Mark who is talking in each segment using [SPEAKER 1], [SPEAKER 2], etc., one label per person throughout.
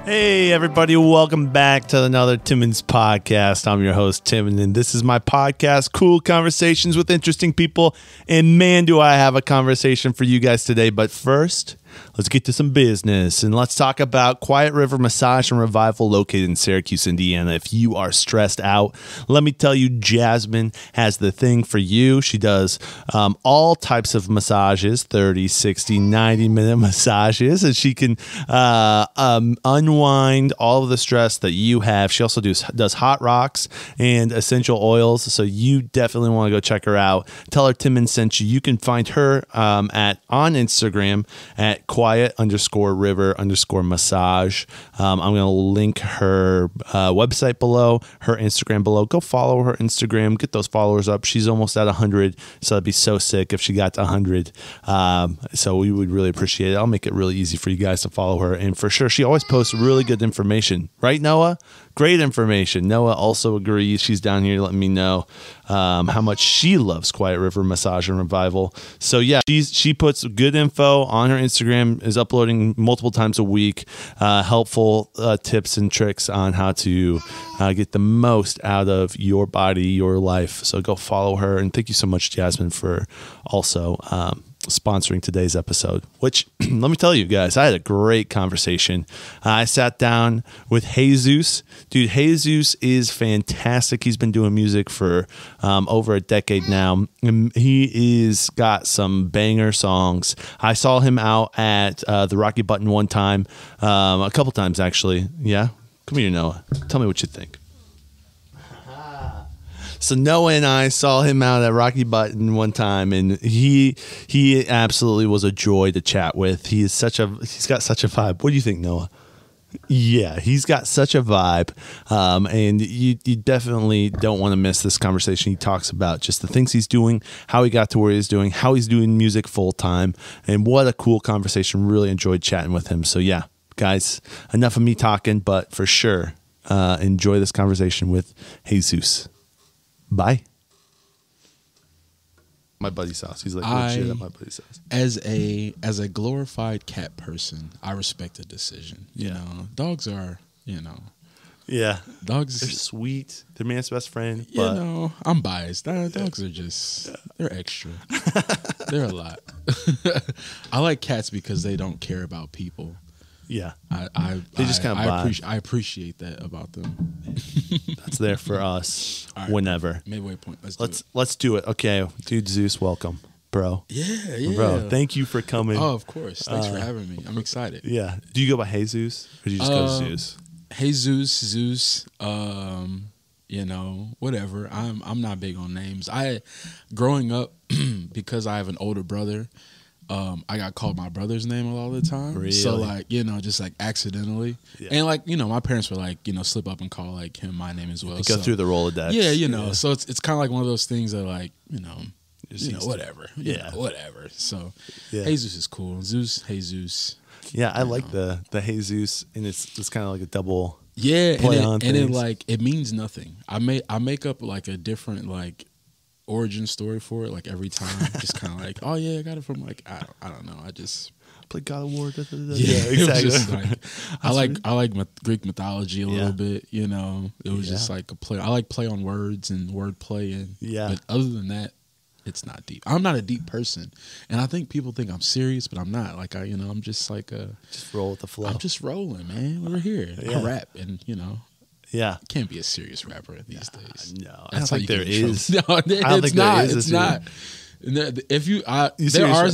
[SPEAKER 1] Hey, everybody. Welcome back to another Timonspodcast. I'm your host, Tim, and this is my podcast, Cool Conversations with Interesting People. And man, do I have a conversation for you guys today. But first, let's get to some business and let's talk about Quiet River Massage and Revival located in Syracuse, Indiana. If you are stressed out, let me tell you, Jasmine has the thing for you. She does all types of massages, 30, 60, 90-minute massages, and she can unwind all of the stress that you have. She also does hot rocks and essential oils, so you definitely want to go check her out. Tell her Timon sent you. You can find her on Instagram at quiet_river_massage. I'm going to link her website below, her Instagram below. Go follow her Instagram. Get those followers up. She's almost at 100, so that'd be so sick if she got to 100. So we would really appreciate it. I'll make it really easy for you guys to follow her. And for sure, she always posts really good information. Right, Noah? Great information. Noah also agrees. She's down here letting me know how much she loves Quiet River Massage and Revival. So yeah, she puts good info on her Instagram, is uploading multiple times a week, helpful tips and tricks on how to get the most out of your body, your life. So go follow her. And thank you so much, Jasmine, for also sponsoring today's episode, which let me tell you guys, I had a great conversation. I sat down with HeyZeus. Dude, HeyZeus is fantastic. He's been doing music for over a decade now. And he is got some banger songs. I saw him out at the Rocky Button one time, a couple times actually. Yeah, come here, Noah. Tell me what you think. So Noah and I saw him out at Rocky Button one time, and he absolutely was a joy to chat with. He's got such a vibe. What do you think, Noah? Yeah, he's got such a vibe, and you definitely don't want to miss this conversation. He talks about just the things he's doing, how he got to where he's doing, how he's doing music full time, and what a cool conversation. Really enjoyed chatting with him. So yeah, guys, enough of me talking, but for sure, enjoy this conversation with HeyZeus. Bye. My buddy's house. He's like legit at my buddy's house.
[SPEAKER 2] As a glorified cat person, I respect the decision. You know, dogs are,
[SPEAKER 1] Yeah.
[SPEAKER 2] Dogs,
[SPEAKER 1] they're sweet. They're man's best friend.
[SPEAKER 2] But I'm biased. Dogs are just, they're extra. They're a lot. I like cats because they don't care about people.
[SPEAKER 1] Yeah,
[SPEAKER 2] they just kind of I appreciate that about them.
[SPEAKER 1] That's there for us whenever.
[SPEAKER 2] Midway point.
[SPEAKER 1] Let's do it. Okay, dude, Zeus, welcome, bro.
[SPEAKER 2] Yeah,
[SPEAKER 1] bro. Thank you for coming.
[SPEAKER 2] Oh, of course. Thanks for having me. I'm excited.
[SPEAKER 1] Yeah. Do you go by HeyZeus or do you just go Zeus?
[SPEAKER 2] HeyZeus, Zeus. Whatever. I'm not big on names. Growing up, because I have an older brother. I got called my brother's name a lot of the time.
[SPEAKER 1] Really?
[SPEAKER 2] So just accidentally. Yeah. And my parents were slip up and call him my name as well.
[SPEAKER 1] Go through the Rolodex.
[SPEAKER 2] Yeah, so it's kind of like one of those things that whatever.
[SPEAKER 1] Yeah.
[SPEAKER 2] Whatever. So HeyZeus is cool. Zeus, HeyZeus.
[SPEAKER 1] Yeah, I like the HeyZeus, and it's kind of like a double
[SPEAKER 2] play on things. And it means nothing. I make up a different origin story for it every time. Just kind of oh yeah, I got it from I don't know. I just
[SPEAKER 1] played God of War.
[SPEAKER 2] Yeah, exactly. I like Greek mythology a little bit. It was just a play. I like play on words and wordplay, and but other than that, it's not deep. I'm not a deep person, and I think people think I'm serious, but I'm not. I'm just
[SPEAKER 1] just roll with the flow.
[SPEAKER 2] I'm just rolling, man. We're here. I rap, and
[SPEAKER 1] Yeah,
[SPEAKER 2] can't be a serious rapper these days.
[SPEAKER 1] No, I don't think there is.
[SPEAKER 2] No, it's not. It's not.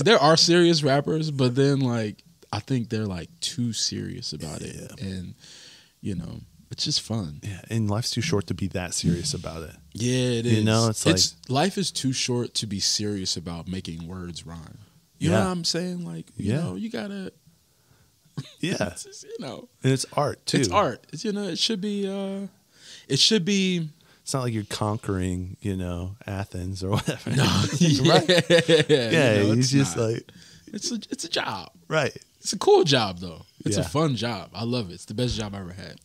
[SPEAKER 2] There are serious rappers, but then I think they're too serious about it, and it's just fun.
[SPEAKER 1] Yeah, and life's too short to be that serious about it.
[SPEAKER 2] Yeah, it is.
[SPEAKER 1] It's
[SPEAKER 2] life is too short to be serious about making words rhyme. You know what I'm saying? You gotta.
[SPEAKER 1] Yeah,
[SPEAKER 2] it's just,
[SPEAKER 1] and it's art too.
[SPEAKER 2] It's art. It's, it should be. It should be.
[SPEAKER 1] It's not like you're conquering, Athens or whatever.
[SPEAKER 2] No,
[SPEAKER 1] right? Yeah, he's just
[SPEAKER 2] it's a job,
[SPEAKER 1] right?
[SPEAKER 2] It's a cool job though. It's a fun job. I love it. It's the best job I ever had.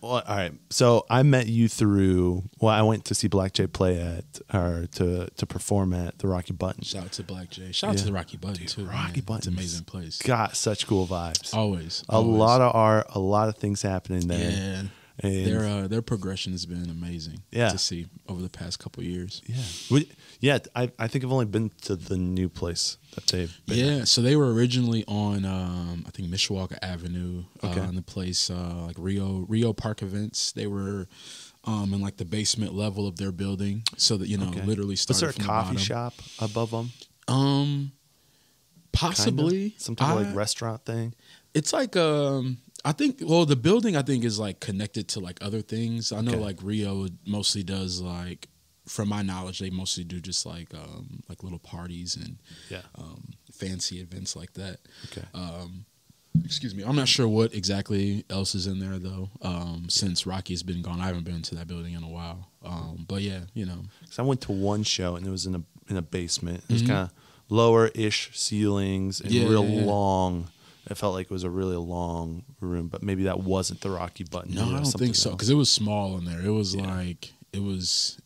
[SPEAKER 1] Well, all right. So I met you through. Well, I went to see Black J play to perform at the Rocky Button.
[SPEAKER 2] Shout out to Black J. Shout out to the Rocky Button too.
[SPEAKER 1] Rocky Button,
[SPEAKER 2] it's an amazing place.
[SPEAKER 1] Got such cool vibes.
[SPEAKER 2] Always.
[SPEAKER 1] A lot of art, a lot of things happening there.
[SPEAKER 2] Yeah. And their progression has been amazing to see over the past couple of years.
[SPEAKER 1] Yeah. I think I've only been to the new place that they've been at.
[SPEAKER 2] So they were originally on I think Mishawaka Avenue in the place like Rio Park Events. They were in like the basement level of their building, so that literally started.
[SPEAKER 1] Was there a coffee shop above them?
[SPEAKER 2] Possibly
[SPEAKER 1] some type of like restaurant thing.
[SPEAKER 2] It's like I think the building I think is like connected to like other things. I know like Rio mostly does like, from my knowledge, they mostly do just like little parties and fancy events like that. Okay. Excuse me. I'm not sure what exactly else is in there though. Since Rocky's been gone, I haven't been to that building in a while. But yeah,
[SPEAKER 1] because I went to one show and it was in a basement. It was kind of lower-ish ceilings and long. It felt like it was a really long room, but maybe that wasn't the Rocky Button.
[SPEAKER 2] No, I don't think so, because it was small in there. It was like it was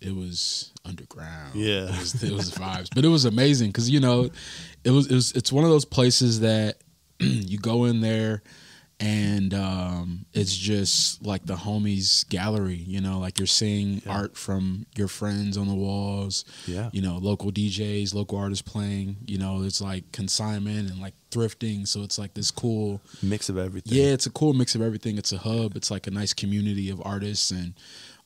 [SPEAKER 2] underground. Yeah, it was vibes, but it was amazing because it's one of those places that you go in there and it's just like the homies gallery. Like you're seeing art from your friends on the walls. Yeah, local DJs, local artists playing. It's like consignment and like thrifting, so it's like this cool
[SPEAKER 1] mix of everything.
[SPEAKER 2] Yeah, it's a cool mix of everything. It's a hub. It's like a nice community of artists, and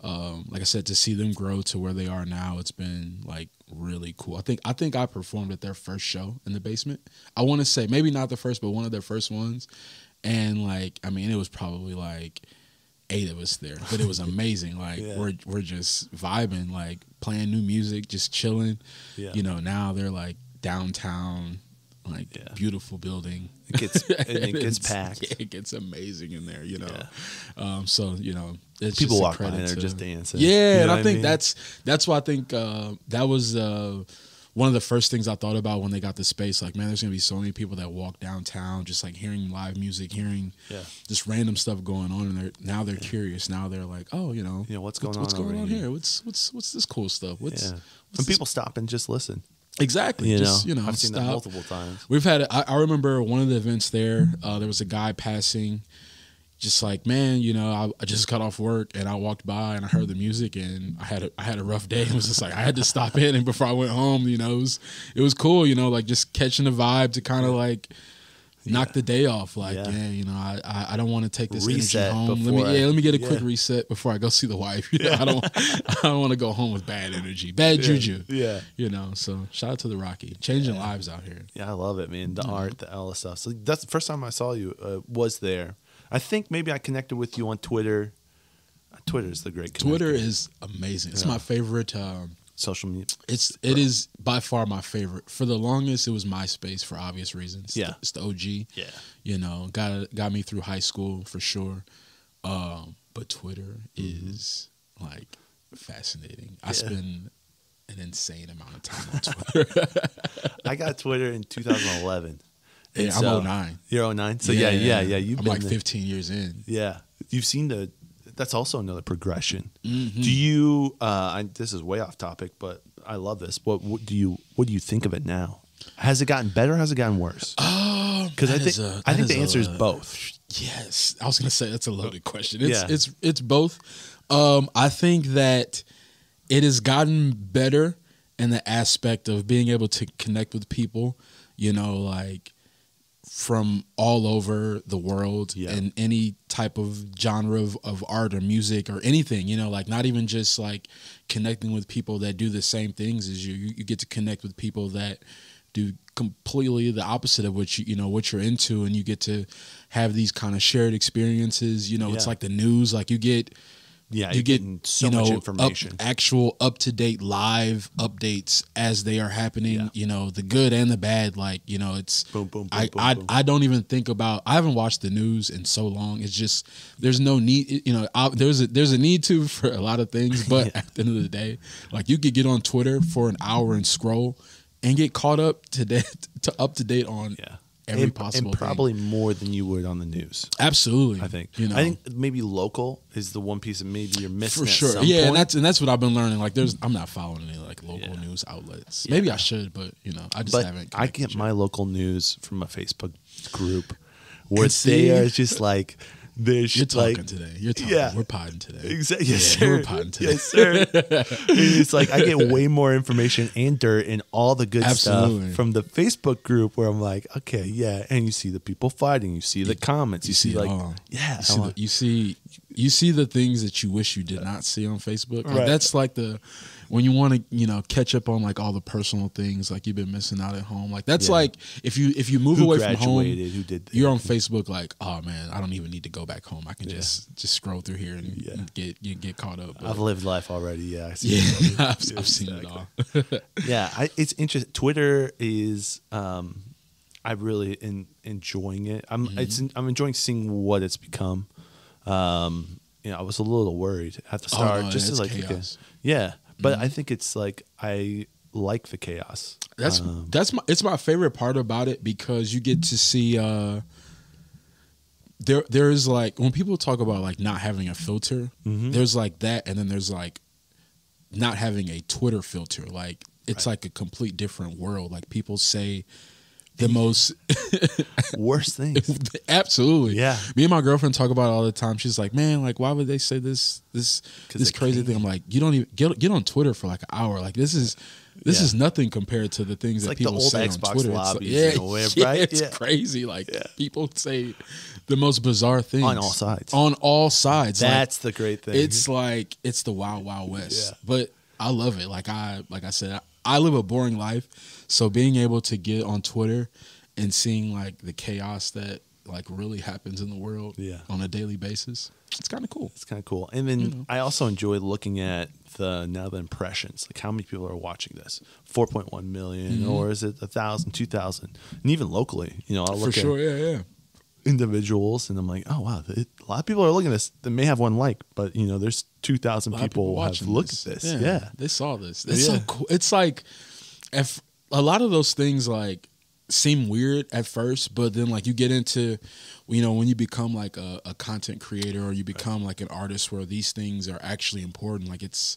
[SPEAKER 2] like I said, to see them grow to where they are now, it's been like really cool. I think I performed at their first show in the basement. I want to say maybe not the first, but one of their first ones. And like, I mean, it was probably like 8 of us there, but it was amazing. Like we're just vibing, like playing new music, just chilling. Yeah. Now they're like downtown, like beautiful building.
[SPEAKER 1] It gets packed.
[SPEAKER 2] Yeah, it gets amazing in there. So it's
[SPEAKER 1] people
[SPEAKER 2] just
[SPEAKER 1] walk by and they're just dancing.
[SPEAKER 2] Yeah, and I think that's why I think that was one of the first things I thought about when they got the space. Like, man, there's gonna be so many people that walk downtown, just like hearing live music, hearing just random stuff going on, and they're curious. Now they're like, oh,
[SPEAKER 1] what's going on?
[SPEAKER 2] What's going on here? What's this cool stuff?
[SPEAKER 1] When people stop and just listen.
[SPEAKER 2] Exactly.
[SPEAKER 1] I've seen that multiple times.
[SPEAKER 2] We've had I remember one of the events there. There was a guy passing, just like, man, I just got off work and I walked by and I heard the music and I had a rough day. It was just like I had to stop in, and before I went home, it was cool, like just catching the vibe to kind of like knock the day off. Like, I don't want to take this
[SPEAKER 1] reset
[SPEAKER 2] energy home. Let me get a quick reset before I go see the wife. I don't want to go home with bad energy, bad juju. Yeah. So shout out to the Rocky, changing lives out here.
[SPEAKER 1] Yeah, I love it, man. The art, all the stuff. So that's the first time I saw you was there. I think maybe I connected with you on Twitter. Twitter is the great connector.
[SPEAKER 2] Twitter is amazing. It's my favorite
[SPEAKER 1] social media.
[SPEAKER 2] It is by far my favorite. For the longest, it was MySpace for obvious reasons. Yeah, it's the OG. Yeah, got me through high school for sure. But Twitter is like fascinating. I spend an insane amount of time on Twitter.
[SPEAKER 1] I got Twitter in 2011.
[SPEAKER 2] Yeah, I'm 09.
[SPEAKER 1] You're 09? So yeah.
[SPEAKER 2] I'm like 15 years in.
[SPEAKER 1] Yeah. You've seen that's also another progression. Mm-hmm. Do you, this is way off topic, but I love this. What do you think of it now? Has it gotten better or has it gotten worse? Because I think the answer is both.
[SPEAKER 2] Yes. I was going to say that's a loaded question. It's both. I think that it has gotten better in the aspect of being able to connect with people, like from all over the world in any type of genre of art or music or anything, like not even just like connecting with people that do the same things as you. You get to connect with people that do completely the opposite of what what you're into, and you get to have these kind of shared experiences. It's like the news, like you get
[SPEAKER 1] so much information,
[SPEAKER 2] actual up-to-date live updates as they are happening, the good and the bad. Like, it's boom, I don't even think about, I haven't watched the news in so long. It's just, there's no need, there's a need to for a lot of things, but at the end of the day, like you could get on Twitter for an hour and scroll and get caught up to date on every possible
[SPEAKER 1] and probably more than you would on the news.
[SPEAKER 2] Absolutely,
[SPEAKER 1] I think.
[SPEAKER 2] You know,
[SPEAKER 1] I think maybe local is the one piece that maybe you're missing
[SPEAKER 2] for
[SPEAKER 1] at
[SPEAKER 2] sure.
[SPEAKER 1] some
[SPEAKER 2] Yeah,
[SPEAKER 1] point.
[SPEAKER 2] and that's what I've been learning. Like, I'm not following any like local news outlets. Maybe I should, but you know, I just haven't.
[SPEAKER 1] I get my local news from a Facebook group where they are just like.
[SPEAKER 2] You're talking today. You're talking. Yeah. We're podding today.
[SPEAKER 1] Exactly.
[SPEAKER 2] Yes,
[SPEAKER 1] sir.
[SPEAKER 2] We're podding today.
[SPEAKER 1] Yes, sir. It's like I get way more information and dirt and all the good stuff from the Facebook group where I'm like, okay, yeah, and you see the people fighting, you see the comments, you see like, yeah,
[SPEAKER 2] you see the things that you wish you did not see on Facebook. Like, that's like when you want to, catch up on like all the personal things like you've been missing out at home. Like that's like if you move away from home, you're on Facebook like, oh man, I don't even need to go back home. I can just scroll through here and get caught up. But,
[SPEAKER 1] I've lived life already. Yeah,
[SPEAKER 2] I've seen it all.
[SPEAKER 1] Yeah, it's interesting. Twitter is, I'm really enjoying it. I'm enjoying seeing what it's become. I was a little worried at the start, just to like,
[SPEAKER 2] chaos.
[SPEAKER 1] But I think it's like I like the chaos.
[SPEAKER 2] It's my favorite part about it because you get to see. There is like when people talk about like not having a filter, there's like that, and then there's like not having a Twitter filter. Like it's like a complete different world. Like people say the most
[SPEAKER 1] worst things.
[SPEAKER 2] Absolutely.
[SPEAKER 1] Yeah.
[SPEAKER 2] Me and my girlfriend talk about it all the time. She's like, man, like why would they say this crazy thing? I'm like, you don't even get on Twitter for like an hour. Like this is nothing compared to the things that
[SPEAKER 1] like
[SPEAKER 2] people
[SPEAKER 1] the old
[SPEAKER 2] say
[SPEAKER 1] Xbox
[SPEAKER 2] on Twitter.
[SPEAKER 1] lobbies, right?
[SPEAKER 2] It's crazy. Like people say the most bizarre things
[SPEAKER 1] on all sides.
[SPEAKER 2] On all sides.
[SPEAKER 1] That's the great thing.
[SPEAKER 2] It's like it's the wild, wild west. Yeah. But I love it. Like I said, I live a boring life. So being able to get on Twitter and seeing like the chaos that like really happens in the world on a daily basis, it's kind of cool.
[SPEAKER 1] It's kind of cool. And then I also enjoy looking at the impressions, like how many people are watching this, 4.1 million, or is it 1,000, 2,000, and even locally, I'll look at individuals, and I'm like, oh wow, a lot of people are looking at this. They may have one like, but there's 2,000 people have looked at this. Yeah,
[SPEAKER 2] they saw this. It's so cool. It's like if a lot of those things like seem weird at first, but then like you get into, when you become like a content creator or you become like an artist where these things are actually important, like it's,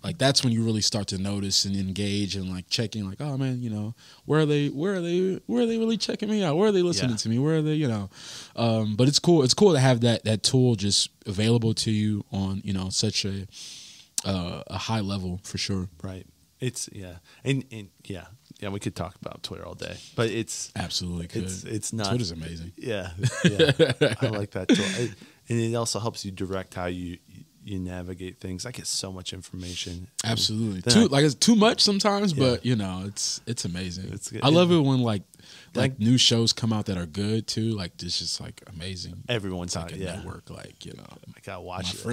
[SPEAKER 2] like that's when you really start to notice and engage and like checking like, oh man, where are they really checking me out? Where are they listening to me? Where are they, but it's cool. It's cool to have that tool just available to you on, such a high level for sure.
[SPEAKER 1] Right. It's and we could talk about Twitter all day, but it's
[SPEAKER 2] absolutely good.
[SPEAKER 1] It's not.
[SPEAKER 2] Twitter's amazing.
[SPEAKER 1] Yeah. I like that tool, and it also helps you direct how you navigate things. I get so much information.
[SPEAKER 2] Absolutely, it's too much sometimes, but it's amazing. It's good. I love it when like new shows come out that are good too. Like it's just like amazing.
[SPEAKER 1] Everyone's
[SPEAKER 2] like a network. Like
[SPEAKER 1] I gotta watch.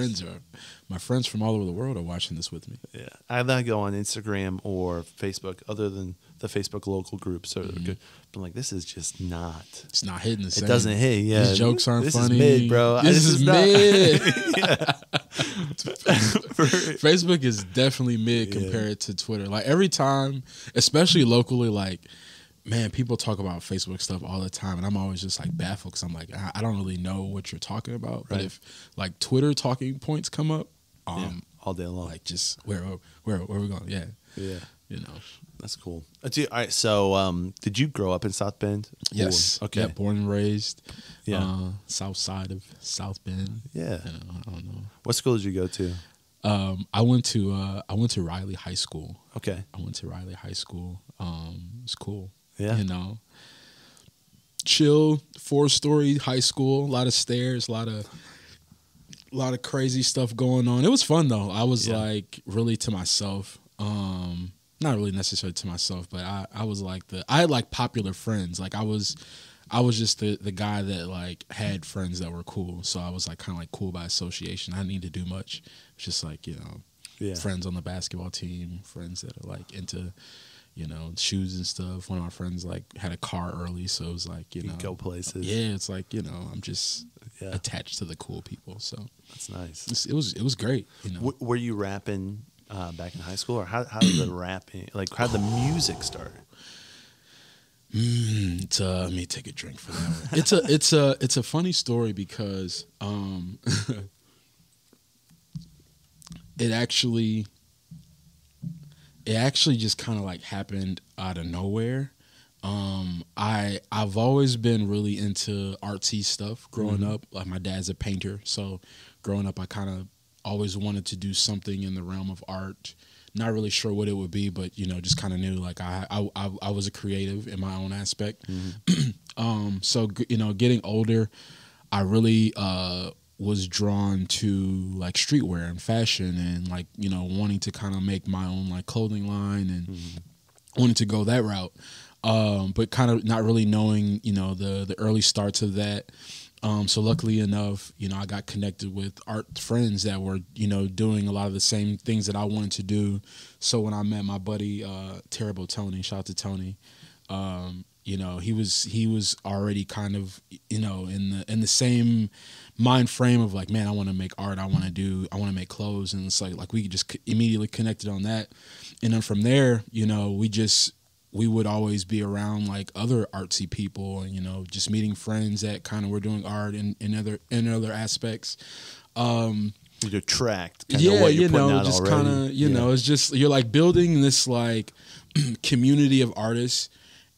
[SPEAKER 2] My friends from all over the world are watching this with me.
[SPEAKER 1] Yeah, I then go on Instagram or Facebook, other than the Facebook local groups. So they're good. But I'm like, this is just not.
[SPEAKER 2] It's not hitting the same.
[SPEAKER 1] It doesn't hit. Yeah,
[SPEAKER 2] these jokes aren't funny.
[SPEAKER 1] This is mid, bro.
[SPEAKER 2] This is mid. Facebook is definitely mid compared to Twitter. Like every time, especially locally, like. Man, people talk about Facebook stuff all the time, and I'm always just like baffled because I'm like, I don't really know what you're talking about. Right. But if like Twitter talking points come up,
[SPEAKER 1] all day long,
[SPEAKER 2] like just where are we going? Yeah,
[SPEAKER 1] that's cool. All right, so did you grow up in South Bend?
[SPEAKER 2] Yes.
[SPEAKER 1] Okay.
[SPEAKER 2] Yeah, born and raised. Yeah. South side of South Bend.
[SPEAKER 1] Yeah.
[SPEAKER 2] I don't know.
[SPEAKER 1] What school did you go to?
[SPEAKER 2] I went to Riley High School.
[SPEAKER 1] Okay.
[SPEAKER 2] I went to Riley High School. It's cool.
[SPEAKER 1] Yeah.
[SPEAKER 2] Chill 4-story high school, a lot of stairs, a lot of crazy stuff going on. It was fun though. I was like really to myself. Not really necessarily to myself, but I was like I had like popular friends. Like I was just the guy that like had friends that were cool. So I was like kind of like cool by association. I didn't need to do much. It's just like, friends on the basketball team, friends that are like into shoes and stuff. One of my friends like had a car early, so it was like you
[SPEAKER 1] go places.
[SPEAKER 2] Yeah, it's like I'm just attached to the cool people. So
[SPEAKER 1] that's nice.
[SPEAKER 2] It was great.
[SPEAKER 1] Were you rapping back in high school, or how did the rapping how did the music start?
[SPEAKER 2] Let me take a drink for that one. It's a funny story because it actually just kind of like happened out of nowhere. I've always been really into artsy stuff growing up. Like my dad's a painter, so growing up I kind of always wanted to do something in the realm of art. Not really sure what it would be, but just kind of knew like I was a creative in my own aspect. So getting older, I really was drawn to like streetwear and fashion, and like wanting to kind of make my own like clothing line, and wanting to go that route. But kind of not really knowing the early starts of that. So luckily enough, I got connected with art friends that were, doing a lot of the same things that I wanted to do. So when I met my buddy, Terrible Tony, shout out to Tony, he was already kind of, in the same mind frame of like, man, I want to make art. I want to make clothes. And it's like we just immediately connected on that. And then from there, we would always be around like other artsy people, and just meeting friends that kind of were doing art in other aspects.
[SPEAKER 1] You're tracked.
[SPEAKER 2] Just kind of it's just you're like building this like community of artists,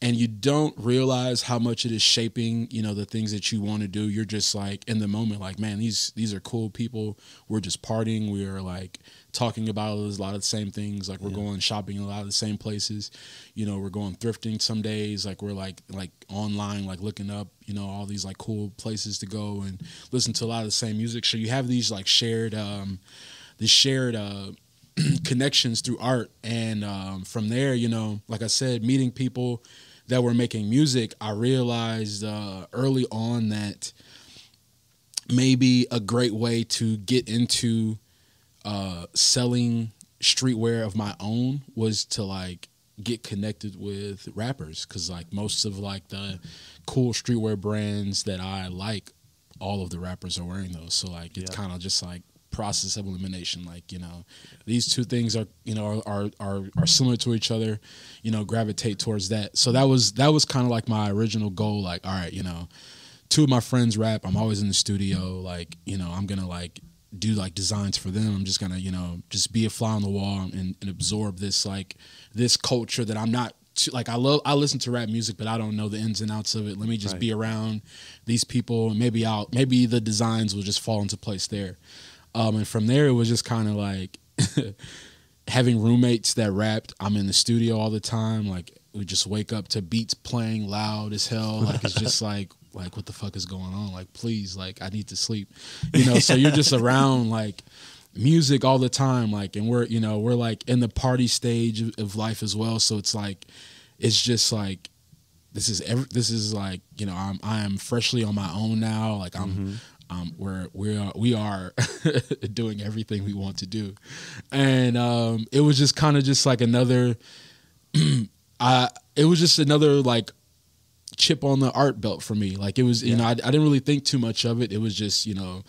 [SPEAKER 2] and you don't realize how much it is shaping the things that you want to do. You're just like in the moment, like, man, these are cool people. We're just partying. We're like talking about a lot of the same things. Like we're going shopping in a lot of the same places. We're going thrifting some days. Like we're like online, like looking up, all these like cool places to go and listen to a lot of the same music. So you have these like shared connections through art. And from there, like I said, meeting people that were making music, I realized early on that maybe a great way to get into selling streetwear of my own was to like get connected with rappers, because like most of like the cool streetwear brands that I like, all of the rappers are wearing those. So like it's kind of just like process of elimination. Like these two things are are similar to each other. Gravitate towards that. So that was kind of like my original goal. Like, all right, two of my friends rap. I'm always in the studio. Like I'm gonna like do like designs for them. I'm just gonna just be a fly on the wall and absorb this like this culture that I'm not too, like I listen to rap music, but I don't know the ins and outs of it. Let me just be around these people, and maybe the designs will just fall into place there. And from there it was just kind of like having roommates that rapped. I'm in the studio all the time. Like we just wake up to beats playing loud as hell. Like it's just like what the fuck is going on? Like, please, like I need to sleep. So you're just around like music all the time. Like, and we're like in the party stage of life as well. So it's like, it's just like, this is like, I am freshly on my own now. Like we are doing everything we want to do. And it was just kind of just like another, it was just another like chip on the art belt for me. Like it was, I didn't really think too much of it. It was just,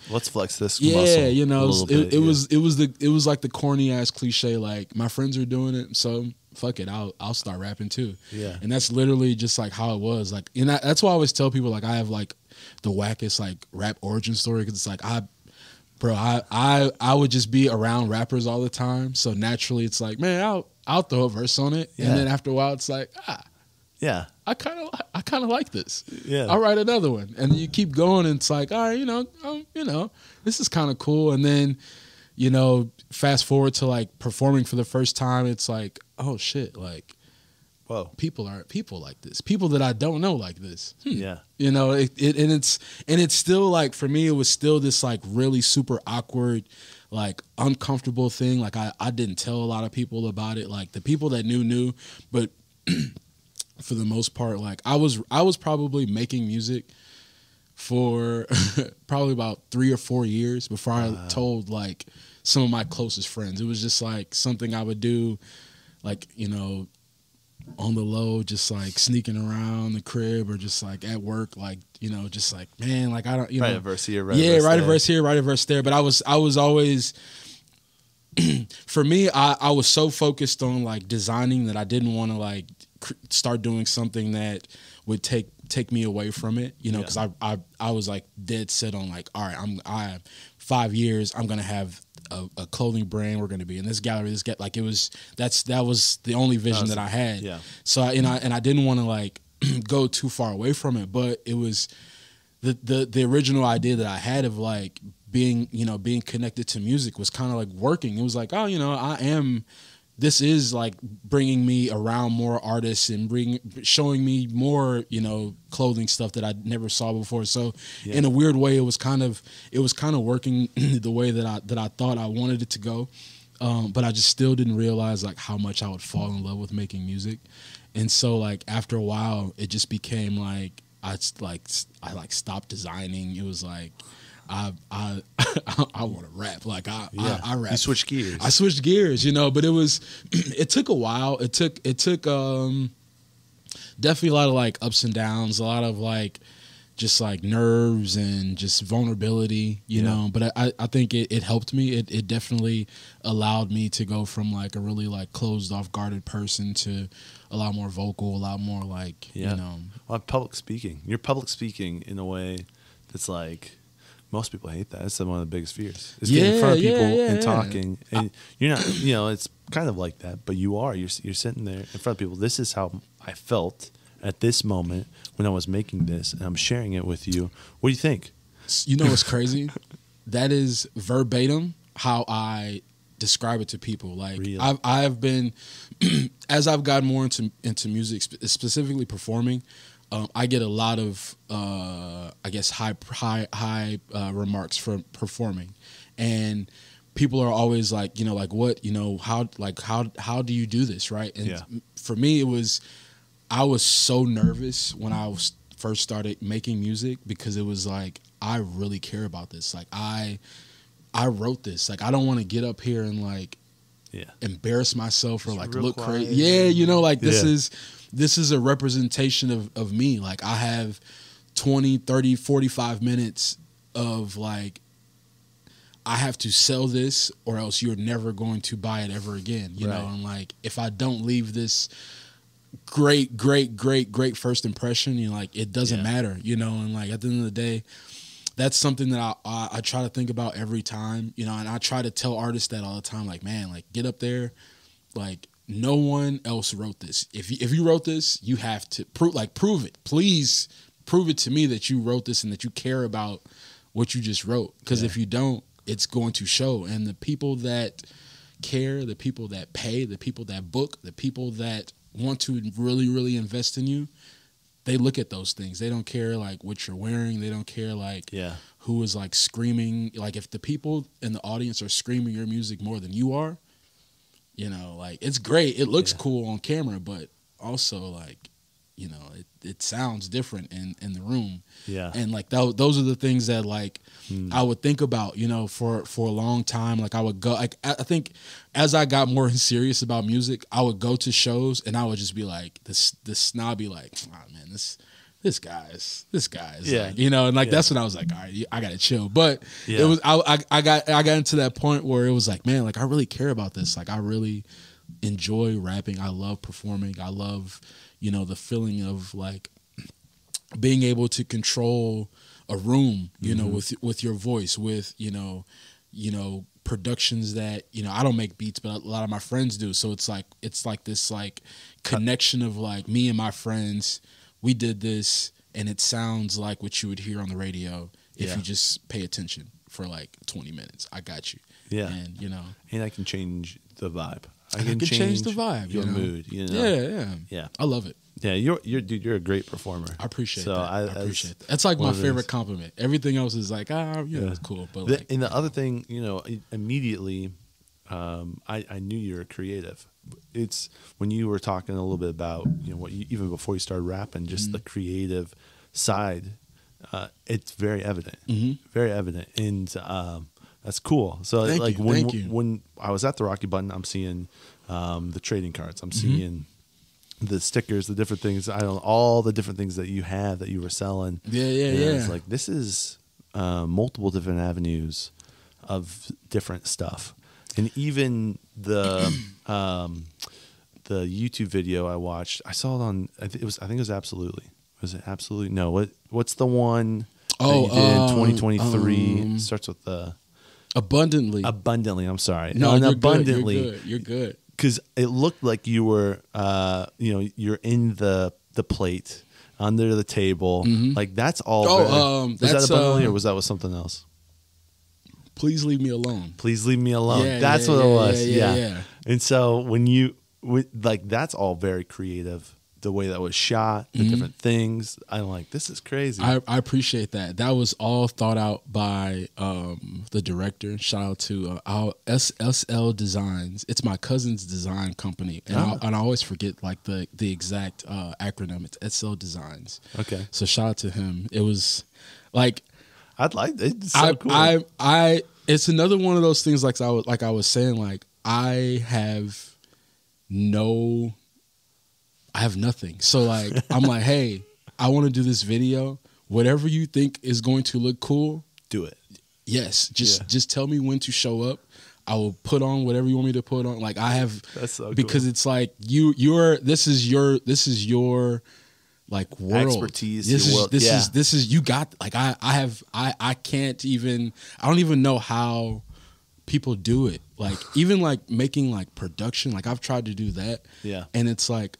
[SPEAKER 1] let's flex this
[SPEAKER 2] muscle.
[SPEAKER 1] It
[SPEAKER 2] was like the corny ass cliche, like my friends are doing it, so fuck it, I'll start rapping too. Yeah. And that's literally just like how it was. Like, and that's why I always tell people like I have like the wackest like rap origin story, because it's like I would just be around rappers all the time, so naturally it's like, man, I'll throw a verse on it, and then after a while it's like, yeah, I kind of like this. Yeah, I'll write another one, and you keep going, and it's like, all right, this is kind of cool. And then, fast forward to like performing for the first time, it's like, oh shit, like, whoa, people like this, people that I don't know like this. Yeah, and it's still like, for me, it was still this like really super awkward, like uncomfortable thing. Like I didn't tell a lot of people about it. Like the people that knew, but for the most part, like I was probably making music for probably about 3 or 4 years before I told like some of my closest friends. It was just like something I would do, like, on the low, just like sneaking around the crib or just like at work, like, just like, man, like I don't,
[SPEAKER 1] write a verse here,
[SPEAKER 2] write a verse here, write a verse there. But I was always, for me, I was so focused on like designing that I didn't want to like start doing something that would take me away from it, you know, because I was like dead set on like, all right, I 5 years, I'm gonna have a clothing brand. We're gonna be in this gallery. Like that was the only vision that I had. Yeah. So I didn't want to like go too far away from it, but it was the original idea that I had of like being connected to music was kind of like working. It was like, oh, you know, this is like bringing me around more artists and showing me more, you know, clothing stuff that I never saw before. So in a weird way, it was kind of working the way that I thought I wanted it to go. But I just still didn't realize like how much I would fall in love with making music. And so like after a while, it just became like, I stopped designing. It was like, I want to rap. Like I rap.
[SPEAKER 1] You switched gears.
[SPEAKER 2] I switched gears, you know, but it took a while. It took definitely a lot of like ups and downs, a lot of like just like nerves and just vulnerability, you know. But I think it helped me. It definitely allowed me to go from like a really like closed off, guarded person to a lot more vocal, a lot more like, you know.
[SPEAKER 1] Well, public speaking. You're public speaking in a way that's like, most people hate that. It's one of the biggest fears. It's getting in front of people and talking. And you're not, you know, it's kind of like that, but you're sitting there in front of people. This is how I felt at this moment when I was making this, and I'm sharing it with you. What do you think?
[SPEAKER 2] You know what's crazy? That is verbatim how I describe it to people. Like really? I've been, as I've gotten more into music, specifically performing, I get a lot of, I guess, high remarks from performing, and people are always like, you know, like what, you know, how do you do this, right? And for me, I was so nervous when I first started making music because it was like, I really care about this. Like I wrote this. Like I don't want to get up here and like embarrass myself or like look crazy. Yeah, you know, like this is a representation of me. Like I have 20, 30, 45 minutes of like, I have to sell this or else you're never going to buy it ever again. You know, and like if I don't leave this great first impression, you know, like it doesn't matter, you know, and like at the end of the day, that's something that I try to think about every time, you know, and I try to tell artists that all the time, like, man, like get up there, like no one else wrote this. If you wrote this, you have to prove it. Please prove it to me that you wrote this and that you care about what you just wrote. Because if you don't, it's going to show. And the people that care, the people that pay, the people that book, the people that want to really, really invest in you, they look at those things. They don't care like what you're wearing. They don't care like who is like screaming. Like if the people in the audience are screaming your music more than you are, you know, like it's great. It looks cool on camera, but also like, you know, it sounds different in the room. Yeah. And like those are the things that like I would think about, you know, for a long time. Like I would go, like I think as I got more serious about music, I would go to shows and I would just be like this snobby, like, oh man, this guy's like, you know, and like that's when I was like, all right, I gotta chill. But it was I got into that point where it was like, man, like I really care about this. Like I really enjoy rapping. I love performing. I love, you know, the feeling of like being able to control a room, you know, with your voice, with, you know, productions that, you know, I don't make beats, but a lot of my friends do. So it's like this like connection of like me and my friends, we did this and it sounds like what you would hear on the radio if you just pay attention for like 20 minutes. I got you. Yeah. And, you know. And
[SPEAKER 1] I can change the vibe.
[SPEAKER 2] I can change the vibe.
[SPEAKER 1] Your mood, you know.
[SPEAKER 2] Yeah. I love it.
[SPEAKER 1] Yeah, you're a great performer.
[SPEAKER 2] I appreciate that. I appreciate that. That's like my favorite compliment. Everything else is like, it's cool. But
[SPEAKER 1] and the other thing, you know, immediately, I knew you were creative. It's when you were talking a little bit about, you know, what even before you started rapping, just the creative side. It's very evident, very evident, and that's cool. So when I was at the Rocky Button, I'm seeing the trading cards. I'm seeing the stickers, the different things. All the different things that you have that you were selling.
[SPEAKER 2] Yeah.
[SPEAKER 1] It's like this is multiple different avenues of different stuff, and even the the YouTube video I watched. I saw it on. I think it was Absolutely. Was it Absolutely? No. What's the one that you did in 2023? Starts with the
[SPEAKER 2] Abundantly.
[SPEAKER 1] Abundantly. I'm sorry.
[SPEAKER 2] No, you're
[SPEAKER 1] Abundantly.
[SPEAKER 2] Good. You're good.
[SPEAKER 1] Because it looked like you were, you're in the plate under the table.
[SPEAKER 2] Mm-hmm.
[SPEAKER 1] Like that's all. Was
[SPEAKER 2] that's
[SPEAKER 1] that Abundantly or was that with something else?
[SPEAKER 2] Please leave me alone.
[SPEAKER 1] Please leave me alone.
[SPEAKER 2] Yeah,
[SPEAKER 1] That's what it was.
[SPEAKER 2] Yeah.
[SPEAKER 1] And so that's all very creative. The way that was shot, the different things. I'm like, this is crazy.
[SPEAKER 2] I appreciate that. That was all thought out by the director. Shout out to our SSL Designs. It's my cousin's design company, and I always forget like the exact acronym. It's SL Designs.
[SPEAKER 1] Okay.
[SPEAKER 2] So shout out to him. It was like
[SPEAKER 1] I'd like it. It's so cool.
[SPEAKER 2] It's another one of those things like I was saying, like I have nothing. So like I'm like, hey, I want to do this video. Whatever you think is going to look cool,
[SPEAKER 1] do it.
[SPEAKER 2] Yes. Just tell me when to show up. I will put on whatever you want me to put on. Like I have
[SPEAKER 1] That's so
[SPEAKER 2] because
[SPEAKER 1] cool.
[SPEAKER 2] it's like this is your like world.
[SPEAKER 1] Expertise.
[SPEAKER 2] This is you got like I can't even I don't even know how people do it. Like even like making like production, like I've tried to do that.
[SPEAKER 1] Yeah.
[SPEAKER 2] And it's like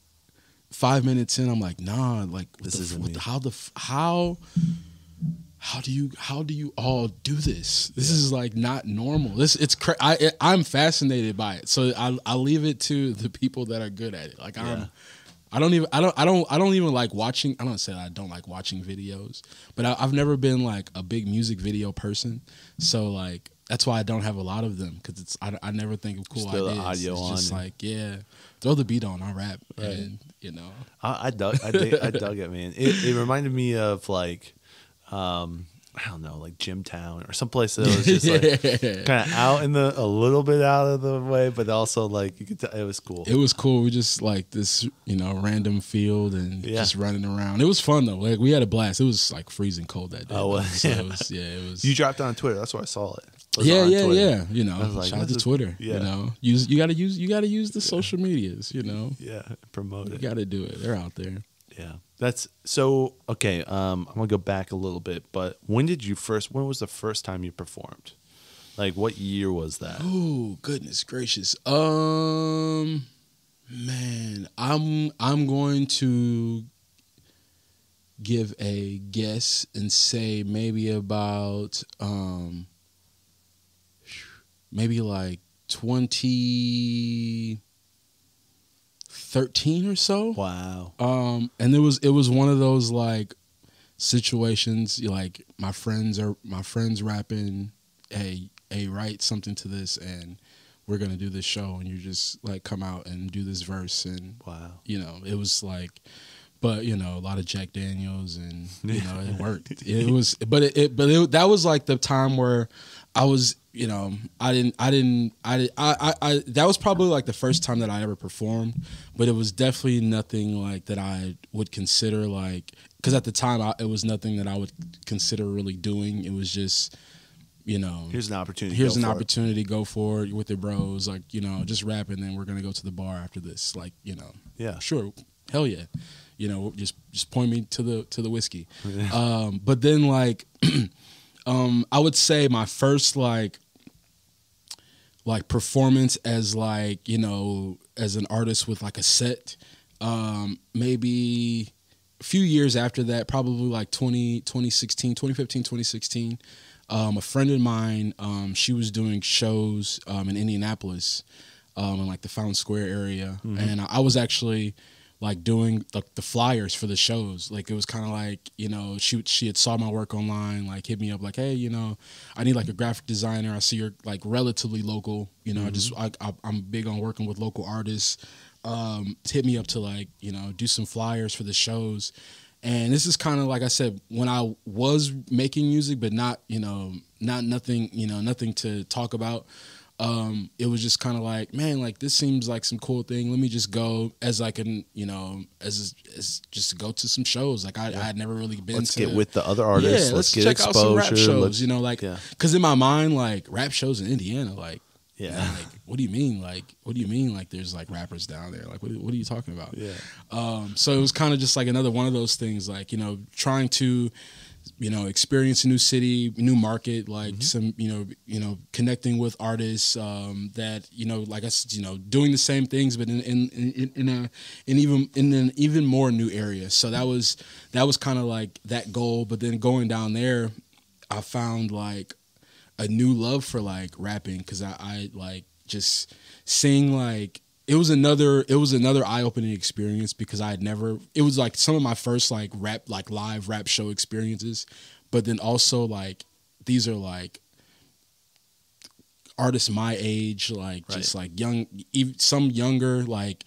[SPEAKER 2] 5 minutes in, I'm like, nah, like
[SPEAKER 1] this isn't me.
[SPEAKER 2] How do you all do this? This is like not normal. I'm fascinated by it. So I leave it to the people that are good at it. Like I don't even like watching. I don't say that I don't like watching videos, but I've never been like a big music video person. So like that's why I don't have a lot of them because I never think of cool
[SPEAKER 1] Still
[SPEAKER 2] ideas.
[SPEAKER 1] The audio
[SPEAKER 2] it's
[SPEAKER 1] on
[SPEAKER 2] just like throw the beat on, I'll rap, right. And you know.
[SPEAKER 1] I dug it, man. It reminded me of like. I don't know, like Gymtown or someplace that was just like kind of out a little bit out of the way, but also like you could tell it was cool.
[SPEAKER 2] It was cool. We just like this, random field and just running around. It was fun though. Like we had a blast. It was like freezing cold that day.
[SPEAKER 1] Oh, well,
[SPEAKER 2] so it was.
[SPEAKER 1] You dropped it on Twitter. That's where I saw it.
[SPEAKER 2] Yeah.
[SPEAKER 1] Like,
[SPEAKER 2] shout out to Twitter. Yeah. You gotta use the social medias.
[SPEAKER 1] Yeah, promote it.
[SPEAKER 2] You gotta do it. They're out there.
[SPEAKER 1] Yeah. That's so okay. I'm gonna go back a little bit, but when was the first time you performed? Like what year was that?
[SPEAKER 2] Oh, goodness gracious. Man, I'm going to give a guess and say maybe about maybe like 2013 or so.
[SPEAKER 1] Wow.
[SPEAKER 2] And it was one of those like situations like my friends rapping, hey, write something to this and we're gonna do this show and you just like come out and do this verse and
[SPEAKER 1] wow.
[SPEAKER 2] It was like but a lot of Jack Daniels and it worked. It was that was like the time where I was that was probably like the first time that I ever performed, but it was definitely nothing like that I would consider like, because at the time it was nothing that I would consider really doing. It was just,
[SPEAKER 1] here's an opportunity.
[SPEAKER 2] Go for it with your bros, like, just rap and then we're going to go to the bar after this. Like,
[SPEAKER 1] yeah,
[SPEAKER 2] sure. Hell yeah. Just point me to the whiskey. But then like, I would say my first like performance as like, as an artist with like a set, maybe a few years after that, probably like 2015, 2016, a friend of mine, she was doing shows in Indianapolis, in like the Fountain Square area. Mm-hmm. And I was actually like doing like the flyers for the shows. Like it was kind of like, she had saw my work online, like hit me up like, hey, I need like a graphic designer. I see you're like relatively local, mm-hmm. I'm big on working with local artists. Hit me up to like, do some flyers for the shows. And this is kind of like I said, when I was making music, but not nothing to talk about. It was just kind of like, man, like this seems like some cool thing. Let me just go as like as just to go to some shows. Like I had never really been.
[SPEAKER 1] Let's get with the other artists.
[SPEAKER 2] Yeah, let's
[SPEAKER 1] get
[SPEAKER 2] check
[SPEAKER 1] exposure.
[SPEAKER 2] out some rap shows. Because in my mind, like rap shows in Indiana, like
[SPEAKER 1] Yeah.
[SPEAKER 2] Like, what do you mean? What do you mean? Like, there's like rappers down there. Like, what are you talking about?
[SPEAKER 1] Yeah.
[SPEAKER 2] So it was kind of just like another one of those things, like, trying to, experience a new city, new market, like some, connecting with artists that, like I said, doing the same things, but in an even more new area. So that was kind of like that goal. But then going down there, I found like a new love for like rapping, because I like just seeing like it was another eye-opening experience, because it was like some of my first like rap, like live rap show experiences, but then also like these are like artists my age, like just like young, some younger, like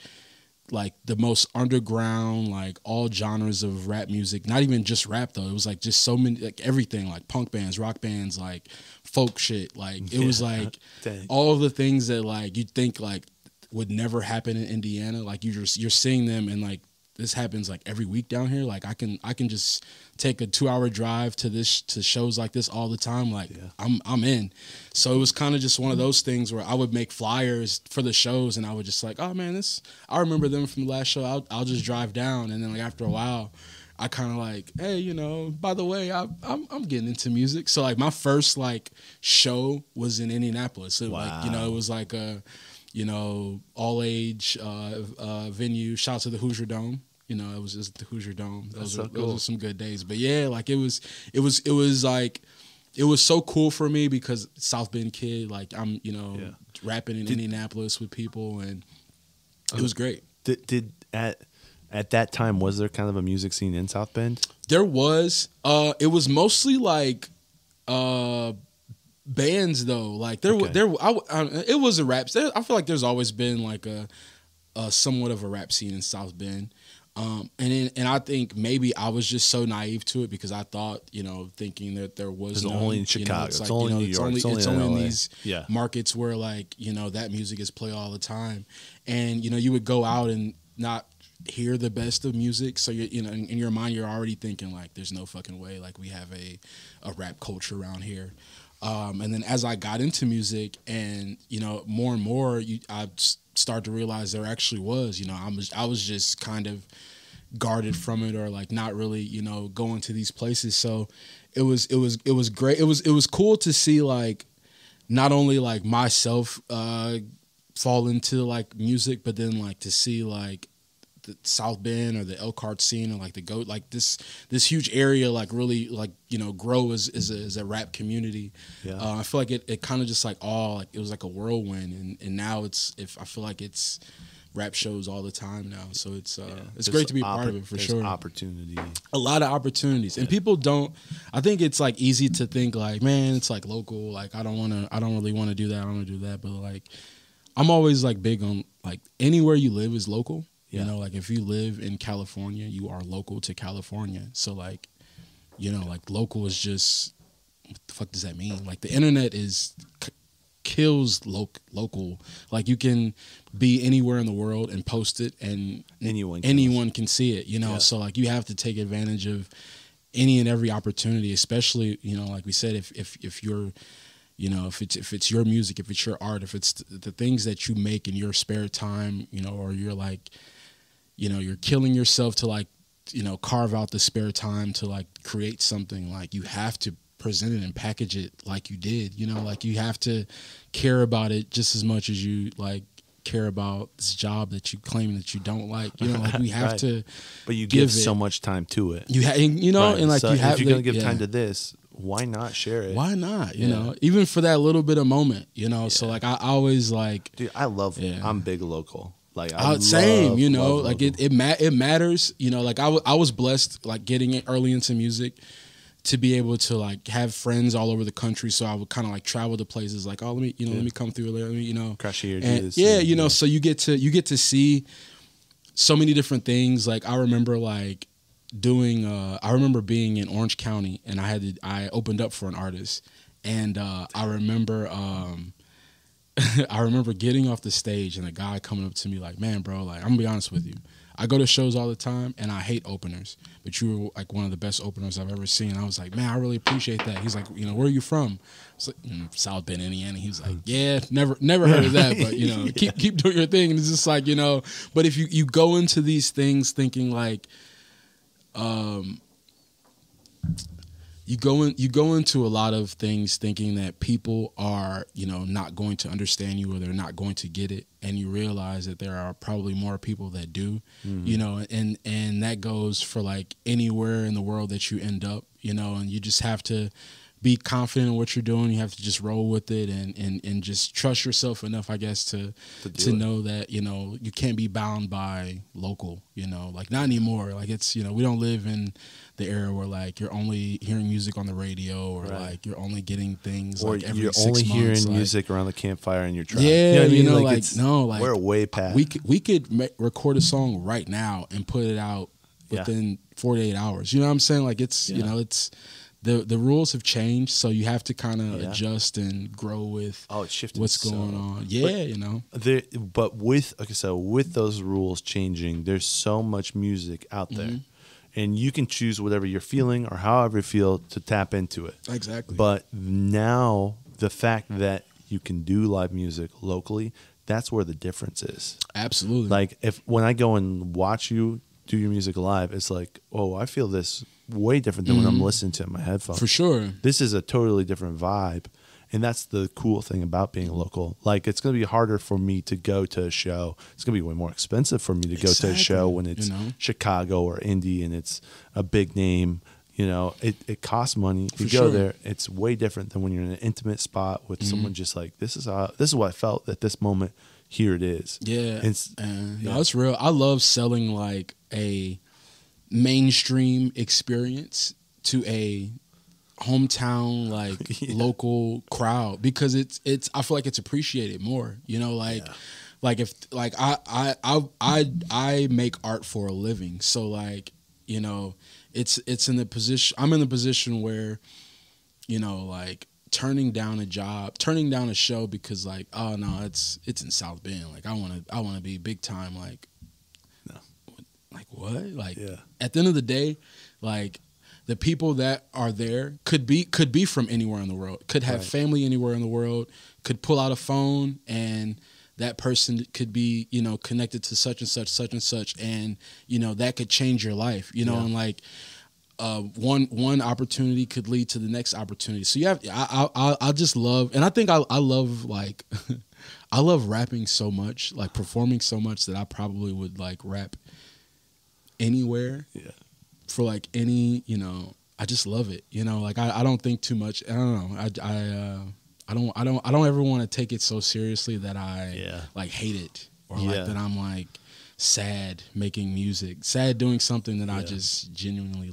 [SPEAKER 2] the most underground, like all genres of rap music. Not even just rap though. It was like just so many, like everything, like punk bands, rock bands, like folk shit. Like it was like all of the things that like you'd think like would never happen in Indiana. Like you're seeing them, and like this happens like every week down here. Like I can just take a 2-hour drive to shows like this all the time. Like I'm in. So it was kind of just one of those things where I would make flyers for the shows, and I would just like, oh man, I remember them from the last show. I'll just drive down, and then like after a while, I kind of like, hey, by the way, I'm getting into music. So like my first like show was in Indianapolis. So like it was like a all age venue. Shout out to the Hoosier Dome. It was just the Hoosier Dome. Those are some good days. But yeah, like it was like, it was so cool for me because South Bend kid, like I'm, rapping in Indianapolis with people, and it was great.
[SPEAKER 1] Did at that time, was there kind of a music scene in South Bend?
[SPEAKER 2] There was. It was mostly like bands though. Like it was a rap. I feel like there's always been like a somewhat of a rap scene in South Bend. And I think maybe I was just so naive to it because I thought, thinking that there was
[SPEAKER 1] only in Chicago,
[SPEAKER 2] it's
[SPEAKER 1] like,
[SPEAKER 2] only New York, it's only in these
[SPEAKER 1] yeah.
[SPEAKER 2] markets where like, that music is played all the time. And, you would go out and not hear the best of music. So, in your mind, you're already thinking like, there's no fucking way. Like we have a rap culture around here. And then as I got into music and, more and more, I started to realize there actually was, I was just kind of guarded from it, or like not really, going to these places. So it was great. It was cool to see like not only like myself fall into like music, but then like to see like the South Bend or the Elkhart scene, or like the goat, like this huge area, like really like, grow as a rap community.
[SPEAKER 1] Yeah.
[SPEAKER 2] I feel like it kind of just like it was like a whirlwind, and now I feel like it's rap shows all the time now. So it's great to be a part of it for sure.
[SPEAKER 1] Opportunity.
[SPEAKER 2] A lot of opportunities. And people I think it's like easy to think like, man, it's like local. Like I don't really want to do that. I don't want to do that. But like, I'm always like big on like anywhere you live is local.
[SPEAKER 1] Yeah.
[SPEAKER 2] Like if you live in California, you are local to California. So like, like local is just, what the fuck does that mean? Like the internet kills local. Like you can be anywhere in the world and post it, and anyone can see it, Yeah. So like you have to take advantage of any and every opportunity, especially, like we said, if you're, if it's your music, if it's your art, if it's the things that you make in your spare time, or you're like, you're killing yourself to like, carve out the spare time to like create something, like you have to present it and package it like you did, like you have to care about it just as much as you like care about this job that you claim that you don't like, like we have
[SPEAKER 1] right.
[SPEAKER 2] to,
[SPEAKER 1] but you give so much time to it,
[SPEAKER 2] right. And like, so you have,
[SPEAKER 1] if you're going to give time to this, why not share it?
[SPEAKER 2] Why not? You know, even for that little bit of moment, so like I always like,
[SPEAKER 1] dude, I love, I'm big local. Like
[SPEAKER 2] same, like it matters, like I was blessed like getting it early into music to be able to like have friends all over the country. So I would kind of like travel to places like, oh, let me come through, let me,
[SPEAKER 1] crash here,
[SPEAKER 2] do this. So you get to see so many different things. Like I remember like doing, I remember being in Orange County, and I opened up for an artist, and I remember getting off the stage and a guy coming up to me like, man, bro, like I'm gonna be honest with you, I go to shows all the time, and I hate openers. But you were like one of the best openers I've ever seen. I was like, man, I really appreciate that. He's like, you know, where are you from? I was like, South Bend, Indiana. He was like, yeah, never heard of that, but you know, keep doing your thing. And it's just like, you know, but if you go into these things thinking like, you go into a lot of things thinking that people are, you know, not going to understand you or they're not going to get it, and you realize that there are probably more people that do, you know, and that goes for like anywhere in the world that you end up, you know, and you just have to be confident in what you're doing. You have to just roll with it and just trust yourself enough, I guess, to know that, you know, you can't be bound by local, you know, like not anymore. Like it's, you know, we don't live in the era where like you're only hearing music on the radio or like you're only getting things or like every 6 months. You're only hearing
[SPEAKER 1] music around the campfire in your truck.
[SPEAKER 2] Yeah,
[SPEAKER 1] you know,
[SPEAKER 2] like no, like
[SPEAKER 1] we're way past.
[SPEAKER 2] We could record a song right now and put it out within 48 hours. You know what I'm saying? Like it's, you know, it's the rules have changed, so you have to kind of adjust and grow with what's going on. Yeah, but, you know.
[SPEAKER 1] But with with those rules changing, there's so much music out there. And you can choose whatever you're feeling or however you feel to tap into it.
[SPEAKER 2] Exactly.
[SPEAKER 1] But now the fact that you can do live music locally, that's where the difference is.
[SPEAKER 2] Absolutely.
[SPEAKER 1] Like when I go and watch you do your music live, it's like, oh, I feel this way different than when I'm listening to it in my headphones.
[SPEAKER 2] For sure.
[SPEAKER 1] This is a totally different vibe. And that's the cool thing about being local. Like, it's going to be harder for me to go to a show. It's going to be way more expensive for me to go to a show when it's Chicago or Indy and it's a big name. You know, it costs money. If you go there, it's way different than when you're in an intimate spot with someone just like, this is what I felt at this moment. Here it is.
[SPEAKER 2] Yeah. No, it's real. I love selling like a mainstream experience to a hometown like local crowd, because it's I feel like it's appreciated more, you know, like if like I make art for a living, so like, you know, it's in the position, I'm in the position where, you know, like turning down a show because like, oh no, it's in South Bend, like I want to be big time, like no, like what, like at the end of the day, like the people that are there could be from anywhere in the world, could have family anywhere in the world, could pull out a phone and that person could be, you know, connected to such and such, and you know that could change your life, you know, and like one opportunity could lead to the next opportunity. So you have, I just love, and I think I love like I love rapping so much, like performing so much, that I probably would like rap anywhere. Yeah. For like any, you know, I just love it. You know, like I don't think too much. I don't know. I don't ever want to take it so seriously that I like hate it, or like that I'm like sad making music, sad doing something that I just genuinely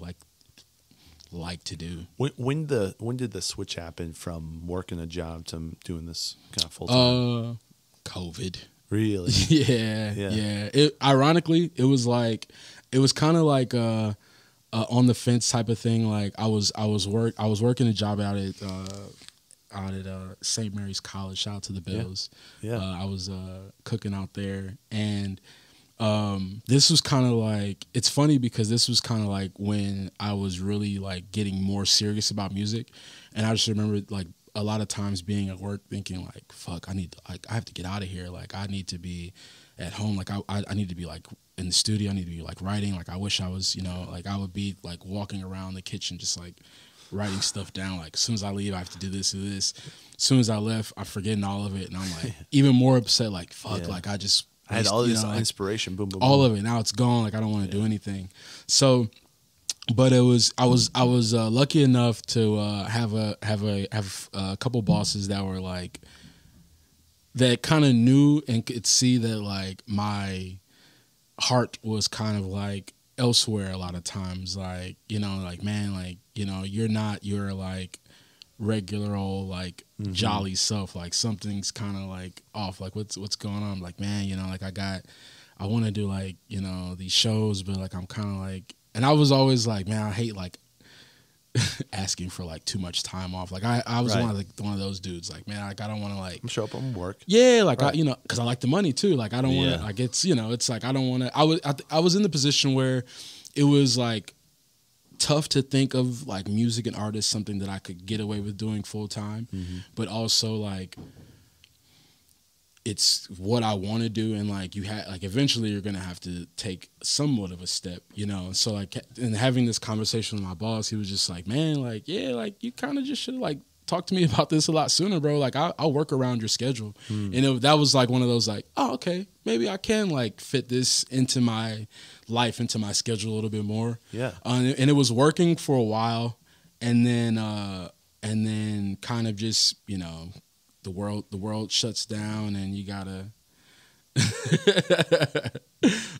[SPEAKER 2] like to do.
[SPEAKER 1] When did the switch happen from working a job to doing this kind of full time?
[SPEAKER 2] COVID.
[SPEAKER 1] Really?
[SPEAKER 2] Yeah. Ironically, it was kind of like on the fence type of thing. Like I was working a job out at St. Mary's College. Shout out to the Bills. I was cooking out there, and this was kind of like, it's funny because this was kind of like when I was really like getting more serious about music, and I just remember like a lot of times being at work thinking like, fuck, I have to get out of here. Like I need to be at home. Like I need to be like in the studio. I need to be like writing. Like I wish I was, you know, like I would be like walking around the kitchen just like writing stuff down. Like as soon as I leave, I have to do this. As soon as I left, I'm forgetting all of it, and I'm like even more upset. Like fuck, like I had
[SPEAKER 1] all this inspiration, boom, boom,
[SPEAKER 2] all
[SPEAKER 1] boom.
[SPEAKER 2] of it. Now it's gone. Like I don't want to do anything. So, but I was lucky enough to have a couple bosses that were like, that kind of knew and could see that like my heart was kind of like elsewhere a lot of times. Like, you know, like, man, like, you know, you're not your like regular old like jolly self. Like something's kind of like off. Like what's going on? Like, man, you know, like I want to do like, you know, these shows, but like I'm kind of like, and I was always like, man, I hate like asking for like too much time off. Like I was one of those dudes. Like, man, like I don't want to like
[SPEAKER 1] show up on work.
[SPEAKER 2] Yeah, like I, because I like the money too. Like I don't want to. Like it's it's like I don't want to. I was in the position where it was like tough to think of like music and artists something that I could get away with doing full time, but also like it's what I want to do, and like you had like eventually you're gonna have to take somewhat of a step, So like, and having this conversation with my boss, he was just like, man, like like you kind of just should like talk to me about this a lot sooner, bro. Like I'll work around your schedule, and that was like one of those like, oh okay, maybe I can like fit this into my life, into my schedule a little bit more. Yeah, and it was working for a while, and then kind of just the world shuts down and you gotta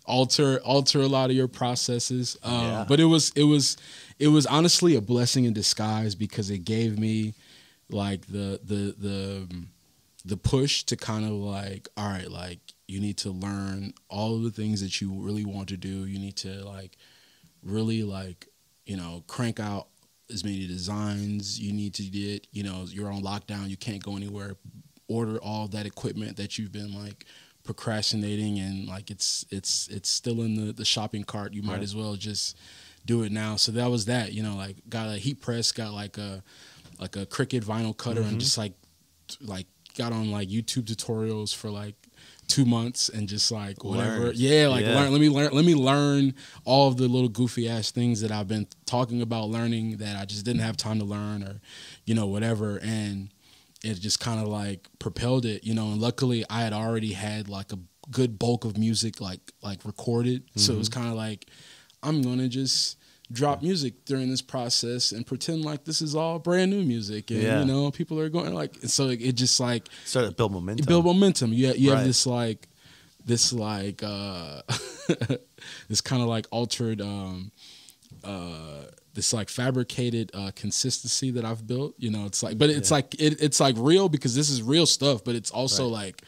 [SPEAKER 2] alter a lot of your processes. But it was honestly a blessing in disguise, because it gave me like the push to kind of like, all right, like you need to learn all of the things that you really want to do. You need to like really like crank out as many designs you need to get. You're on lockdown, you can't go anywhere. Order all that equipment that you've been like procrastinating, and like it's still in the shopping cart. You might as well just do it now. So that was that. Like got a heat press, got like a Cricut vinyl cutter, and just like got on like YouTube tutorials for like 2 months and just like whatever. Let me learn all of the little goofy ass things that I've been talking about learning that I just didn't have time to learn, or whatever. And it just kind of like propelled it, and luckily I had already had like a good bulk of music like recorded. So it was kind of like, I'm going to just drop music during this process and pretend like this is all brand new music, and people are going like, so it just like
[SPEAKER 1] started to build momentum.
[SPEAKER 2] You have this this kind of like altered this like fabricated consistency that I've built. It's like, but it's like it's like real, because this is real stuff, but it's also like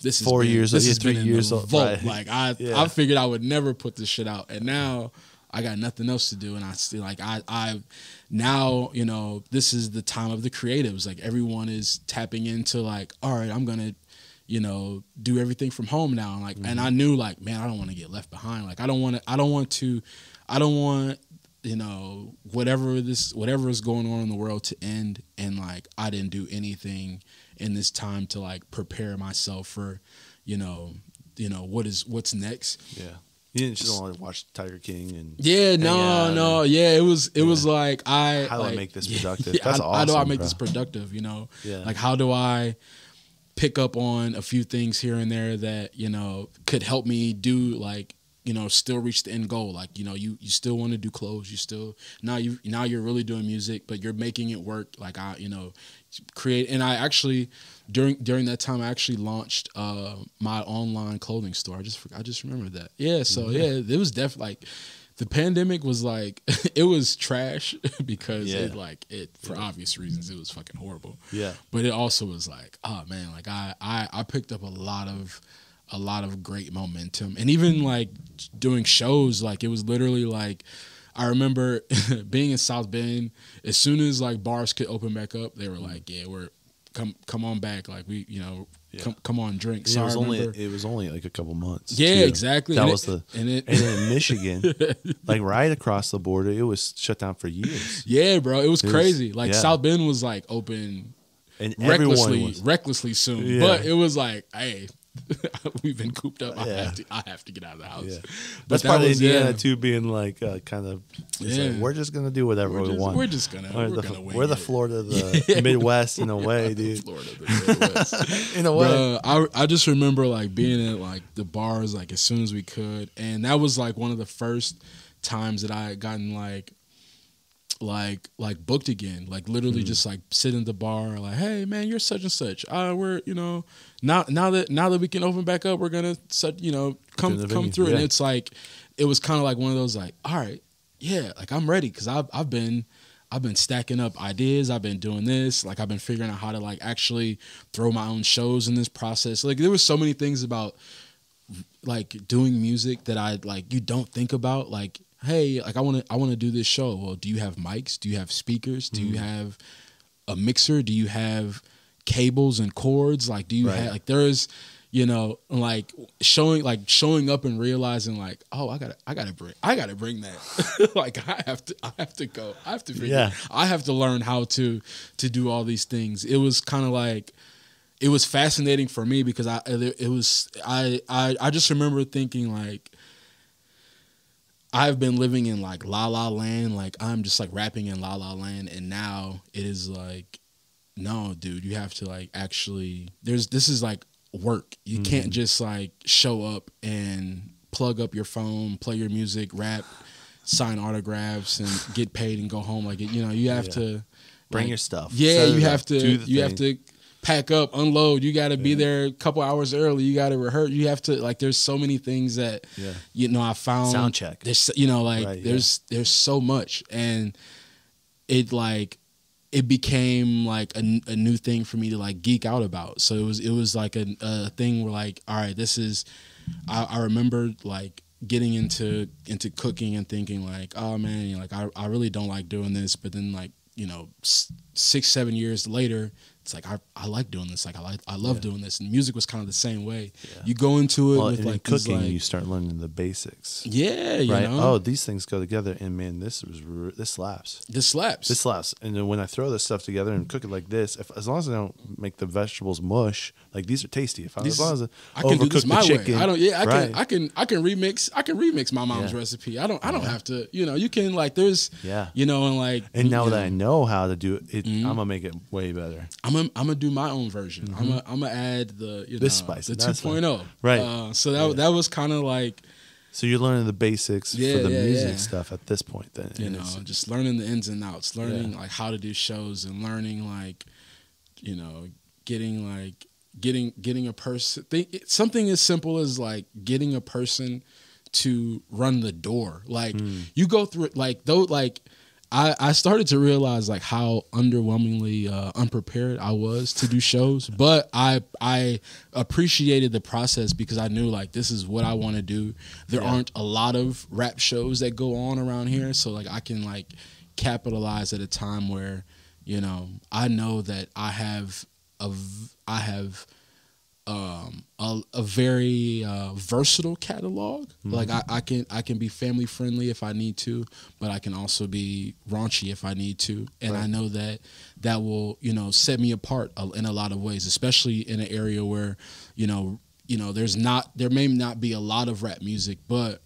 [SPEAKER 2] this is
[SPEAKER 1] 4 years,
[SPEAKER 2] this has
[SPEAKER 1] 3
[SPEAKER 2] been
[SPEAKER 1] years
[SPEAKER 2] in the
[SPEAKER 1] old.
[SPEAKER 2] Vault. Like I figured I would never put this shit out, and now I got nothing else to do, and I still like I now this is the time of the creatives. Like everyone is tapping into like, all right, I'm gonna do everything from home now, and like and I knew like, man, I don't want to get left behind. Like I don't want whatever is going on in the world to end, and like I didn't do anything in this time to like prepare myself for what's next.
[SPEAKER 1] You didn't just want to watch Tiger King and
[SPEAKER 2] it was like
[SPEAKER 1] how do I make this productive? That's awesome.
[SPEAKER 2] How do I make this productive? Like how do I pick up on a few things here and there that could help me do like still reach the end goal. Like you still want to do clothes. You still now you're really doing music, but you're making it work. Like create. And I actually during that time I actually launched my online clothing store. I just remembered that. It was definitely like the pandemic was like it was trash because it for obvious reasons it was fucking horrible. But it also was like, oh man, like I picked up a lot of great momentum, and even like doing shows, like it was literally like I remember being in South Bend. As soon as like bars could open back up, they were like, we're come on back, like we come on, drink. So
[SPEAKER 1] it was only like a couple months.
[SPEAKER 2] Exactly.
[SPEAKER 1] That was and in Michigan, like right across the border, it was shut down for years.
[SPEAKER 2] Bro, it was crazy. Like South Bend was like open and recklessly soon, but it was like, hey, we've been cooped up. I have to get out of the house.
[SPEAKER 1] But that's part of Indiana too, being like kind of like, we're just gonna do whatever we want.
[SPEAKER 2] We're just gonna
[SPEAKER 1] we're the Florida of the Midwest in a way, dude.
[SPEAKER 2] Florida of the Midwest. In a way. I just remember like being at like the bars like as soon as we could, and that was like one of the first times that I had gotten like booked again, like literally just like sitting at the bar like, hey man, you're such and such, we're now that we can open back up, we're gonna come through. And it's like it was kind of like one of those like, all right, like I'm ready, because I've been stacking up ideas, I've been doing this, like I've been figuring out how to like actually throw my own shows in this process. Like there was so many things about like doing music that I like you don't think about, like hey, like I want to do this show. Well, do you have mics? Do you have speakers? Do you have a mixer? Do you have cables and cords? Like, do you have, like, there's, like showing up and realizing like, oh, I gotta bring that. Like I have to go. I have to figure. I have to learn how to do all these things. It was kind of like, it was fascinating for me because I just remember thinking like, I've been living in like La La Land, like I'm just like rapping in La La Land, and now it is like, no, dude, you have to like actually. This is like work. You can't just like show up and plug up your phone, play your music, rap, sign autographs, and get paid and go home. Like you have to
[SPEAKER 1] bring your stuff.
[SPEAKER 2] Yeah, you have to pack up, unload. You got to be there a couple hours early. You got to rehearse. You have to like. There's so many things that I found.
[SPEAKER 1] Sound check.
[SPEAKER 2] There's there's so much, and it became like a new thing for me to like geek out about. So it was like a thing where like, all right, this is. I remember like getting into cooking and thinking like, oh man, like I really don't like doing this, but then like 6-7 years later, it's like I like doing this. Like I love doing this, and music was kind of the same way. Yeah. You go into it with like
[SPEAKER 1] cooking,
[SPEAKER 2] like,
[SPEAKER 1] you start learning the basics.
[SPEAKER 2] Yeah,
[SPEAKER 1] right. Oh, these things go together, and man, this slaps.
[SPEAKER 2] This slaps.
[SPEAKER 1] And then when I throw this stuff together and cook it like this, as long as I don't make the vegetables mush, like these are tasty. As long as I can do this my chicken, way.
[SPEAKER 2] I can remix my mom's recipe. I don't have to. You can like there's and like
[SPEAKER 1] and now that I know how to do it, I'm gonna make it way better.
[SPEAKER 2] I'm gonna do my own version. I'm gonna add the
[SPEAKER 1] this spice,
[SPEAKER 2] the 2.0.
[SPEAKER 1] Right.
[SPEAKER 2] So that was kind of like.
[SPEAKER 1] So you're learning the basics for the music stuff at this point. Then
[SPEAKER 2] just learning the ins and outs, learning like how to do shows, and learning like, getting a person. Something as simple as like getting a person to run the door. Like you go through it like though like. I started to realize like how underwhelmingly unprepared I was to do shows, but I appreciated the process because I knew like this is what I want to do. There aren't a lot of rap shows that go on around here, so like I can like capitalize at a time where I know that I have a very versatile catalog. Like I can be family friendly if I need to, but I can also be raunchy if I need to. And I know that will, set me apart in a lot of ways, especially in an area where, there may not be a lot of rap music, but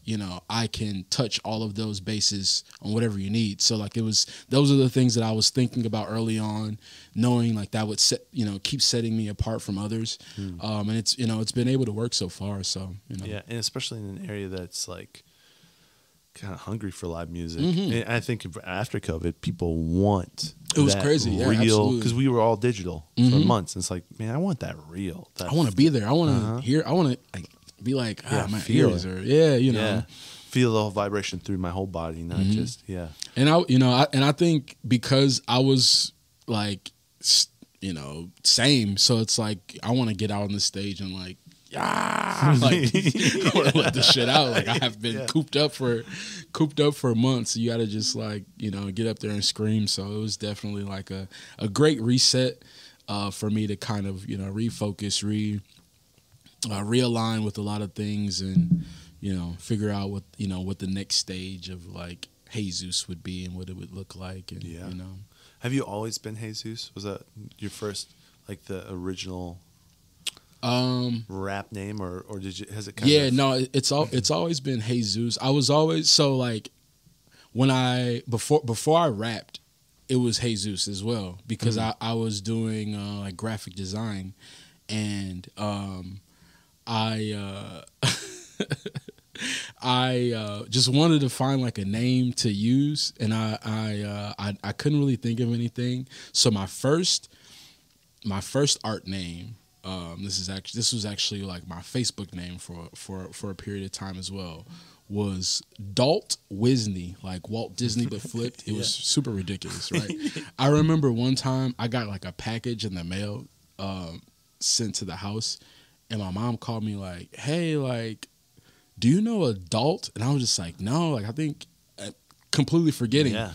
[SPEAKER 2] I can touch all of those bases on whatever you need. So like those are the things that I was thinking about early on, knowing like that would keep setting me apart from others. And it's it's been able to work so far. So
[SPEAKER 1] and especially in an area that's like kind of hungry for live music. And I think after COVID, people want.
[SPEAKER 2] It was crazy,
[SPEAKER 1] real, because we were all digital for months. And it's like, man, I want that real.
[SPEAKER 2] I want to be there. I want to hear. I want to like be like, my ears are,
[SPEAKER 1] feel the whole vibration through my whole body, not just
[SPEAKER 2] And I think because I was like, same. So it's like I want to get out on the stage and like. Like I want to let this shit out. Like I have been cooped up for months. You got to just like get up there and scream. So it was definitely like a great reset for me to kind of refocus, realign with a lot of things, and figure out what what the next stage of like HeyZeus would be and what it would look like. And
[SPEAKER 1] have you always been HeyZeus? Was that your first like the original? Rap name or has it kind of
[SPEAKER 2] no, it's always been HeyZeus. I was always so like when before I rapped, it was HeyZeus as well because I was doing like graphic design, and I just wanted to find like a name to use, and I couldn't really think of anything. So my first art name. This was actually like my Facebook name for a period of time as well. Was Dalt Wisney, like Walt Disney but flipped. It was super ridiculous, right? I remember one time I got like a package in the mail sent to the house, and my mom called me like, "Hey, like, do you know a Dalt?" And I was just like, "No, like I think completely forgetting.
[SPEAKER 1] Yeah.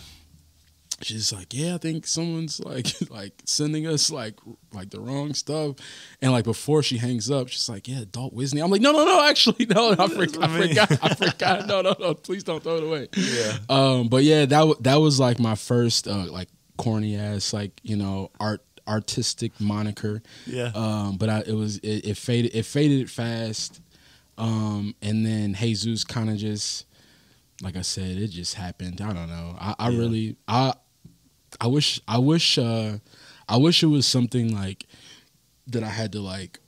[SPEAKER 2] She's like, yeah, I think someone's like sending us like the wrong stuff, and like before she hangs up, she's like, yeah, Adult Disney. I'm like, no, actually, no, I forgot, no, please don't throw it away.
[SPEAKER 1] Yeah.
[SPEAKER 2] But yeah, that was like my first like corny ass like artistic moniker.
[SPEAKER 1] Yeah.
[SPEAKER 2] But it faded fast, and then HeyZeus kind of just, like I said, it just happened. I don't know. I wish it was something like that I had to like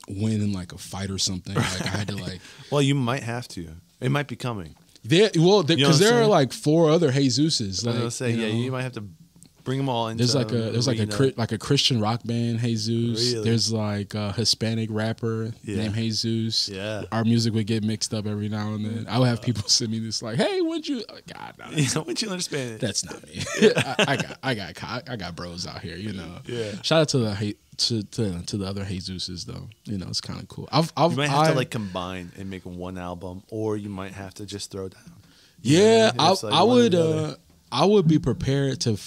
[SPEAKER 2] win in like a fight or something. Like I had to like.
[SPEAKER 1] Well, you might have to. It might be coming.
[SPEAKER 2] Because there are like 4 other HeyZeuses. Like,
[SPEAKER 1] I was gonna say, you might have to bring them all into.
[SPEAKER 2] There's like a Christian rock band, HeyZeus.
[SPEAKER 1] Really?
[SPEAKER 2] There's like a Hispanic rapper named HeyZeus.
[SPEAKER 1] Yeah,
[SPEAKER 2] our music would get mixed up every now and then. I would have people send me this like, "Hey, wouldn't you?" God, no,
[SPEAKER 1] wouldn't you understand it?
[SPEAKER 2] That's not me. I got bros out here, you know.
[SPEAKER 1] Yeah.
[SPEAKER 2] Shout out to the other HeyZeuses though. You know, it's kind of cool.
[SPEAKER 1] You might have to like combine and make one album, or you might have to just throw down.
[SPEAKER 2] Yeah, I would be prepared to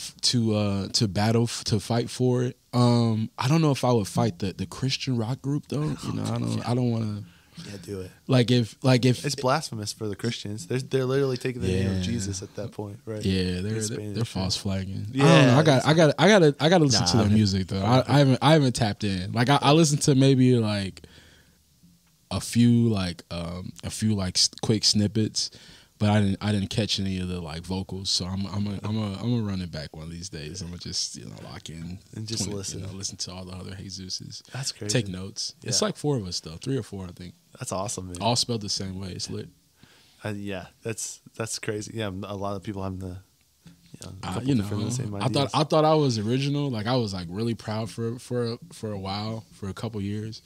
[SPEAKER 2] battle to fight for it. I don't know if I would fight the Christian rock group though. You know, I don't want to.
[SPEAKER 1] Yeah, do it.
[SPEAKER 2] Like if
[SPEAKER 1] it's blasphemous for the Christians. They're literally taking the name of Jesus at that point, right?
[SPEAKER 2] Yeah, they're false flagging.
[SPEAKER 1] Yeah,
[SPEAKER 2] I don't know. I gotta listen to their music though. I haven't tapped in. Like I listened to maybe like a few quick snippets. But I didn't catch any of the like vocals, so I'm gonna run it back one of these days. I'm gonna just lock in
[SPEAKER 1] and just listen
[SPEAKER 2] to all the other HeyZeuses.
[SPEAKER 1] That's crazy.
[SPEAKER 2] Take notes. Yeah. It's like 4 of us though, 3 or 4 I think.
[SPEAKER 1] That's awesome, man.
[SPEAKER 2] All spelled the same way. It's lit.
[SPEAKER 1] Yeah, that's crazy. Yeah, a lot of people have the.
[SPEAKER 2] I thought I was original. Like I was like really proud for a while, for a couple years.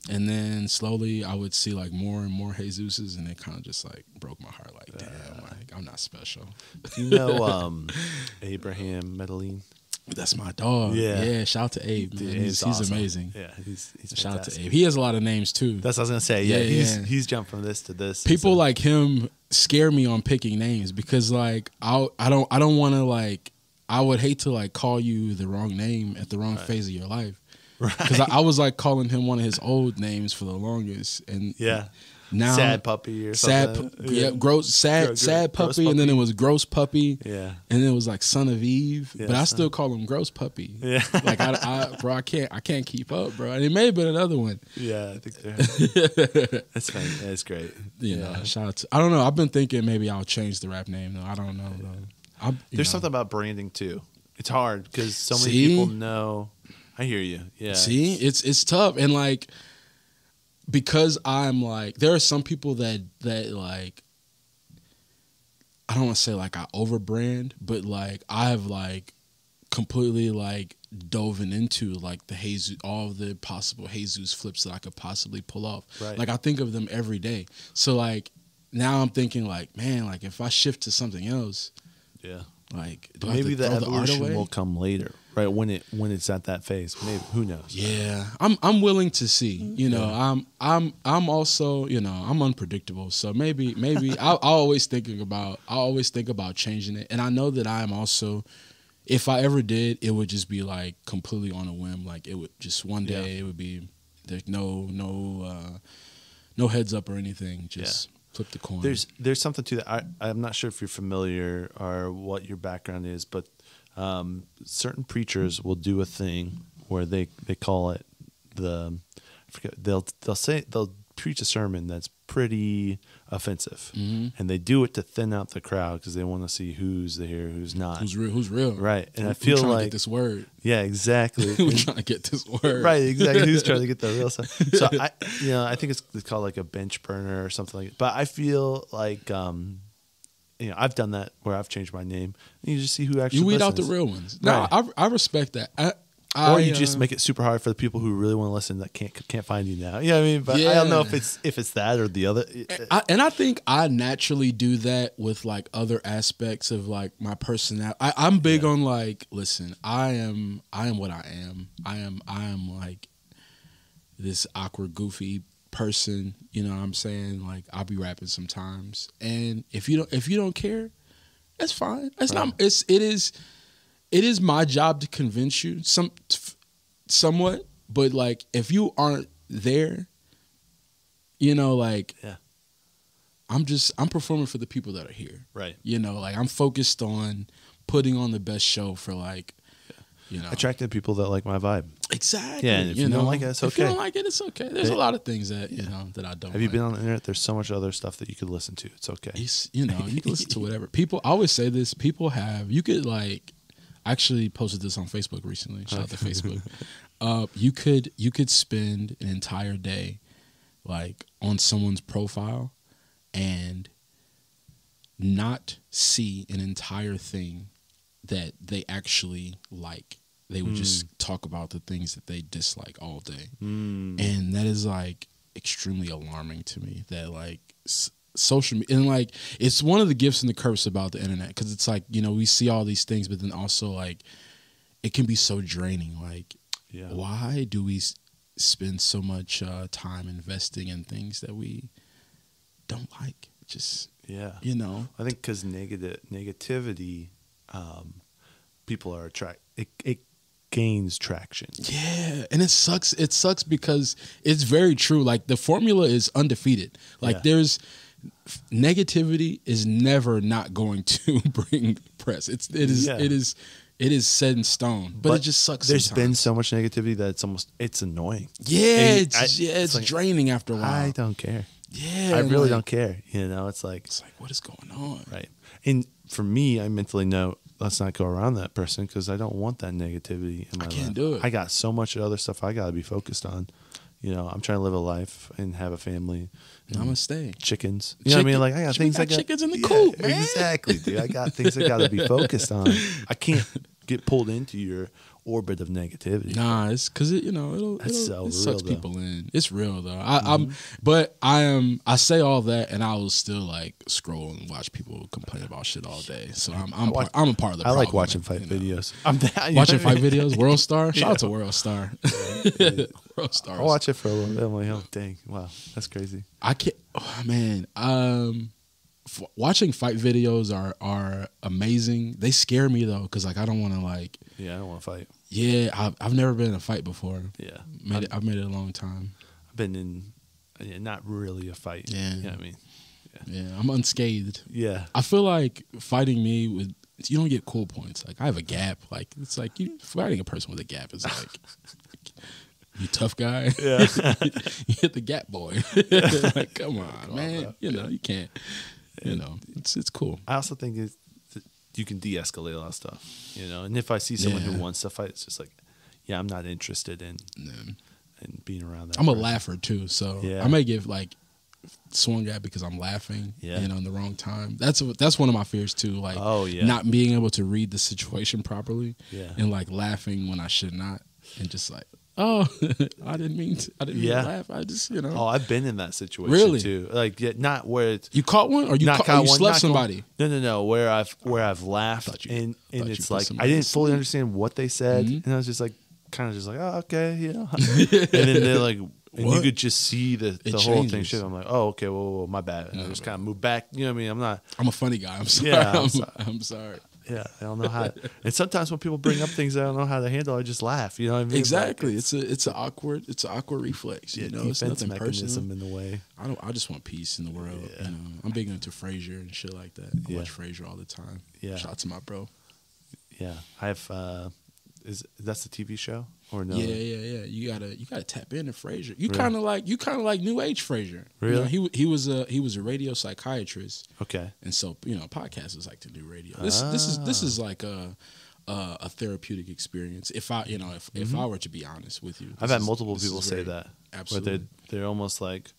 [SPEAKER 2] And then slowly I would see like more and more HeyZeuses, and it kind of just like broke my heart. Like, damn, like I'm not special.
[SPEAKER 1] You know Abraham Medellin?
[SPEAKER 2] That's my dog. Yeah. Shout out to Abe.
[SPEAKER 1] Dude,
[SPEAKER 2] he's
[SPEAKER 1] awesome.
[SPEAKER 2] Amazing.
[SPEAKER 1] Yeah, he's
[SPEAKER 2] shout out to Abe. He has a lot of names too.
[SPEAKER 1] That's what I was gonna say. Yeah, he's jumped from this to this.
[SPEAKER 2] People like him scare me on picking names because like I don't want to like, I would hate to like call you the wrong name at the wrong phase of your life. Because I was like calling him one of his old names for the longest, and now
[SPEAKER 1] Sad Puppy or something.
[SPEAKER 2] Sad Puppy, and then it was Gross Puppy,
[SPEAKER 1] and
[SPEAKER 2] then it was like Son of Eve, but I still call him Gross Puppy.
[SPEAKER 1] Yeah,
[SPEAKER 2] like I can't keep up, bro. And it may have been another one.
[SPEAKER 1] Yeah, I think that's funny. That's great.
[SPEAKER 2] You know, shout out to, I don't know. I've been thinking maybe I'll change the rap name though. I don't know though.
[SPEAKER 1] There's something about branding too. It's hard because so many people know. I hear you. Yeah.
[SPEAKER 2] See, it's tough, and like because I'm like, there are some people that like, I don't want to say like I overbrand, but like I've like completely like dove into like the HeyZeus, all of the possible HeyZeus flips that I could possibly pull off.
[SPEAKER 1] Right.
[SPEAKER 2] Like I think of them every day. So like now I'm thinking like, man, like if I shift to something else, like
[SPEAKER 1] maybe the evolution will come later. Right, when it's at that phase, maybe, who knows?
[SPEAKER 2] Yeah, I'm willing to see. You know, I'm also, you know, I'm unpredictable. So maybe I always think about changing it. And I know that I am also, if I ever did, it would just be like completely on a whim. Like it would just one day it would be there's no heads up or anything. Just flip the coin.
[SPEAKER 1] There's something to that. I'm not sure if you're familiar or what your background is, but. Certain preachers will do a thing where they call it they'll preach a sermon that's pretty offensive, and they do it to thin out the crowd because they want to see who's there, who's not,
[SPEAKER 2] who's real,
[SPEAKER 1] right? And I feel
[SPEAKER 2] trying
[SPEAKER 1] like
[SPEAKER 2] to get this word,
[SPEAKER 1] exactly.
[SPEAKER 2] We're trying to get this word,
[SPEAKER 1] right? Exactly. Who's trying to get the real stuff? So I think it's called like a bench burner or something like. But I feel like. I've done that where I've changed my name. And you just see who actually.
[SPEAKER 2] You weed
[SPEAKER 1] listens.
[SPEAKER 2] out the real ones. No,
[SPEAKER 1] right.
[SPEAKER 2] I respect that.
[SPEAKER 1] Or you just make it super hard for the people who really want to listen that can't find you now. You know what I mean? But I don't know if it's that or the other.
[SPEAKER 2] And I think I naturally do that with like other aspects of like my personality. I'm big on like, listen, I am what I am. I am like this awkward, goofy person, you know what I'm saying? Like I'll be rapping sometimes, and if you don't care, It's fine. It's not. It is my job to convince you somewhat, but like if you aren't there, you know, like I'm performing for the people that are here.
[SPEAKER 1] Right.
[SPEAKER 2] You know, like I'm focused on putting on the best show for like, you know,
[SPEAKER 1] attracting people that like my vibe.
[SPEAKER 2] Exactly.
[SPEAKER 1] Yeah, and if you don't like it, it's okay.
[SPEAKER 2] If you don't like it, it's okay. There's a lot of things that you know that I don't.
[SPEAKER 1] Have you been on the internet? There's so much other stuff that you could listen to. It's okay.
[SPEAKER 2] You know, you can listen to whatever. People, I always say this. People have. You could like. I actually posted this on Facebook recently. Shout out to Facebook. You could spend an entire day, like on someone's profile, and not see an entire thing that they actually like. They would just talk about the things that they dislike all day. And that is like extremely alarming to me that like social media, and like it's one of the gifts and the curse about the internet, because it's like, you know, we see all these things, but then also like it can be so draining. Like, why do we spend so much time investing in things that we don't like? Just, you know.
[SPEAKER 1] I think because negativity, people are attracted. It gains traction.
[SPEAKER 2] Yeah, and it sucks. It sucks because it's very true. Like the formula is undefeated. Like there's negativity is never not going to bring press. It is set in stone. But it just sucks.
[SPEAKER 1] There's
[SPEAKER 2] sometimes.
[SPEAKER 1] been so much negativity that it's annoying.
[SPEAKER 2] Yeah, it's like, draining after a while.
[SPEAKER 1] I don't care.
[SPEAKER 2] Yeah,
[SPEAKER 1] I really don't care. You know, it's like
[SPEAKER 2] what is going on?
[SPEAKER 1] Right. And for me, I mentally know, let's not go around that person because I don't want that negativity in my life.
[SPEAKER 2] I can't do it.
[SPEAKER 1] I got so much other stuff I got to be focused on. You know, I'm trying to live a life and have a family.
[SPEAKER 2] Namaste.
[SPEAKER 1] Chickens. You know what I mean? Like I got things I got.
[SPEAKER 2] Chickens in the coop, man.
[SPEAKER 1] Exactly, dude. I got things I got to be focused on. I can't get pulled into your orbit of negativity.
[SPEAKER 2] Nah, it's because it sucks people in. It's real though. I say all that, and I will still like scroll and watch people complain about shit all day. So I'm a part of the problem.
[SPEAKER 1] I like watching fight videos.
[SPEAKER 2] Watching fight videos. World Star. Shout out to World Star. World Star.
[SPEAKER 1] I watch it for a little bit. I'm like, oh dang, wow, that's crazy.
[SPEAKER 2] I can't. Oh man. Watching fight videos are amazing. They scare me though, because like I don't want to like.
[SPEAKER 1] Yeah, I don't want to fight.
[SPEAKER 2] Yeah, I've never been in a fight before.
[SPEAKER 1] Yeah,
[SPEAKER 2] I've made it a long time.
[SPEAKER 1] I've been in, not really a fight.
[SPEAKER 2] Yeah,
[SPEAKER 1] you know what I mean.
[SPEAKER 2] Yeah, I'm unscathed.
[SPEAKER 1] Yeah,
[SPEAKER 2] I feel like fighting me with you don't get cool points. Like I have a gap. Like it's like you fighting a person with a gap is like. You tough guy. Yeah. You hit the gap boy. Like, come on, man. You know, you can't. You know, it's cool.
[SPEAKER 1] I also think you can de-escalate a lot of stuff. You know, and if I see someone who wants to fight, it's just like, I'm not interested in being around that.
[SPEAKER 2] I'm a laugher too, so I may get like swung at because I'm laughing.
[SPEAKER 1] Yeah.
[SPEAKER 2] You know, in the wrong time. That's one of my fears too. Like, not being able to read the situation properly. Yeah. And like laughing when I should not, and just like. Oh, I didn't mean to laugh. I just, you know.
[SPEAKER 1] Oh, I've been in that situation too. Like, not where it's
[SPEAKER 2] you caught one or you slept somebody.
[SPEAKER 1] No. Where I've laughed and it's like I didn't fully understand what they said, and I was just like, kind of just like, oh, okay, you know. And then they're like, and you could just see the whole thing. Shit, I'm like, oh, okay, whoa, my bad. And I just kind of moved back. You know what I mean? I'm a
[SPEAKER 2] funny guy. I'm sorry.
[SPEAKER 1] Yeah,
[SPEAKER 2] I'm sorry.
[SPEAKER 1] Yeah, I don't know how. And sometimes when people bring up things I don't know how to handle, I just laugh. You know what I mean?
[SPEAKER 2] Exactly. It's an awkward reflex. You know, it's nothing
[SPEAKER 1] mechanism
[SPEAKER 2] personal.
[SPEAKER 1] in the way.
[SPEAKER 2] I just want peace in the world. Yeah. You know, I'm big into Frasier and shit like that. I watch Frasier all the time. Yeah. Shout out to my bro.
[SPEAKER 1] Yeah, I have. That's the TV show or no?
[SPEAKER 2] Yeah. You gotta tap into Frasier. You kind of like New Age Frasier.
[SPEAKER 1] Really?
[SPEAKER 2] You know, he was a radio psychiatrist.
[SPEAKER 1] Okay.
[SPEAKER 2] And so podcast is like the new radio. This is like a therapeutic experience. If I were to be honest with you,
[SPEAKER 1] I've had multiple people say that.
[SPEAKER 2] Absolutely.
[SPEAKER 1] Where they're almost like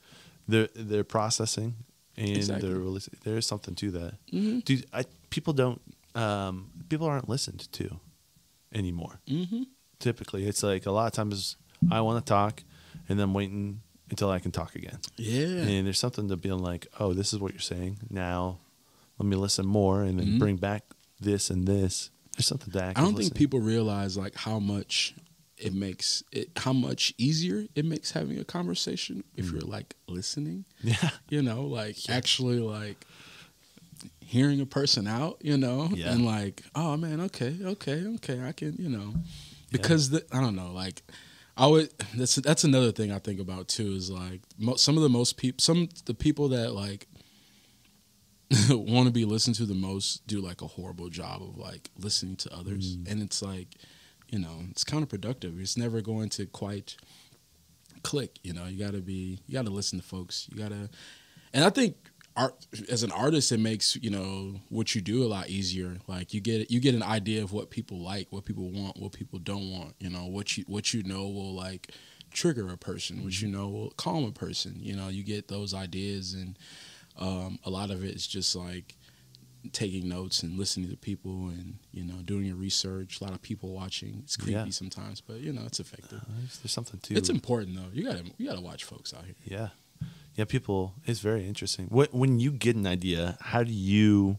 [SPEAKER 1] they're processing and they're releasing. There is something to that. Mm-hmm. Dude, people aren't listened to anymore. Mm-hmm. Typically, it's like a lot of times I want to talk, and then waiting until I can talk again. Yeah, and there's something to being like, oh, this is what you're saying. Now, let me listen more, and then bring back this and this. There's something to
[SPEAKER 2] I don't think people realize like how much how much easier it makes having a conversation if you're like listening. Yeah, you know, like actually like hearing a person out, and like, oh man, okay, I can, because I don't know, like that's another thing I think about too, is like some of the people that like want to be listened to the most do like a horrible job of like listening to others, and it's like, it's counterproductive. It's never going to quite click. You gotta listen to folks. And I think as an artist, it makes what you do a lot easier. Like you get an idea of what people like, what people want, what people don't want. What you know will like trigger a person, what will calm a person. You get those ideas, and a lot of it is just like taking notes and listening to people, and doing your research. A lot of people watching. It's creepy sometimes, but it's effective.
[SPEAKER 1] There's something too.
[SPEAKER 2] It's important though. You gotta watch folks out here.
[SPEAKER 1] Yeah, people. It's very interesting. When you get an idea, how do you?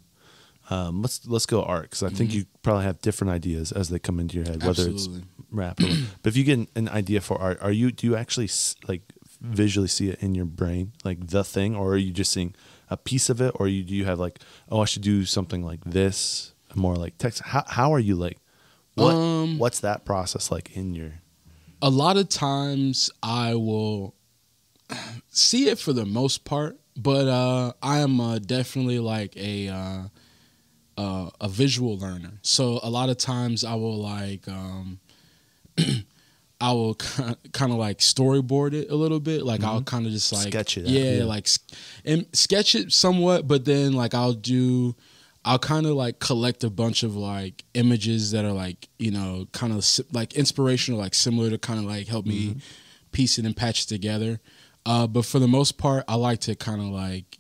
[SPEAKER 1] Let's go art, because I think you probably have different ideas as they come into your head, whether it's rap or. But if you get an idea for art, do you actually like visually see it in your brain, like the thing, or are you just seeing a piece of it, or do you have like, I should do something like this, more like text? How are you like? What's that process like in your?
[SPEAKER 2] A lot of times I will see it for the most part, but I am definitely like a visual learner. So a lot of times I will like I will kind of like storyboard it a little bit. Like I'll kind of just like
[SPEAKER 1] sketch it out.
[SPEAKER 2] Like and sketch it somewhat, but then like I'll kind of like collect a bunch of like images that are like, kind of like inspirational, like similar to kind of like help me piece it and patch it together. But for the most part, I like to kind of like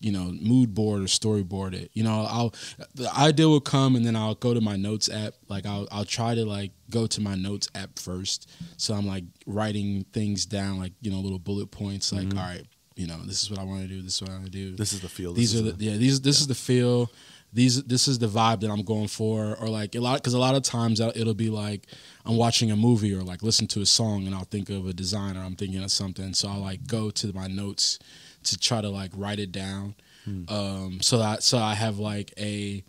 [SPEAKER 2] mood board or storyboard it. The idea will come, and then I'll go to my notes app. Like I'll try to like go to my notes app first. So I'm like writing things down, like little bullet points. Like all right, this is what I want to do. This is what I want to do.
[SPEAKER 1] This is the feel.
[SPEAKER 2] This is the feel. This is the vibe that I'm going for. Or like because a lot of times it'll be like I'm watching a movie or like listen to a song, and I'll think of a design, or I'm thinking of something. So I'll like go to my notes to try to like write it down, so I have like a,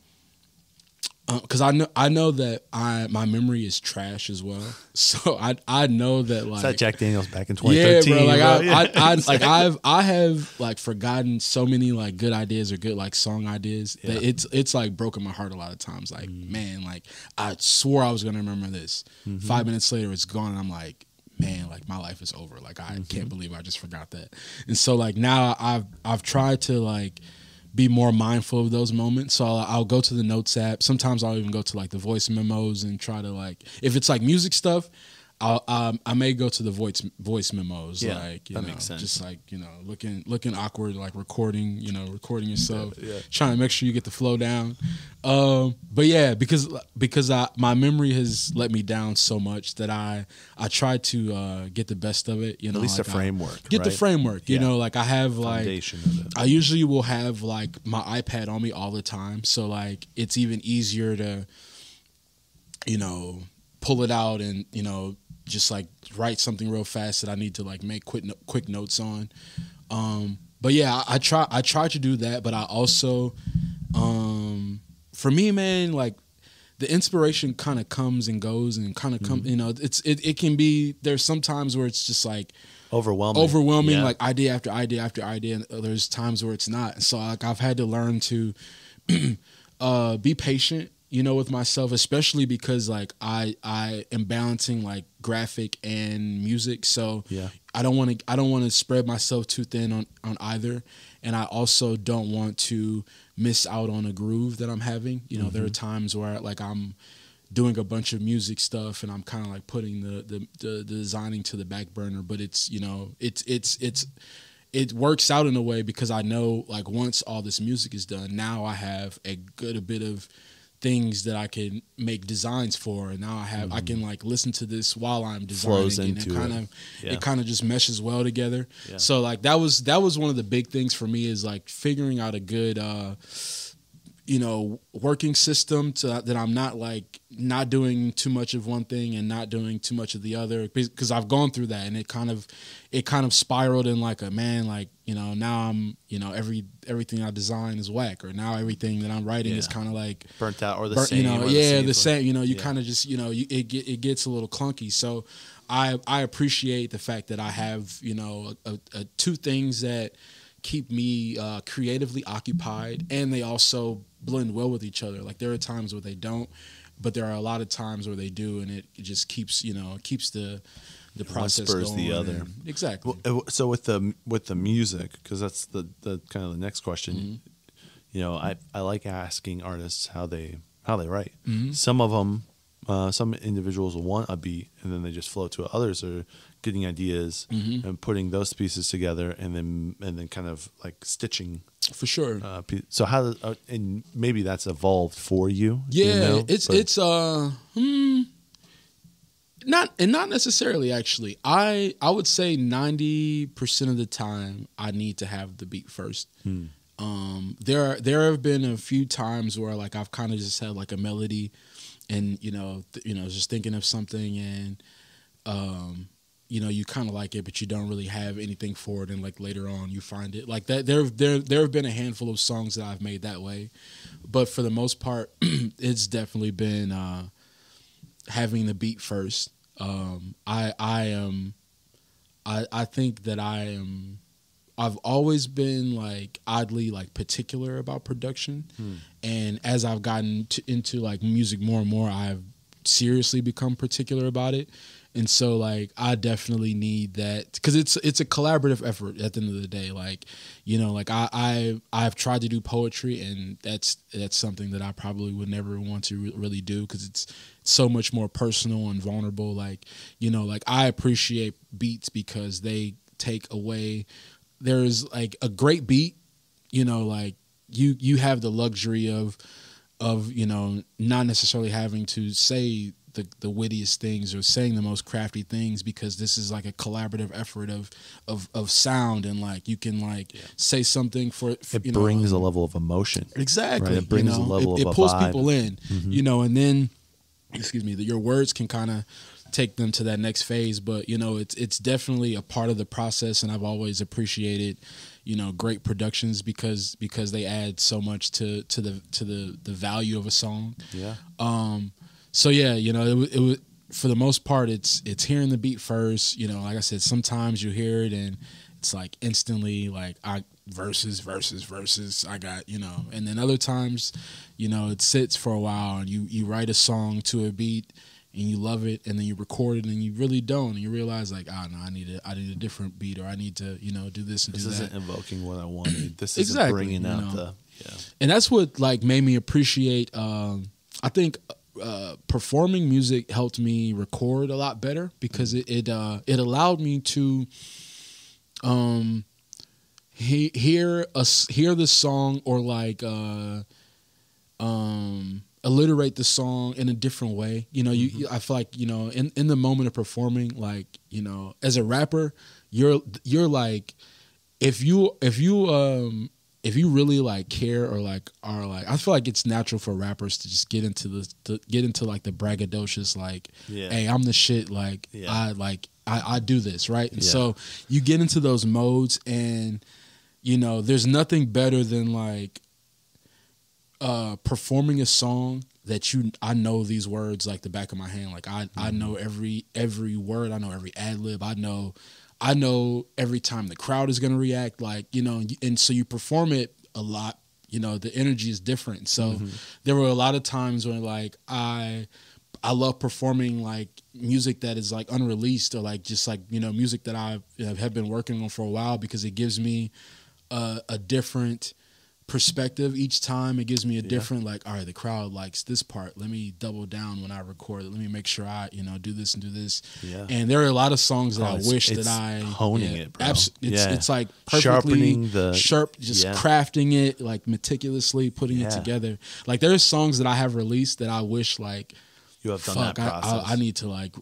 [SPEAKER 2] because I know that my memory is trash as well. So I know that like,
[SPEAKER 1] is that Jack Daniels back in 2013?
[SPEAKER 2] Yeah, bro. I have like forgotten so many like good ideas or good like song ideas that it's like broken my heart a lot of times. Like man, like I swore I was gonna remember this. 5 minutes later, it's gone, and I'm like, man, like my life is over. Like I can't believe I just forgot that. And so like now I've tried to like be more mindful of those moments. So I'll go to the notes app. Sometimes I'll even go to like the voice memos and try to like, if it's like music stuff, I may go to the voice memos.
[SPEAKER 1] Yeah,
[SPEAKER 2] like
[SPEAKER 1] that makes sense.
[SPEAKER 2] Just like looking awkward, like recording yourself, trying to make sure you get the flow down. But yeah, because my memory has let me down so much that I try to get the best of it. At
[SPEAKER 1] least
[SPEAKER 2] like
[SPEAKER 1] a framework.
[SPEAKER 2] The framework. Like I have
[SPEAKER 1] foundation
[SPEAKER 2] like
[SPEAKER 1] of it.
[SPEAKER 2] I usually will have like my iPad on me all the time, so like it's even easier to pull it out and just like write something real fast that I need to like make quick notes on. But yeah, I try to do that, but I also for me, man, like the inspiration kind of comes and goes and kind of come, it can be, there's sometimes where it's just like overwhelming, like idea after idea after idea, and there's times where it's not. So like I've had to learn to be patient, with myself, especially because like I am balancing like graphic and music. So I don't want to spread myself too thin on either. And I also don't want to miss out on a groove that I'm having. There are times where like I'm doing a bunch of music stuff and I'm kind of like putting the designing to the back burner, but it's, it works out in a way because I know like once all this music is done, now I have a bit of things that I can make designs for, and now I can like listen to this while I'm designing, and it kind of just meshes well together. So like that was one of the big things for me, is like figuring out a good working system that I'm not like not doing too much of one thing and not doing too much of the other, because I've gone through that, and it kind of spiraled in like now I'm everything I design is whack, or now everything that I'm writing is kind of like
[SPEAKER 1] burnt out or the same.
[SPEAKER 2] The same. You kind of just it gets a little clunky. So I appreciate the fact that I have two things that keep me creatively occupied, and they also blend well with each other. Like there are times where they don't, but there are a lot of times where they do, and it just keeps the process
[SPEAKER 1] spurs
[SPEAKER 2] going.
[SPEAKER 1] The other.
[SPEAKER 2] Exactly.
[SPEAKER 1] So with the music, because that's the kind of the next question.
[SPEAKER 2] Mm-hmm.
[SPEAKER 1] I like asking artists how they write.
[SPEAKER 2] Mm-hmm.
[SPEAKER 1] Some of them, some individuals will want a beat and then they just flow to it. Others are getting ideas
[SPEAKER 2] mm-hmm.
[SPEAKER 1] and putting those pieces together and then kind of like stitching.
[SPEAKER 2] For sure.
[SPEAKER 1] So how and maybe that's evolved for you.
[SPEAKER 2] Yeah, not necessarily actually. I would say 90% of the time I need to have the beat first. There have been a few times where like I've kind of just had like a melody, and just thinking of something, and you kind of like it, but you don't really have anything for it, and like later on you find it like that. There have been a handful of songs that I've made that way, but for the most part, it's definitely been having the beat first. I think that I've always been like oddly like particular about production, and as I've gotten into like music more and more, I've seriously become particular about it. And so like I definitely need that, because it's a collaborative effort at the end of the day. Like like I've tried to do poetry, and that's something that I probably would never want to really do, because it's so much more personal and vulnerable. Like like I appreciate beats because they take away. There's like a great beat, like you have the luxury of not necessarily having to say the wittiest things or saying the most crafty things, because this is like a collaborative effort of sound, and like you can like say something for
[SPEAKER 1] it brings a level of emotion.
[SPEAKER 2] Exactly.
[SPEAKER 1] Right? It brings a level of
[SPEAKER 2] it pulls
[SPEAKER 1] vibe.
[SPEAKER 2] people in,
[SPEAKER 1] Mm-hmm.
[SPEAKER 2] And then your words can kind of take them to that next phase, but it's definitely a part of the process, and I've always appreciated great productions because they add so much to the value of a song. So yeah, it was for the most part it's hearing the beat first. Like I said, sometimes you hear it and it's like instantly like verses I got, and then other times it sits for a while, and you write a song to a beat and you love it, and then you record it and you really don't, and you realize like, no, I need a different beat, or I need to do this and do that.
[SPEAKER 1] This isn't evoking what I wanted. This isn't bringing out the
[SPEAKER 2] And that's what like made me appreciate. I think performing music helped me record a lot better, because it allowed me to hear the song, or like alliterate the song in a different way. I feel like in the moment of performing, like as a rapper, you're like if you really like care, or like are like, I feel like it's natural for rappers to just get into like the braggadocious, like, hey, I'm the shit, like I do this, right? And so you get into those modes, and there's nothing better than like performing a song that I know these words like the back of my hand. Like I know every word, I know every ad lib, I know every time the crowd is gonna react, like and so you perform it a lot. The energy is different. So there were a lot of times when like I love performing like music that is like unreleased, or like just like music that I have been working on for a while, because it gives me a different perspective each time. It gives me a different like, all right, the crowd likes this part, let me double down when I record it, let me make sure I do this and do this. And there are a lot of songs that I wish that I
[SPEAKER 1] honing it, bro.
[SPEAKER 2] It's like perfectly
[SPEAKER 1] sharpening the
[SPEAKER 2] crafting it like meticulously, putting it together. Like there's songs that I have released that I wish like,
[SPEAKER 1] you have done that process.
[SPEAKER 2] I need to like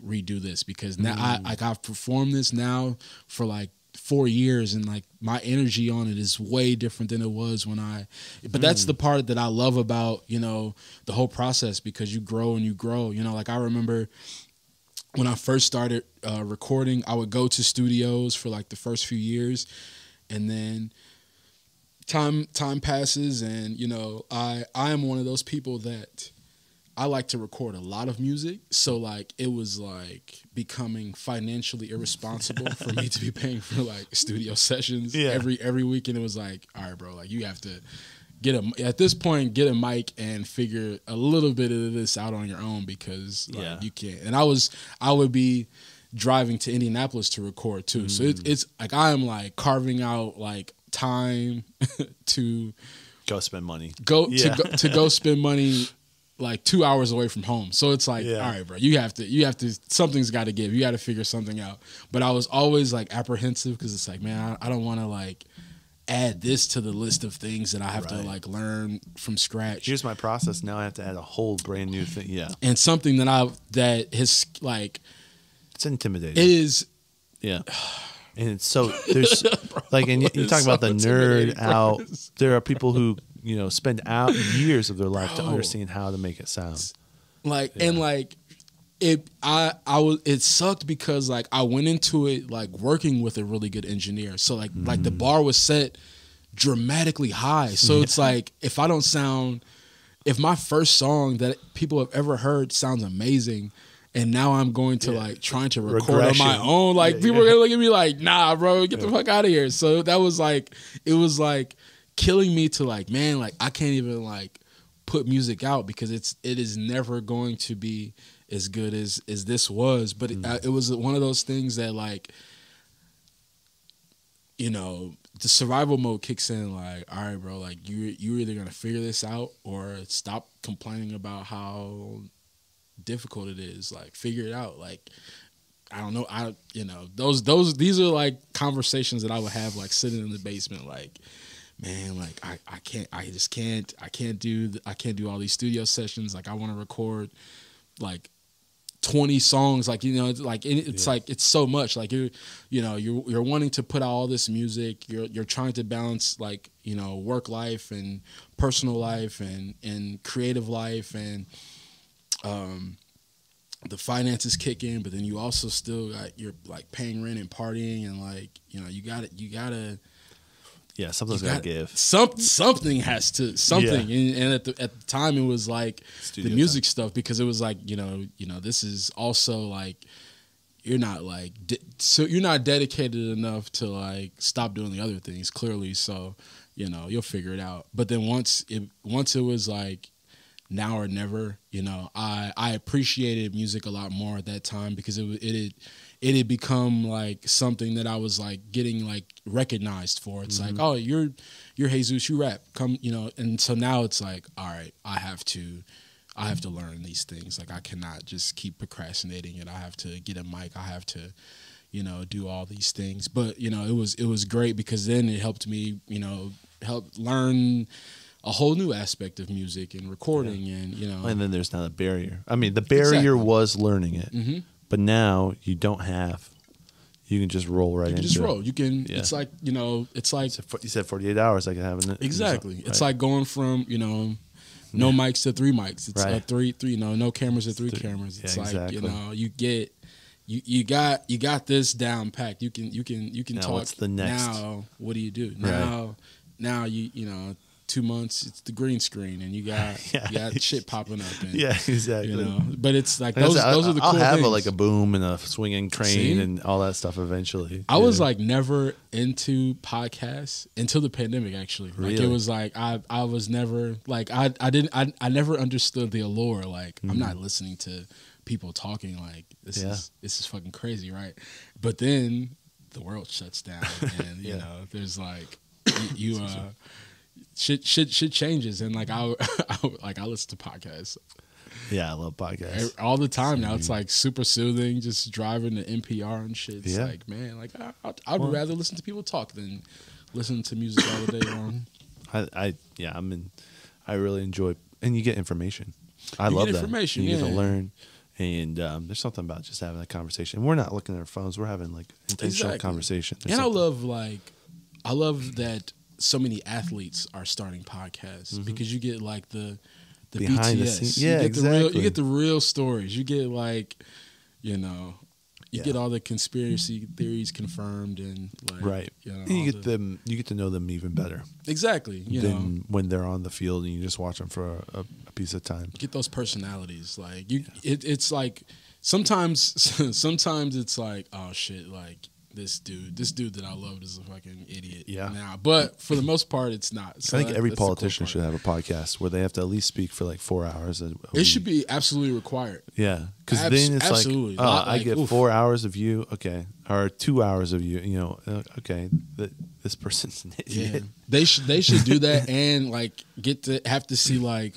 [SPEAKER 2] redo this, because now I've performed this now for like 4 years, and like my energy on it is way different than it was but that's the part that I love about, you know, the whole process, because you grow and you grow, you know. Like I remember when I first started recording, I would go to studios for like the first few years, and then time passes, and you know, I am one of those people that I like to record a lot of music, so like it was like becoming financially irresponsible for me to be paying for like studio sessions every week, and it was like, all right, bro, like you have to get a mic and figure a little bit of this out on your own, because like, you can't. And I would be driving to Indianapolis to record too, so it's like I am like carving out like time to
[SPEAKER 1] go spend money,
[SPEAKER 2] to go spend money like 2 hours away from home. So it's like, all right, bro, you have to, something's got to give. You got to figure something out. But I was always like apprehensive, because it's like, man, I don't want to like add this to the list of things that I have to like learn from scratch.
[SPEAKER 1] Here's my process. Now I have to add a whole brand new thing. Yeah.
[SPEAKER 2] And something that has like,
[SPEAKER 1] it's intimidating.
[SPEAKER 2] It is.
[SPEAKER 1] Yeah. And it's so there's like, and you talk about the nerd out. There are people who, you know, spend out years of their life to understand how to make it sound. Like,
[SPEAKER 2] and like it sucked, because like I went into it like working with a really good engineer. So like the bar was set dramatically high. So it's like, if my first song that people have ever heard sounds amazing, and now I'm going to like trying to record on my own, like people are gonna look at me like, nah, bro, get the fuck out of here. So that was like, it was like killing me to like, man, like I can't even like put music out, because it is never going to be as good as this was. But it was one of those things that like, you know, the survival mode kicks in. Like, all right, bro, like you're either gonna figure this out or stop complaining about how difficult it is. Like, figure it out. Like, I don't know. These are like conversations that I would have like sitting in the basement, like, man, like I can't do all these studio sessions. Like I want to record like 20 songs, like, you know, it's like it's so much. Like you're wanting to put out all this music. You're trying to balance, like, you know, work life and personal life and creative life, and the finances kick in, but then you also still got, you're like paying rent and partying, and like, you know, you gotta
[SPEAKER 1] something's gotta give.
[SPEAKER 2] Something has to and at the time it was like studio the music stuff, because it was like, you know this is also like, you're not like so you're not dedicated enough to like stop doing the other things, clearly. So, you know, you'll figure it out. But then once it was like now or never, you know, I appreciated music a lot more at that time, because it had become like something that I was like getting like recognized for. It's like, oh, you're HeyZeus, you rap, come, you know. And so now it's like, all right, I have to learn these things. Like, I cannot just keep procrastinating it. I have to get a mic. I have to, you know, do all these things. But, you know, it was great, because then it helped me, you know, help learn a whole new aspect of music and recording, and, you know.
[SPEAKER 1] And then there's not a barrier. I mean, the barrier was learning it, but now you don't have. You can just roll right into it. You can just roll.
[SPEAKER 2] You can. Yeah. It's like, you know. It's like
[SPEAKER 1] you said 48 hours. I can have it.
[SPEAKER 2] Exactly. Right. It's like going from, you know, no mics to 3 mics. It's like three. You know, no cameras to 3 cameras. It's like, exactly. You know, you get. You got this down packed. You can
[SPEAKER 1] now
[SPEAKER 2] talk.
[SPEAKER 1] What's the next?
[SPEAKER 2] Now, what do you do? Now you know. 2 months, it's the green screen, and you got shit popping up. And,
[SPEAKER 1] exactly.
[SPEAKER 2] You know, but it's like those are the cool things.
[SPEAKER 1] I'll have like a boom and a swinging crane and all that stuff eventually.
[SPEAKER 2] I was like never into podcasts until the pandemic, actually. Like, it was like I was never like I never understood the allure. Like, I'm not listening to people talking like this is fucking crazy, right? But then the world shuts down, and you know, there's like you shit changes, and like I listen to podcasts.
[SPEAKER 1] Yeah, I love podcasts
[SPEAKER 2] all the time now. It's like super soothing, just driving to NPR and shit. It's like, man, like I'd rather listen to people talk than listen to music all the day long.
[SPEAKER 1] I really enjoy, and you get information. I love that.
[SPEAKER 2] Information,
[SPEAKER 1] you get to learn, And there's something about just having that conversation. We're not looking at our phones. We're having like intentional conversation.
[SPEAKER 2] And I love that so many athletes are starting podcasts because you get like the
[SPEAKER 1] behind
[SPEAKER 2] BTS.
[SPEAKER 1] The scenes. Yeah,
[SPEAKER 2] You get the real stories. You get like, you know, you get all the conspiracy theories confirmed and like,
[SPEAKER 1] right.
[SPEAKER 2] You know,
[SPEAKER 1] and you get to know them even better.
[SPEAKER 2] Exactly.
[SPEAKER 1] Than when they're on the field and you just watch them for a piece of time.
[SPEAKER 2] Get those personalities. Like it's like sometimes it's like, oh shit, like this dude that I loved is a fucking idiot.
[SPEAKER 1] Yeah.
[SPEAKER 2] Now, but for the most part, it's not. So
[SPEAKER 1] I think every politician should have a podcast where they have to at least speak for like 4 hours.
[SPEAKER 2] It should be absolutely required.
[SPEAKER 1] Yeah, because then it's
[SPEAKER 2] absolutely.
[SPEAKER 1] like, I get 4 hours of you, okay, or 2 hours of you. You know, okay, this person's an idiot.
[SPEAKER 2] Yeah. They should do that and like have to see like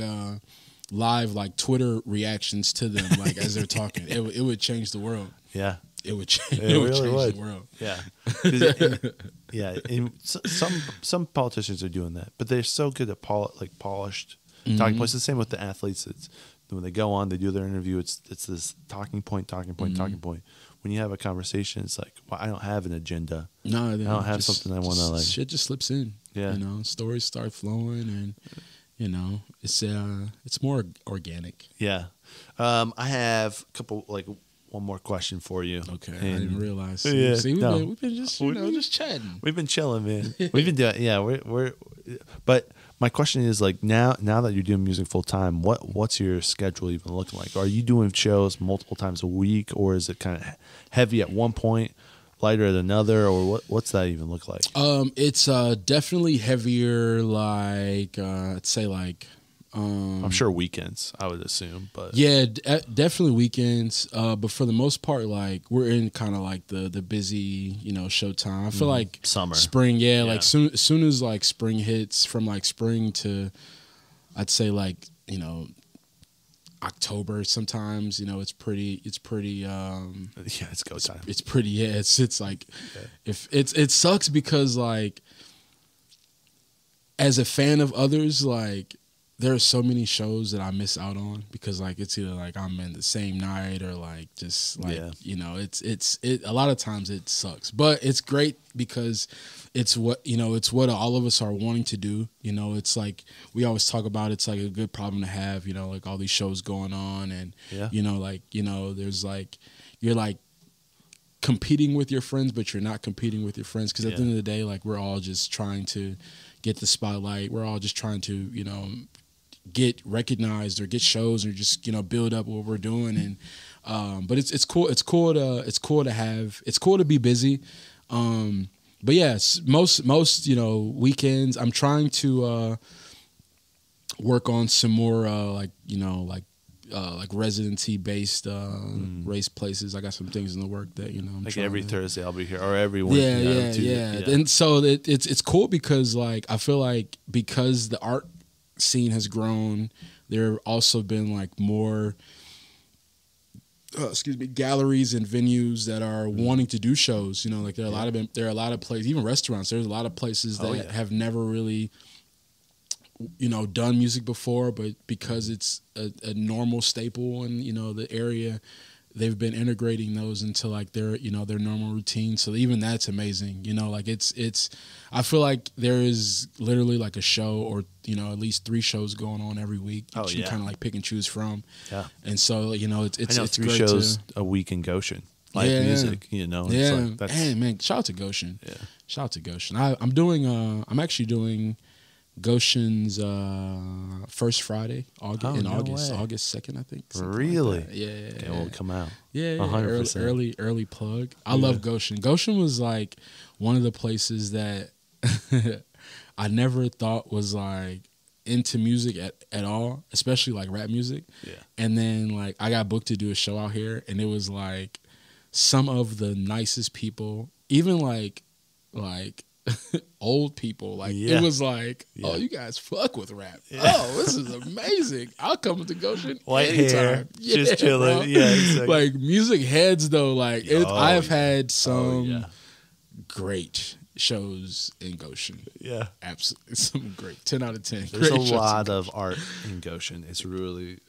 [SPEAKER 2] live like Twitter reactions to them like as they're talking. It would change the world.
[SPEAKER 1] Yeah.
[SPEAKER 2] It would change the world.
[SPEAKER 1] Yeah. And some politicians are doing that, but they're so good at polished talking points. The same with the athletes. It's when they go on, they do their interview. It's this talking point. When you have a conversation, it's like, well, I don't have an agenda.
[SPEAKER 2] No,
[SPEAKER 1] I don't have something I want to like.
[SPEAKER 2] Shit just slips in.
[SPEAKER 1] Yeah,
[SPEAKER 2] you know, stories start flowing, and you know, it's more organic.
[SPEAKER 1] Yeah, I have a couple like. One more question for you.
[SPEAKER 2] Okay, I didn't realize.
[SPEAKER 1] See,
[SPEAKER 2] we've been just just chatting.
[SPEAKER 1] We've been chilling, man. We've been doing, we're. But my question is like now that you're doing music full time, what's your schedule even looking like? Are you doing shows multiple times a week, or is it kind of heavy at one point, lighter at another, or what's that even look like?
[SPEAKER 2] It's definitely heavier. Like I'd say like.
[SPEAKER 1] I'm sure weekends, I would assume, but
[SPEAKER 2] yeah, definitely weekends. But for the most part, like we're in kind of like the busy, you know, showtime. I feel like
[SPEAKER 1] summer,
[SPEAKER 2] spring, like as soon as like spring hits, from like spring to, I'd say like you know, October. Sometimes you know it's pretty. It's go time. It's pretty. It's like if it sucks because like as a fan of others like. There are so many shows that I miss out on because like it's either like I'm in the same night or like just like you know it's a lot of times it sucks, but it's great because it's what all of us are wanting to do. You know, it's like we always talk about it's like a good problem to have. You know, like all these shows going on and you know like you know there's like you're like competing with your friends, but you're not competing with your friends because at the end of the day like we're all just trying to get the spotlight. We're all just trying to you know. Get recognized or get shows or just you know build up what we're doing and but it's cool to be busy but yes most you know weekends I'm trying to work on some more like you know like residency based race places. I got some things in the work that you know I'm
[SPEAKER 1] like
[SPEAKER 2] trying
[SPEAKER 1] every
[SPEAKER 2] to,
[SPEAKER 1] Thursday I'll be here or every Wednesday.
[SPEAKER 2] Yeah. And so it's cool because like I feel like because the art scene has grown, there have also been like more galleries and venues that are wanting to do shows. You know, like there are a lot of places, even restaurants. There's a lot of places that have never really, you know, done music before, but because it's a normal staple in you know the area, they've been integrating those into like their you know their normal routine. So even that's amazing. You know, like it's. I feel like there is literally like a show or you know at least 3 shows going on every week that you kind of like pick and choose from. Yeah. And so you know it's
[SPEAKER 1] 3 shows a week in Goshen. Live music, you know.
[SPEAKER 2] Yeah. It's like, hey man, shout out to Goshen. Yeah. Shout out to Goshen. I'm actually doing Goshen's first Friday August 2nd, I think.
[SPEAKER 1] Really?
[SPEAKER 2] Like yeah.
[SPEAKER 1] Okay, we'll come out.
[SPEAKER 2] Yeah. 100%. Early plug. I love Goshen. Goshen was like one of the places that I never thought was like into music at all, especially like rap music. Yeah. And then like I got booked to do a show out here, and it was like some of the nicest people, even like old people. Like it was like, oh, you guys fuck with rap. Yeah. Oh, this is amazing. I'll come to Goshen
[SPEAKER 1] white
[SPEAKER 2] anytime.
[SPEAKER 1] Hair, just chilling. Bro. Yeah, exactly.
[SPEAKER 2] Like music heads though. Like I have had some great shows in Goshen. Yeah, absolutely, some great 10 out of 10.
[SPEAKER 1] There's a lot of art in Goshen. It's really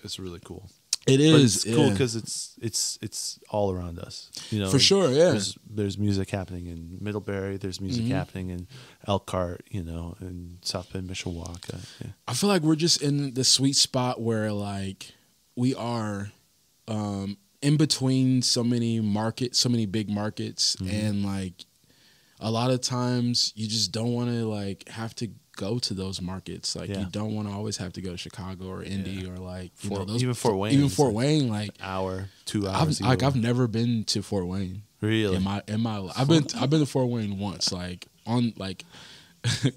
[SPEAKER 1] cool.
[SPEAKER 2] It is.
[SPEAKER 1] But it's cool because it's all around us. You know,
[SPEAKER 2] for sure. Yeah.
[SPEAKER 1] There's music happening in Middlebury. There's music happening in Elkhart. You know, in South Bend, Mishawaka. Yeah.
[SPEAKER 2] I feel like we're just in the sweet spot where like we are in between so many big markets, and like a lot of times you just don't want to like have to go to those markets. Like you don't want to always have to go to Chicago or Indy or like
[SPEAKER 1] even Fort Wayne.
[SPEAKER 2] Even Fort Wayne, like
[SPEAKER 1] hour, 2 hours.
[SPEAKER 2] I've never been to Fort Wayne.
[SPEAKER 1] Really?
[SPEAKER 2] In my life. I've been to Fort Wayne once, like on like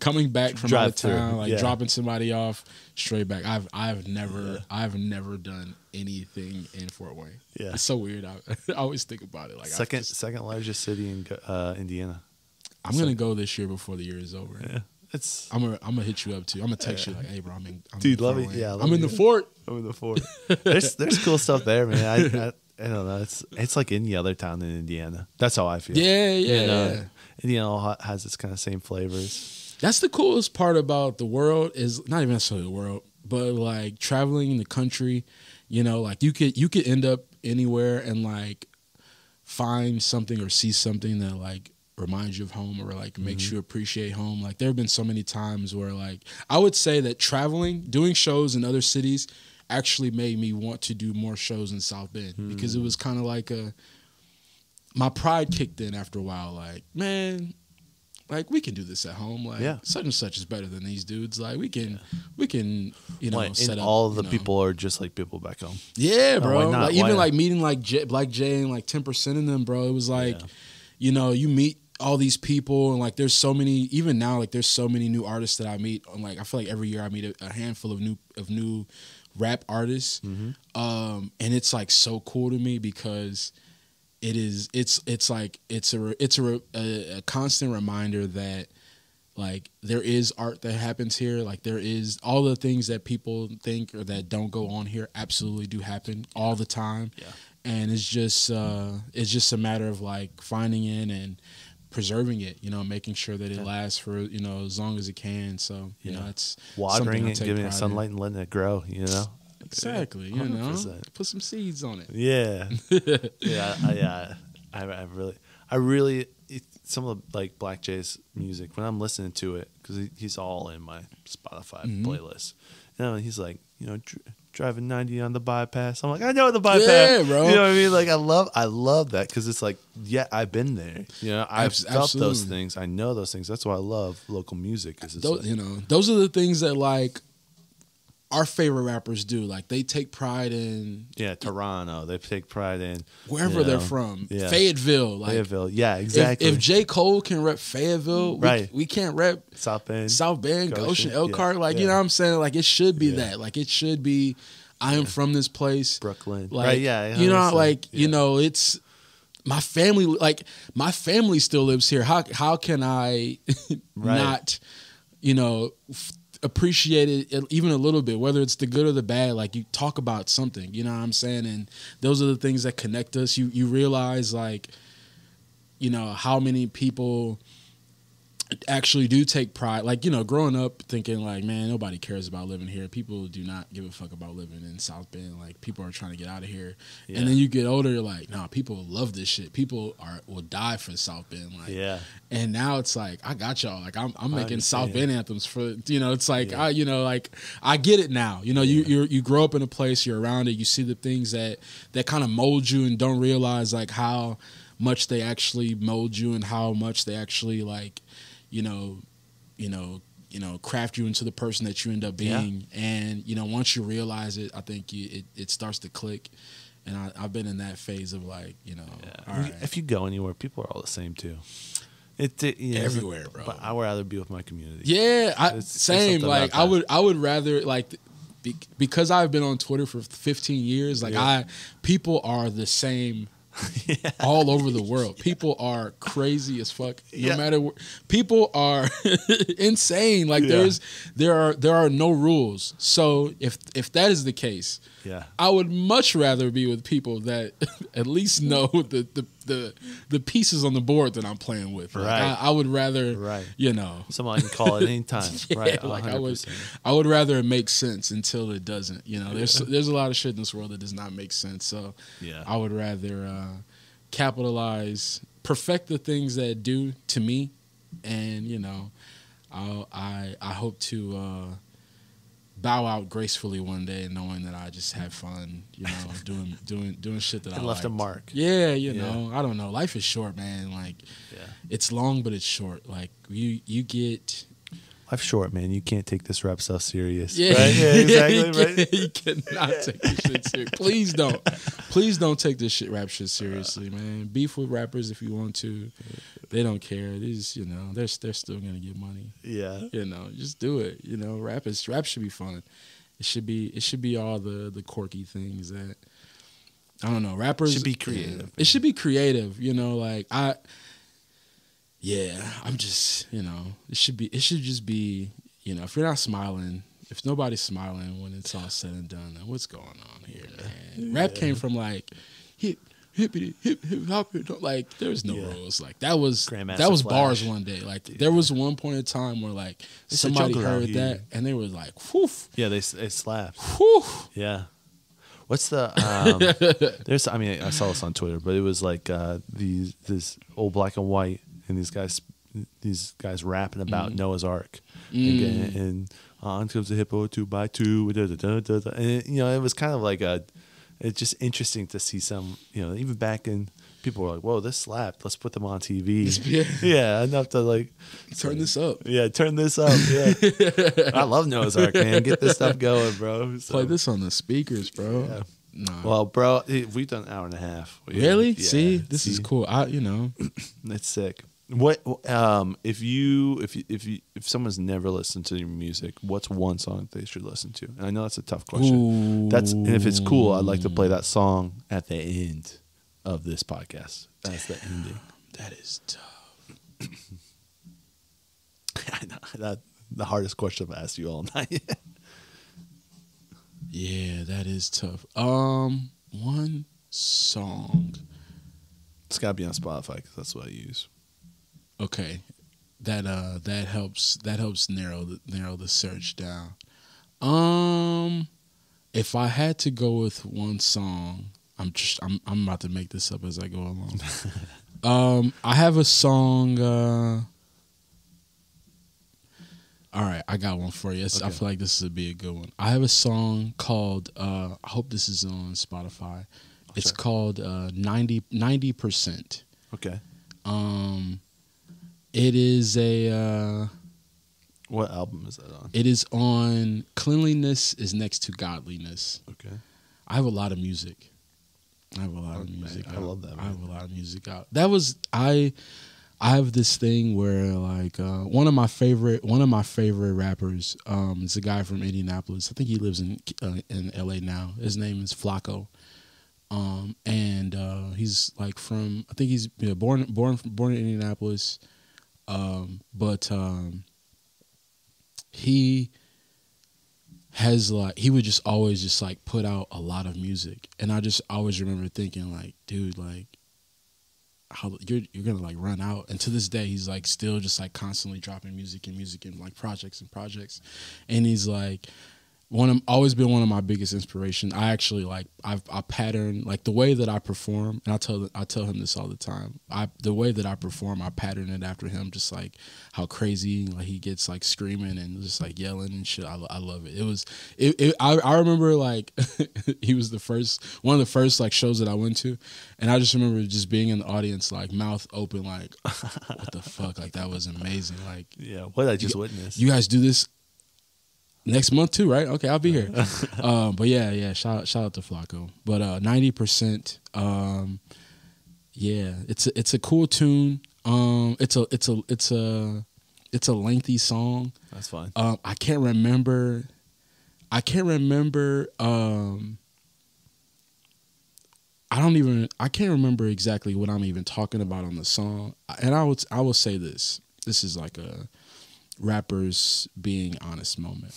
[SPEAKER 2] coming back from out of town, like dropping somebody off straight back. I've never done anything in Fort Wayne. Yeah, it's so weird. I always think about it. Like
[SPEAKER 1] second largest city in Indiana.
[SPEAKER 2] I'm gonna go this year before the year is over.
[SPEAKER 1] Yeah.
[SPEAKER 2] I'm gonna hit you up too. I'm gonna text you like, hey bro, I'm
[SPEAKER 1] dude, love it. Yeah,
[SPEAKER 2] I'm in the fort.
[SPEAKER 1] I'm in the fort. There's cool stuff there, man. I don't know. It's like any other town in Indiana. That's how I feel.
[SPEAKER 2] Yeah.
[SPEAKER 1] Indiana has its kind of same flavors.
[SPEAKER 2] That's the coolest part about the world is not even necessarily the world, but like traveling in the country. You know, like you could end up anywhere and like find something or see something that like reminds you of home or like makes you appreciate home. Like there have been so many times where like I would say that doing shows in other cities actually made me want to do more shows in South Bend because it was kind of like my pride kicked in after a while. Like, man, like we can do this at home. Like such and such is better than these dudes. Like we can you know, set up.
[SPEAKER 1] All of the people are just like people back home.
[SPEAKER 2] Yeah, bro. Why not? Like even like meeting like Black Jay and like 10% of them, bro. It was like, you know, you meet all these people and like there's so many, even now, like there's so many new artists that I meet. And like I feel like every year I meet a handful of new rap artists. And it's like so cool to me because it's a constant reminder that like there is art that happens here. Like there is all the things that people think or that don't go on here absolutely do happen all the time. Yeah. And it's just a matter of like finding it and preserving it, you know, making sure that it lasts for, you know, as long as it can. So, you know, it's
[SPEAKER 1] watering it, giving it sunlight and letting it grow, you know?
[SPEAKER 2] Exactly. You 100%. know, put some seeds on it.
[SPEAKER 1] Yeah. I really, some of the, like Black Jay's music, when I'm listening to it, because he's all in my Spotify playlist, you know, he's like, you know, driving 90 on the bypass. I'm like, I know the bypass.
[SPEAKER 2] Yeah, bro.
[SPEAKER 1] You know what I mean? Like, I love that because it's like, I've been there. You know, I've felt those things. I know those things. That's why I love local music.
[SPEAKER 2] Those, you know, those are the things that like our favorite rappers do. Like they take pride in
[SPEAKER 1] Toronto. They take pride in
[SPEAKER 2] wherever they're from. Yeah. Fayetteville. Like,
[SPEAKER 1] Fayetteville. Yeah, exactly.
[SPEAKER 2] If J. Cole can rep Fayetteville, we can't rep
[SPEAKER 1] South Bend,
[SPEAKER 2] Goshen, Elkhart. Like you know what I'm saying? Like it should be that. Like it should be. I am from this place,
[SPEAKER 1] Brooklyn.
[SPEAKER 2] Like,
[SPEAKER 1] right? Yeah.
[SPEAKER 2] You know, like you know, it's my family. Like my family still lives here. How can I not, you know, appreciate it even a little bit, whether it's the good or the bad. Like you talk about something, you know what I'm saying? And those are the things that connect us. You realize like, you know, how many people actually do take pride. Like, you know, growing up thinking like, man, nobody cares about living here. People do not give a fuck about living in South Bend. Like people are trying to get out of here. Yeah. And then you get older, you're like, nah, people love this shit. People will die for South Bend. Like, and now it's like, I got y'all. Like I'm making South Bend anthems for, you know, it's like, I get it now. You know, you grow up in a place, you're around it, you see the things that kind of mold you and don't realize like how much they actually mold you and how much they actually like, you know, craft you into the person that you end up being. Yeah. And, you know, once you realize it, I think it starts to click. And I've been in that phase of like, you know, all right.
[SPEAKER 1] If you go anywhere, people are all the same too.
[SPEAKER 2] Everywhere, bro.
[SPEAKER 1] But I would rather be with my community.
[SPEAKER 2] Yeah, same. Like I would rather like because I've been on Twitter for 15 years. Like people are the same. All over the world. People are crazy as fuck. No matter what, people are insane. Like there are no rules. So if that is the case,
[SPEAKER 1] Yeah.
[SPEAKER 2] I would much rather be with people that at least know the pieces on the board that I'm playing with. Like,
[SPEAKER 1] right.
[SPEAKER 2] I would rather,
[SPEAKER 1] someone I can call at any time.
[SPEAKER 2] Yeah,
[SPEAKER 1] right.
[SPEAKER 2] Like I would rather it make sense until it doesn't. There's a lot of shit in this world that does not make sense. So I would rather capitalize, perfect the things that do to me, and I hope to bow out gracefully one day, knowing that I just had fun, doing shit that I
[SPEAKER 1] left
[SPEAKER 2] liked.
[SPEAKER 1] a mark.
[SPEAKER 2] Yeah, I don't know. Life is short, man. Like, it's long, but it's short. Like you get.
[SPEAKER 1] Life's short, man. You can't take this rap stuff serious.
[SPEAKER 2] Yeah,
[SPEAKER 1] right? Yeah, exactly. Right?
[SPEAKER 2] You cannot take this shit serious. Please don't take this rap shit seriously, man. Beef with rappers if you want to. They don't care. These, they're still gonna get money.
[SPEAKER 1] Yeah.
[SPEAKER 2] Just do it. Rap should be fun. It should be all the quirky things that, I don't know. Rappers
[SPEAKER 1] should be creative.
[SPEAKER 2] It should be creative. I'm just, it should just be, if you're not smiling, if nobody's smiling when it's all said and done, then what's going on here, man? Rap came from like hippity hip hop, like there's no rules. Like that was
[SPEAKER 1] Flash.
[SPEAKER 2] bars one day. Like there was one point in time where like somebody heard that and they were like, whew.
[SPEAKER 1] Yeah, they slapped.
[SPEAKER 2] Whew.
[SPEAKER 1] Yeah. What's the I saw this on Twitter, but it was like this old black and white and these guys rapping about Noah's Ark and on comes the hippo 2x2 and it was kind of like it's just interesting to see some even back in, people were like, whoa, this slapped, let's put them on TV. Yeah, enough to like
[SPEAKER 2] turn this up.
[SPEAKER 1] Yeah, turn this up. Yeah. I love Noah's Ark, man. Get this stuff going, bro.
[SPEAKER 2] Play this on the speakers, bro.
[SPEAKER 1] Yeah. Nah. Well, bro, we've done an hour and a half.
[SPEAKER 2] Really? Yeah. See, this is cool.
[SPEAKER 1] It's sick. What if someone's never listened to your music, what's one song they should listen to? And I know that's a tough question.
[SPEAKER 2] Ooh.
[SPEAKER 1] And if it's cool, I'd like to play that song at the end of this podcast. That's the ending.
[SPEAKER 2] That is tough.
[SPEAKER 1] I know that the hardest question I've asked you all night.
[SPEAKER 2] Yeah, that is tough. One song.
[SPEAKER 1] It's gotta be on Spotify because that's what I use.
[SPEAKER 2] Okay, that helps narrow the search down. If I had to go with one song, I'm about to make this up as I go along. I have a song. All right, I got one for you. Okay. I feel like this would be a good one. I have a song called. I hope this is on Spotify. It's called 90%.
[SPEAKER 1] Okay.
[SPEAKER 2] It is a.
[SPEAKER 1] What album is that on?
[SPEAKER 2] It is on Cleanliness is Next to Godliness.
[SPEAKER 1] Okay.
[SPEAKER 2] I have a lot of music. I have a lot of music.
[SPEAKER 1] I love that. Man.
[SPEAKER 2] I have a lot of music out. That was I have this thing where like one of my favorite rappers is a guy from Indianapolis. I think he lives in LA now. His name is Flacco. And he's like from, I think he's born in Indianapolis. But he has like, he would just always just like put out a lot of music. And I just always remember thinking like, dude, like how you're gonna like run out. And to this day, he's like still just like constantly dropping music and like projects. And he's like, always been one of my biggest inspirations. I actually like I pattern like the way that I perform, and I tell him this all the time. The way that I perform, I pattern it after him. Just like how crazy like he gets like screaming and just like yelling and shit. I love it. I remember like he was one of the first like shows that I went to, and I just remember just being in the audience like mouth open like what the fuck, like that was amazing. Like
[SPEAKER 1] yeah, what did I just witnessed?
[SPEAKER 2] You guys do this next month too, right? Okay, I'll be here. But yeah. Shout out to Flacco. But 90%. Yeah, it's a cool tune. It's a lengthy song.
[SPEAKER 1] That's fine.
[SPEAKER 2] I can't remember. I can't remember exactly what I'm even talking about on the song. And I will say this. This is like a rappers being honest moment.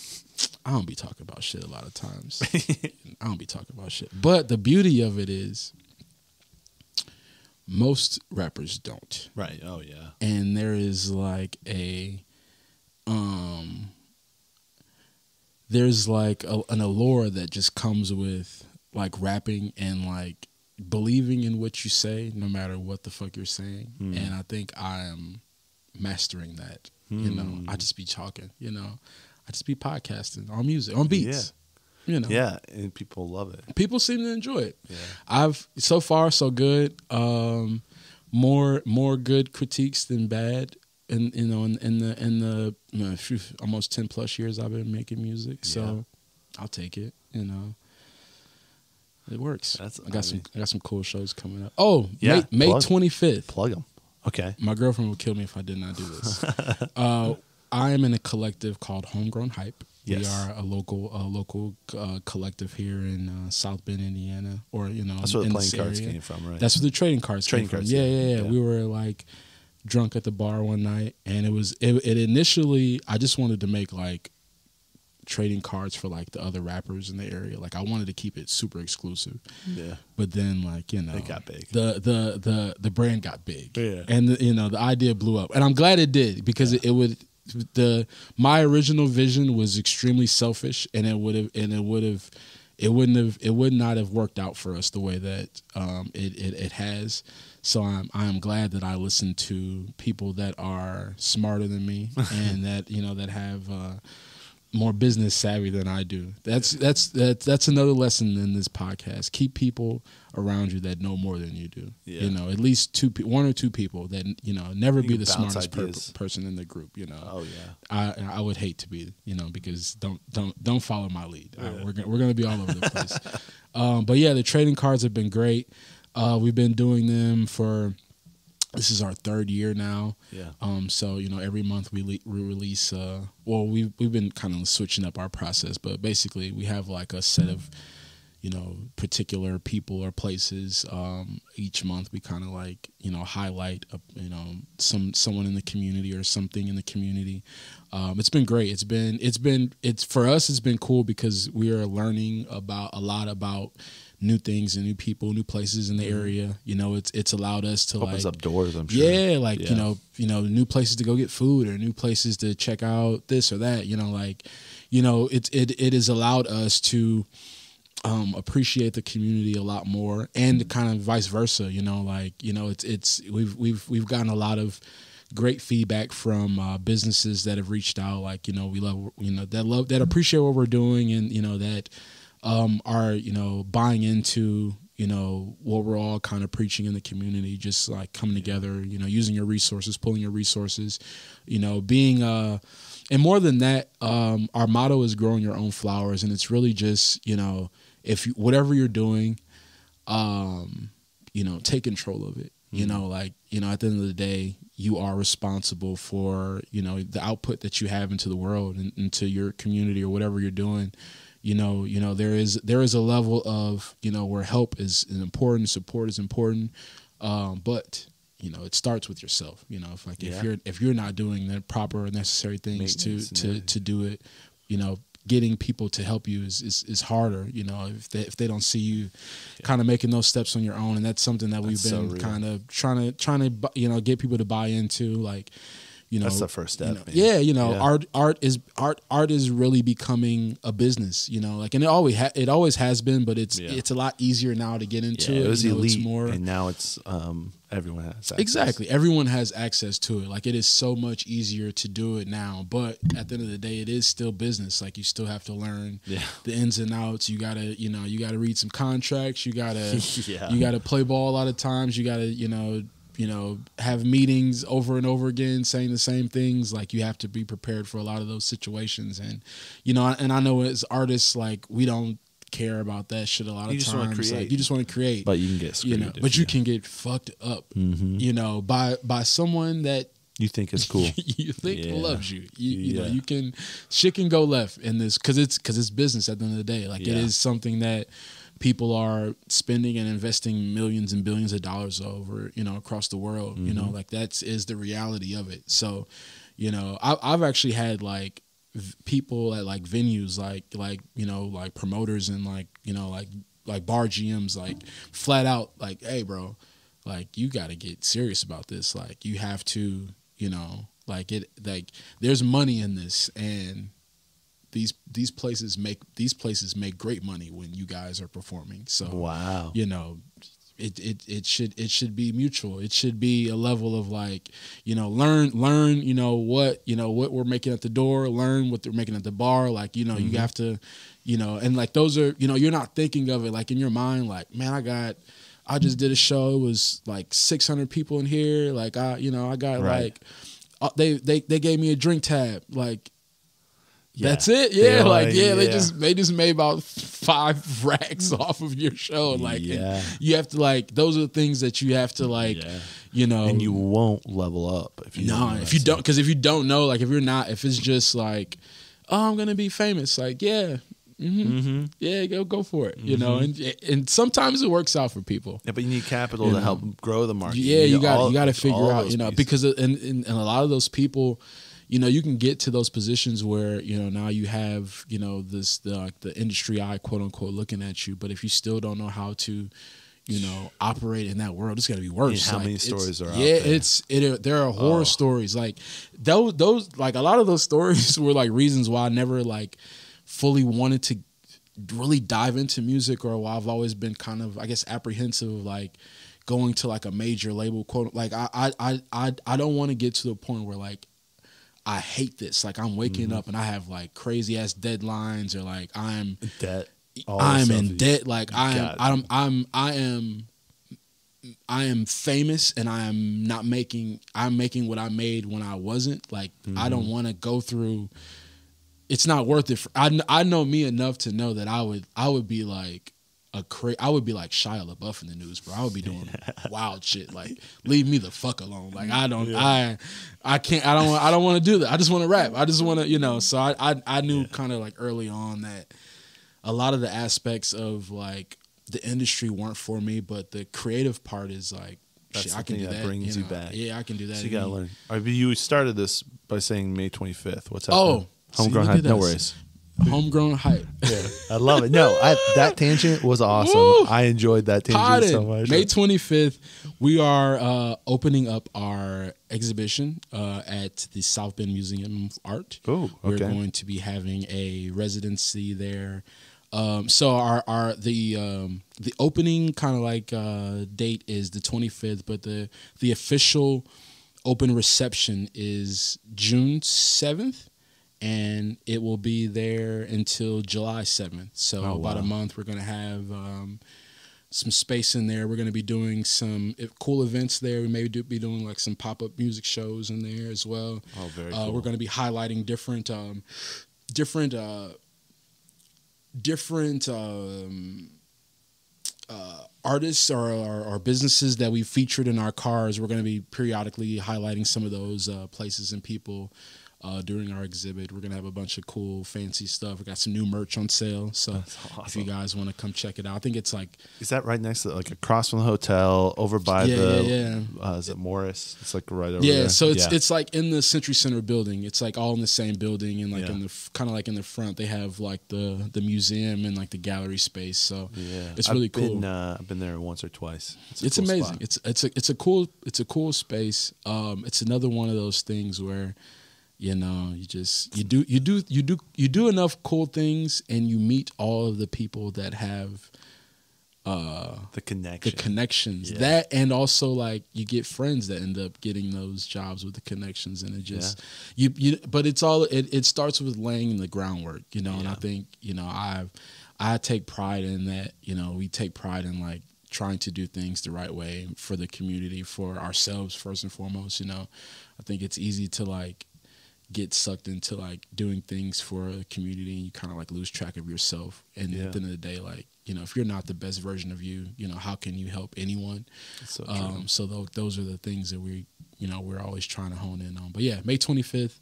[SPEAKER 2] I don't be talking about shit a lot of times. I don't be talking about shit. But the beauty of it is most rappers don't.
[SPEAKER 1] Right. Oh, yeah.
[SPEAKER 2] And there is like there's like an allure that just comes with like rapping and like believing in what you say, no matter what the fuck you're saying. And I think I am mastering that. You know, I just be talking, you know, I just be podcasting on music, on beats. You know.
[SPEAKER 1] Yeah, and people love it.
[SPEAKER 2] People seem to enjoy it.
[SPEAKER 1] Yeah.
[SPEAKER 2] I've so far so good. More good critiques than bad. And you know, in the almost 10 plus years I've been making music, so I'll take it. You know, it works. I got some cool shows coming up. Oh, yeah, May 25th.
[SPEAKER 1] Plug them. Okay.
[SPEAKER 2] My girlfriend would kill me if I did not do this. I am in a collective called Homegrown Hype. Yes. We are a local collective here in South Bend, Indiana, or you know,
[SPEAKER 1] that's where the playing cards came from, right?
[SPEAKER 2] That's where the trading cards came from. Yeah. We were like drunk at the bar one night, and it initially I just wanted to make like trading cards for like the other rappers in the area. Like I wanted to keep it super exclusive. Yeah. But then like, you know,
[SPEAKER 1] it got big.
[SPEAKER 2] The brand got big.
[SPEAKER 1] Yeah.
[SPEAKER 2] And you know, the idea blew up. And I'm glad it did, because it would my original vision was extremely selfish, and it would not have worked out for us the way that it has. So I am glad that I listened to people that are smarter than me and that, you know, that have more business savvy than I do. That's another lesson in this podcast. Keep people around you that know more than you do. Yeah. You know, at least one or two people that, you know, never be the smartest person in the group. You know. Oh yeah. I would hate to be, you know, because don't follow my lead. Yeah. We're gonna be all over the place. But yeah, the trading cards have been great. We've been doing them for. This is our third year now. Yeah. So, you know, every month we release. We've been kind of switching up our process, but basically we have like a set of, you know, particular people or places. Each month we kind of like, you know, highlight you know, someone in the community or something in the community. It's been great. It's for us. It's been cool because we are learning a lot about new things and new people, new places in the area. You know, it's allowed us to
[SPEAKER 1] opens up doors, I'm sure.
[SPEAKER 2] Yeah, like, you know, new places to go get food or new places to check out this or that, you know, like, you know, it has allowed us to appreciate the community a lot more, and kind of vice versa, you know, like, you know, we've gotten a lot of great feedback from businesses that have reached out, like, you know, we love, you know, that appreciate what we're doing, and, you know, that are, you know, buying into, you know, what we're all kind of preaching in the community, just like coming together, you know, using your resources, pulling your resources, you know, being and more than that, our motto is growing your own flowers, and it's really just, you know, whatever you're doing, you know, take control of it. You know, like, you know, at the end of the day, you are responsible for, you know, the output that you have into the world and into your community or whatever you're doing. You know, there is a level of, you know, where help is important, support is important, but, you know, it starts with yourself. You know, if you're not doing the proper necessary things to do it, you know, getting people to help you is harder. You know, if they don't see you kind of making those steps on your own, and that's something that we've been kind of trying to you know, get people to buy into, like. You know,
[SPEAKER 1] that's the first step.
[SPEAKER 2] You know, you know, art is really becoming a business. You know, like, and it always has been, but it's a lot easier now to get into it.
[SPEAKER 1] It was elite,
[SPEAKER 2] it's more,
[SPEAKER 1] and now it's everyone has access.
[SPEAKER 2] Exactly, everyone has access to it. Like, it is so much easier to do it now. But at the end of the day, it is still business. Like, you still have to learn the ins and outs. You gotta read some contracts. You gotta play ball a lot of times. You gotta have meetings over and over again saying the same things. Like, you have to be prepared for a lot of those situations. And, you know, and I know as artists, like, we don't care about that shit a lot of times. Like, you just want to create.
[SPEAKER 1] But you can get screwed.
[SPEAKER 2] You know, but you can get fucked up, you know, by someone that
[SPEAKER 1] you think is cool.
[SPEAKER 2] You think loves you. You know, shit can go left in this, because it's business at the end of the day. Like, it is something that people are spending and investing millions and billions of dollars over, you know, across the world. You know, like, is the reality of it. So, you know, I've actually had, like, people at like venues, like you know, like promoters and like, you know, like bar GMs, like flat out like, hey bro, like you got to get serious about this. Like you have to, you know, like there's money in this, and these places make great money when you guys are performing. So
[SPEAKER 1] wow,
[SPEAKER 2] you know, it should be mutual. It should be a level of like, you know, learn, you know, what we're making at the door, learn what they're making at the bar. Like, you know, you have to, you know, and like those are, you know, you're not thinking of it like in your mind, like, man, I just did a show. It was like 600 people in here. Like I got like, they gave me a drink tab. Like, that's it. Yeah. They just made about 5 racks off of your show. Like, you have to like, those are the things that you have to like, you know,
[SPEAKER 1] and you won't level up if you don't,
[SPEAKER 2] because if you don't know, like if it's just like, oh, I'm going to be famous. Like, yeah, go for it. You know, and sometimes it works out for people.
[SPEAKER 1] Yeah, but you need capital to help grow the market.
[SPEAKER 2] Yeah, you got to figure out, you know, because and a lot of those people, you know, you can get to those positions where, you know, now you have, you know, the industry eye, quote unquote, looking at you. But if you still don't know how to, you know, operate in that world, it's going to be worse.
[SPEAKER 1] How many stories are out there?
[SPEAKER 2] Yeah, there are horror stories. Like those, like a lot of those stories were like reasons why I never like fully wanted to really dive into music, or why I've always been kind of, I guess, apprehensive of like going to like a major label, quote. Like I don't want to get to the point where like I hate this. Like I'm waking up and I have like crazy ass deadlines, or like I'm in debt. Like I am famous, and I'm making what I made when I wasn't. Like I don't want to go through. It's not worth it. I know me enough to know that I would be like I would be like Shia LaBeouf in the news, bro. I would be doing wild shit. Like, leave me the fuck alone. Like, I don't want to do that. I just want to rap. I just want to, you know. So I knew kind of like early on that a lot of the aspects of like the industry weren't for me, but the creative part is like, shit, I can do that. That brings you back. Yeah, I can do that.
[SPEAKER 1] So you gotta learn. You started this by saying May 25th. What's happening? Homegrown Hype. No worries.
[SPEAKER 2] Homegrown Hype.
[SPEAKER 1] Yeah, I love it. No, that tangent was awesome. Woo! I enjoyed that tangent so much.
[SPEAKER 2] May 25th, we are opening up our exhibition at the South Bend Museum of Art.
[SPEAKER 1] Oh, okay.
[SPEAKER 2] We're going to be having a residency there. So the opening kind of like date is the 25th, but the official open reception is June 7th. And it will be there until July 7th. So about a month, we're going to have some space in there. We're going to be doing some cool events there. We may be doing like some pop-up music shows in there as well.
[SPEAKER 1] Oh, very cool.
[SPEAKER 2] We're going to be highlighting different artists or businesses that we featured in our cars. We're going to be periodically highlighting some of those places and people during our exhibit. We're going to have a bunch of cool, fancy stuff. We got some new merch on sale. So awesome. If you guys want to come check it out, I think it's like...
[SPEAKER 1] Is that right next to, like, across from the hotel, over by is it Morris? It's like right over there.
[SPEAKER 2] So it's like in the Century Center building. It's like all in the same building, and like in the kind of like in the front, they have like the museum and like the gallery space. So it's really cool.
[SPEAKER 1] I've been there once or twice.
[SPEAKER 2] It's cool amazing. Spot. It's a cool space. It's another one of those things where, you know, you do enough cool things, and you meet all of the people that have
[SPEAKER 1] the connections.
[SPEAKER 2] Yeah. That, and also like you get friends that end up getting those jobs with the connections, and it just but it's all it starts with laying the groundwork, you know. And I think, you know, I take pride in that. You know, we take pride in like trying to do things the right way for the community, for ourselves first and foremost. You know, I think it's easy to like get sucked into like doing things for the community, and you kind of like lose track of yourself. And at the end of the day, like, you know, if you're not the best version of you, you know, how can you help anyone?
[SPEAKER 1] So true.
[SPEAKER 2] So those are the things that we're always trying to hone in on. But yeah, May 25th,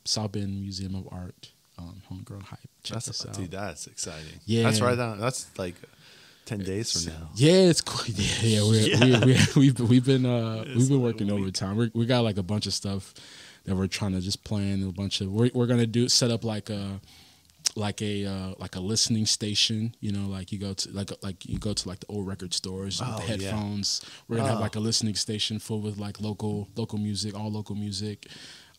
[SPEAKER 2] South Bend Museum of Art, Homegrown Hype. Check us out.
[SPEAKER 1] Dude, that's exciting.
[SPEAKER 2] Yeah,
[SPEAKER 1] that's right down. That's like 10 days from now.
[SPEAKER 2] Yeah, it's cool. Yeah. We've been working overtime. We got like a bunch of stuff that we're trying to just plan. A bunch of we're gonna set up like a listening station. You know, like you go to like the old record stores with the headphones. Yeah. We're gonna have like a listening station full with like local music, all local music.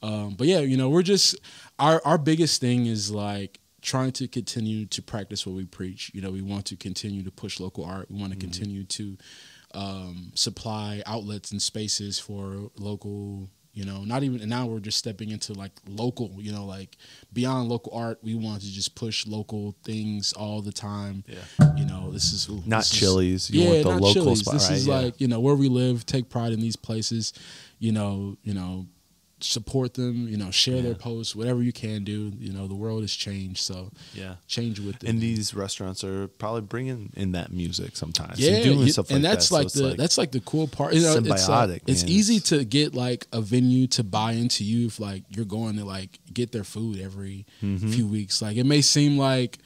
[SPEAKER 2] But yeah, you know, we're just our biggest thing is like trying to continue to practice what we preach. You know, we want to continue to push local art. We want to continue to supply outlets and spaces for local. You know, not even, and now we're just stepping into like local, you know, like beyond local art. We want to just push local things all the time. Yeah. You know, this is
[SPEAKER 1] not Chili's. You want the local Chili's. Spot,
[SPEAKER 2] this
[SPEAKER 1] right?
[SPEAKER 2] is like, you know, where we live, take pride in these places, you know, support them, you know, share their posts, whatever you can do. You know, the world has changed, so change with it.
[SPEAKER 1] And these restaurants are probably bringing in that music sometimes.
[SPEAKER 2] Yeah,
[SPEAKER 1] and doing stuff
[SPEAKER 2] and
[SPEAKER 1] like
[SPEAKER 2] that's
[SPEAKER 1] that.
[SPEAKER 2] like that's like the cool part. You know,
[SPEAKER 1] symbiotic.
[SPEAKER 2] It's easy to get like a venue to buy into you if like you're going to like get their food every few weeks. Like it may seem like,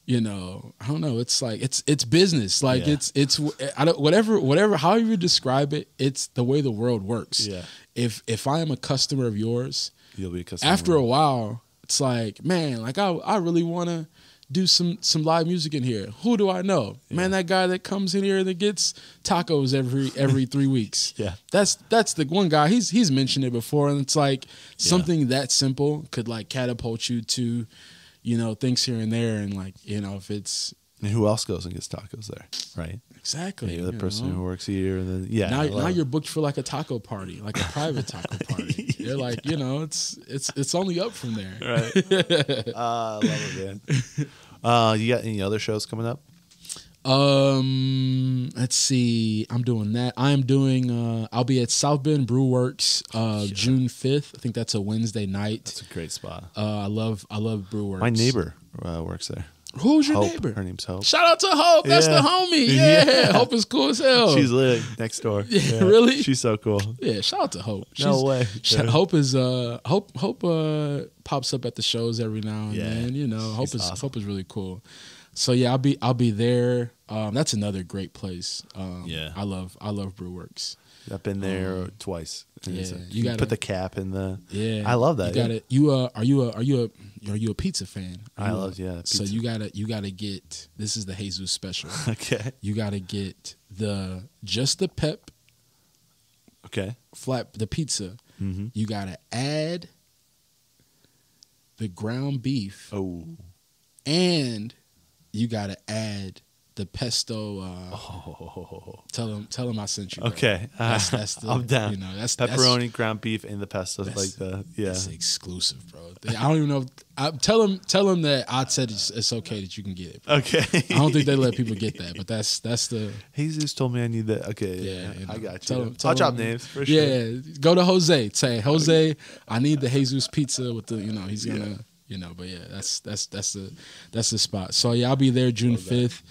[SPEAKER 2] you know, I don't know. It's like it's business. Like it's whatever. However you describe it, it's the way the world works. Yeah. If I am a customer of yours,
[SPEAKER 1] you'll be a customer.
[SPEAKER 2] After a while, it's like, man, like I really want to do some live music in here. Who do I know? Yeah. Man, that guy that comes in here that gets tacos every 3 weeks. Yeah, that's the one guy. He's mentioned it before, and it's like something that simple could like catapult you to, you know, things here and there, and like, you know, if it's.
[SPEAKER 1] And who else goes and gets tacos there, right?
[SPEAKER 2] Exactly.
[SPEAKER 1] You're the person who works here, and then
[SPEAKER 2] now you're booked for like a taco party, like a private taco party. You're like, you know, it's only up from there,
[SPEAKER 1] right? I love it, man. You got any other shows coming up?
[SPEAKER 2] Let's see. I'm doing that. I am doing. I'll be at South Bend Brew Works June 5th. I think that's a Wednesday night.
[SPEAKER 1] That's a great spot.
[SPEAKER 2] I love Brew Works.
[SPEAKER 1] My neighbor works there.
[SPEAKER 2] Who's your
[SPEAKER 1] Hope.
[SPEAKER 2] neighbor?
[SPEAKER 1] Her name's Hope.
[SPEAKER 2] Shout out to Hope. That's the homie. Yeah. Hope is cool as hell.
[SPEAKER 1] She's lit next door.
[SPEAKER 2] Yeah, really?
[SPEAKER 1] She's so cool.
[SPEAKER 2] Yeah, shout out to Hope.
[SPEAKER 1] No way.
[SPEAKER 2] Hope is Hope pops up at the shows every now and then. You know, Hope is really cool. So yeah, I'll be there. That's another great place. I love Brew Works.
[SPEAKER 1] I've been there twice.
[SPEAKER 2] Yeah,
[SPEAKER 1] you got to put the cap in the.
[SPEAKER 2] Yeah,
[SPEAKER 1] I love that.
[SPEAKER 2] You got it. You are you a pizza fan?
[SPEAKER 1] I love pizza.
[SPEAKER 2] So you gotta get. This is the HeyZeus special.
[SPEAKER 1] Okay.
[SPEAKER 2] You gotta get just the pep.
[SPEAKER 1] Okay.
[SPEAKER 2] The pizza. Mm-hmm. You gotta add the ground beef.
[SPEAKER 1] Oh.
[SPEAKER 2] And you gotta add the pesto. Tell them I sent you. Bro.
[SPEAKER 1] Okay,
[SPEAKER 2] that's the,
[SPEAKER 1] I'm down.
[SPEAKER 2] You know, that's
[SPEAKER 1] pepperoni, ground beef, and the pesto. Like the
[SPEAKER 2] That's exclusive, bro. I don't even know. Tell them that I said it's okay that you can get it. Bro.
[SPEAKER 1] Okay.
[SPEAKER 2] I don't think they let people get that, but that's the.
[SPEAKER 1] HeyZeus told me I need that. Okay,
[SPEAKER 2] yeah, you know,
[SPEAKER 1] I got you. I'll drop names for sure.
[SPEAKER 2] Yeah, go to Jose. Say Jose, I need the HeyZeus pizza with the. You know, he's gonna. Yeah. You know, but yeah, that's the spot. So yeah, I'll be there June 5th.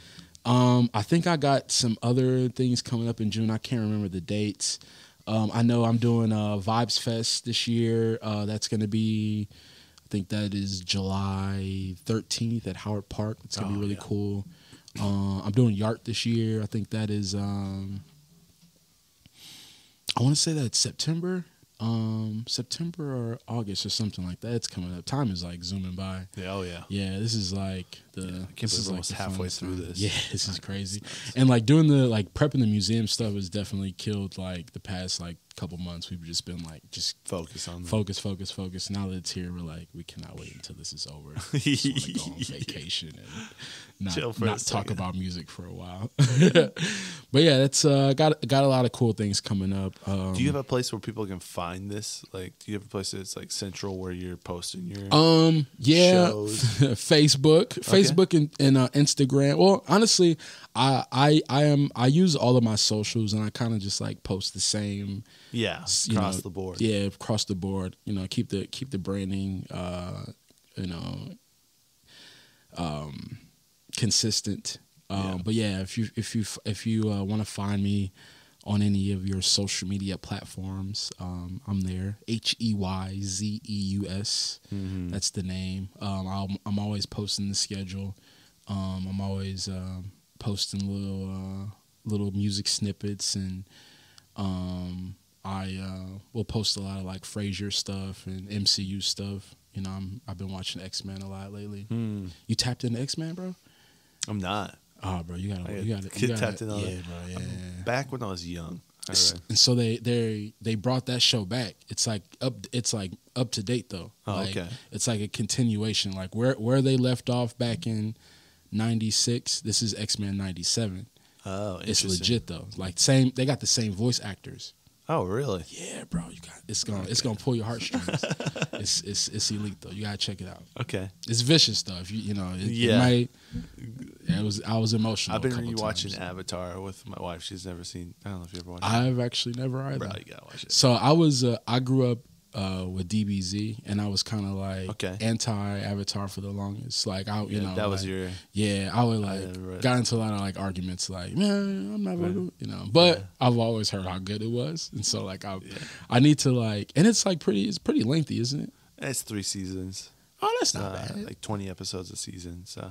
[SPEAKER 2] I think I got some other things coming up in June. I can't remember the dates. I know I'm doing Vibes Fest this year. That's going to be, I think that is July 13th at Howard Park. It's going to be really cool. I'm doing Yart this year. I think that is, I want to say that's September or August or something like that. It's coming up. Time is like zooming by.
[SPEAKER 1] Yeah, oh yeah.
[SPEAKER 2] Yeah, this is like this is
[SPEAKER 1] almost halfway through this.
[SPEAKER 2] Yeah, this is crazy. And like doing the prepping the museum stuff has definitely killed like the past like couple months. We've just been like
[SPEAKER 1] focus.
[SPEAKER 2] Now that it's here, we're like, we cannot wait until this is over. We just want to go on vacation and not talk about music for a while. But yeah, that's got a lot of cool things coming up.
[SPEAKER 1] Do you have a place where people can find this? Like, do you have a place that's like central where you're posting your shows?
[SPEAKER 2] Facebook and Instagram. Well, honestly, I use all of my socials and I kind of just like post the same.
[SPEAKER 1] Yeah, across the board.
[SPEAKER 2] Yeah, across the board. You know, keep the branding. Consistent. But yeah, if you want to find me on any of your social media platforms, I'm there. HeyZeus. Mm-hmm. That's the name. I'm always posting the schedule. I'm always posting little music snippets, and I will post a lot of like Frasier stuff and MCU stuff. You know, I've been watching X-Men a lot lately. You tapped into X-Men, bro?
[SPEAKER 1] I'm not.
[SPEAKER 2] Oh, bro, you gotta
[SPEAKER 1] tapped in on
[SPEAKER 2] it. Bro, yeah.
[SPEAKER 1] Back when I was young.
[SPEAKER 2] And so they brought that show back. It's like up to date though.
[SPEAKER 1] Oh,
[SPEAKER 2] like,
[SPEAKER 1] okay.
[SPEAKER 2] It's like a continuation. Like where they left off back in '96. This is X-Men '97.
[SPEAKER 1] Oh,
[SPEAKER 2] it's legit though. Like they got the same voice actors.
[SPEAKER 1] Oh, really?
[SPEAKER 2] Yeah, bro. It's gonna pull your heartstrings. It's elite though. You gotta check it out.
[SPEAKER 1] Okay.
[SPEAKER 2] It's vicious though. If you know, it might. I was emotional.
[SPEAKER 1] I've been rewatching Avatar with my wife. She's never seen. I don't know if you ever watched it.
[SPEAKER 2] I've actually never either.
[SPEAKER 1] Bro, you gotta watch it.
[SPEAKER 2] So I grew up with DBZ, and I was kind of like anti-Avatar for the longest. Like
[SPEAKER 1] that was your
[SPEAKER 2] I would like got into a lot of like arguments, like man, I'm not gonna but I've always heard how good it was, and so like I need to like, and it's like it's pretty lengthy, isn't it?
[SPEAKER 1] It's 3 seasons.
[SPEAKER 2] Oh, that's not bad.
[SPEAKER 1] Like 20 episodes a season. So.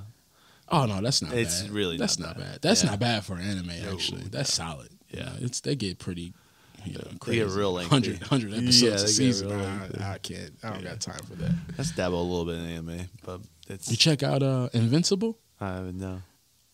[SPEAKER 2] Oh no, that's not bad.
[SPEAKER 1] It's really
[SPEAKER 2] that's not bad. That's not bad for anime. Actually, that's solid.
[SPEAKER 1] Yeah,
[SPEAKER 2] they get pretty.
[SPEAKER 1] They
[SPEAKER 2] Crazy.
[SPEAKER 1] get real lengthy.
[SPEAKER 2] 100 episodes a season. I can't. I don't got time for that.
[SPEAKER 1] Let's dabble a little bit in anime, but it's.
[SPEAKER 2] You check out Invincible?
[SPEAKER 1] I haven't know.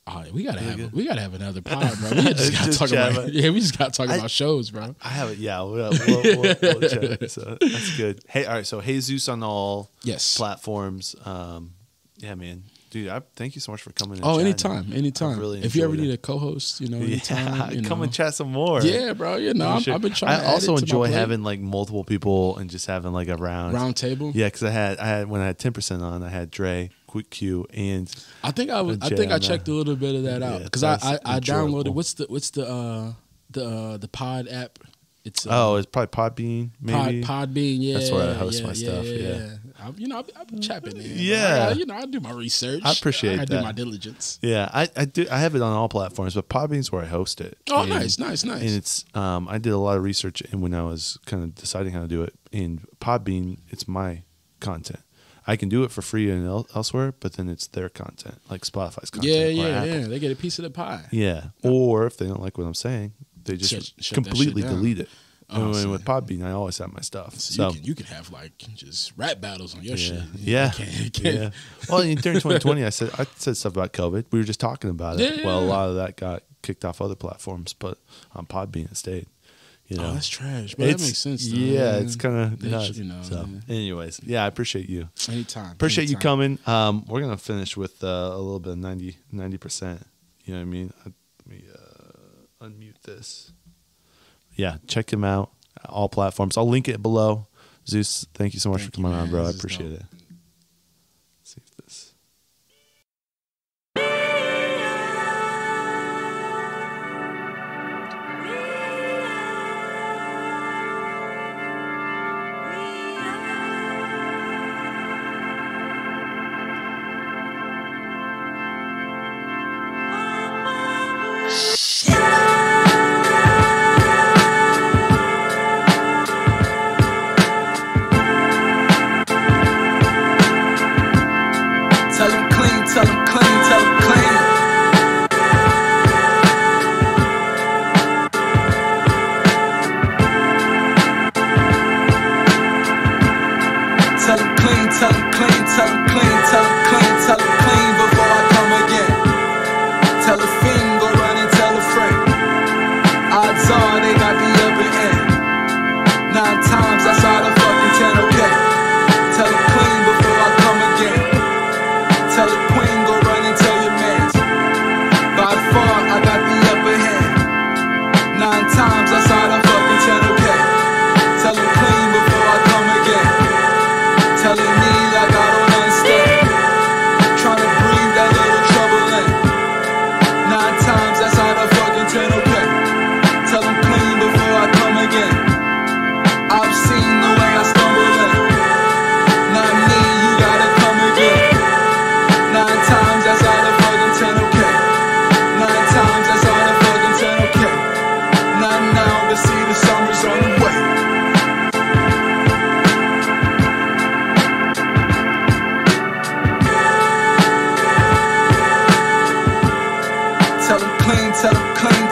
[SPEAKER 2] Oh, we gotta have another pod, bro. We just gotta talk about we just gotta talk about shows, bro.
[SPEAKER 1] I have it. Yeah, we'll check. So that's good. Hey, all right. So HeyZeus on all platforms. Yeah, man. Dude, thank you so much for coming.
[SPEAKER 2] Oh, anytime. Really, if you ever need a co-host, anytime.
[SPEAKER 1] Come and chat some more.
[SPEAKER 2] Yeah, bro. I've been trying.
[SPEAKER 1] I also enjoy having like multiple people and just having like a round
[SPEAKER 2] table.
[SPEAKER 1] Yeah, because I had when I had 10% on, I had Dre, Quick Q, and
[SPEAKER 2] I think I checked a little bit of that out because I downloaded. What's the pod app? It's
[SPEAKER 1] probably Podbean, maybe.
[SPEAKER 2] Podbean, yeah.
[SPEAKER 1] That's where I host my stuff. Yeah.
[SPEAKER 2] I've been chapping in.
[SPEAKER 1] Yeah.
[SPEAKER 2] I do my research.
[SPEAKER 1] I appreciate that. I
[SPEAKER 2] do my diligence.
[SPEAKER 1] Yeah, I do. I have it on all platforms, but Podbean's where I host it.
[SPEAKER 2] Oh, nice. And
[SPEAKER 1] it's I did a lot of research, and when I was kind of deciding how to do it in Podbean, it's my content. I can do it for free and elsewhere, but then it's their content, like Spotify's content.
[SPEAKER 2] Yeah. They get a piece of the pie.
[SPEAKER 1] Yeah. Or if they don't like what I'm saying, they just completely delete it. And with Podbean, I always have my stuff. So
[SPEAKER 2] you can have like just rap battles on your shit.
[SPEAKER 1] Yeah. Well, during 2020, I said stuff about COVID. We were just talking about it.
[SPEAKER 2] Yeah.
[SPEAKER 1] Well, a lot of that got kicked off other platforms, but on Podbean it stayed.
[SPEAKER 2] Oh, that's trash. But that makes sense, though.
[SPEAKER 1] Yeah, it's kind of nuts.
[SPEAKER 2] So,
[SPEAKER 1] anyways, I appreciate you.
[SPEAKER 2] Anytime.
[SPEAKER 1] Appreciate you coming. We're going to finish with a little bit of 90%. You know what I mean? Let me unmute this. Yeah, check him out. All platforms. I'll link it below. Zeus, thank you so much for coming on, bro. I appreciate it. Let's see if this...
[SPEAKER 3] Telling me like I don't understand.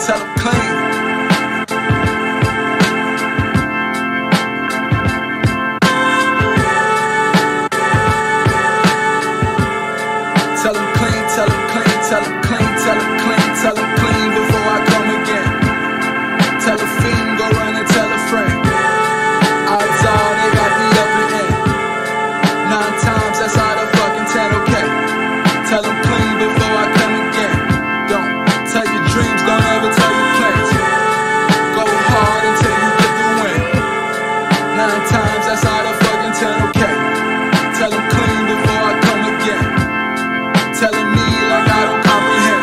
[SPEAKER 3] tell them clean. Tell them clean, tell them clean, tell them clean, tell them clean, tell them clean before I come again. Tell a fiend, go run and tell a friend. Odds are they got the upper end. 9 times, that's out of fucking 10, okay. Tell them clean before I come again. Don't tell your dreams, don't ever tell your plans. Go hard until you get the win. 9 times, that's out of fucking 10, okay. Tell them clean before I come again. Telling me like I don't comprehend.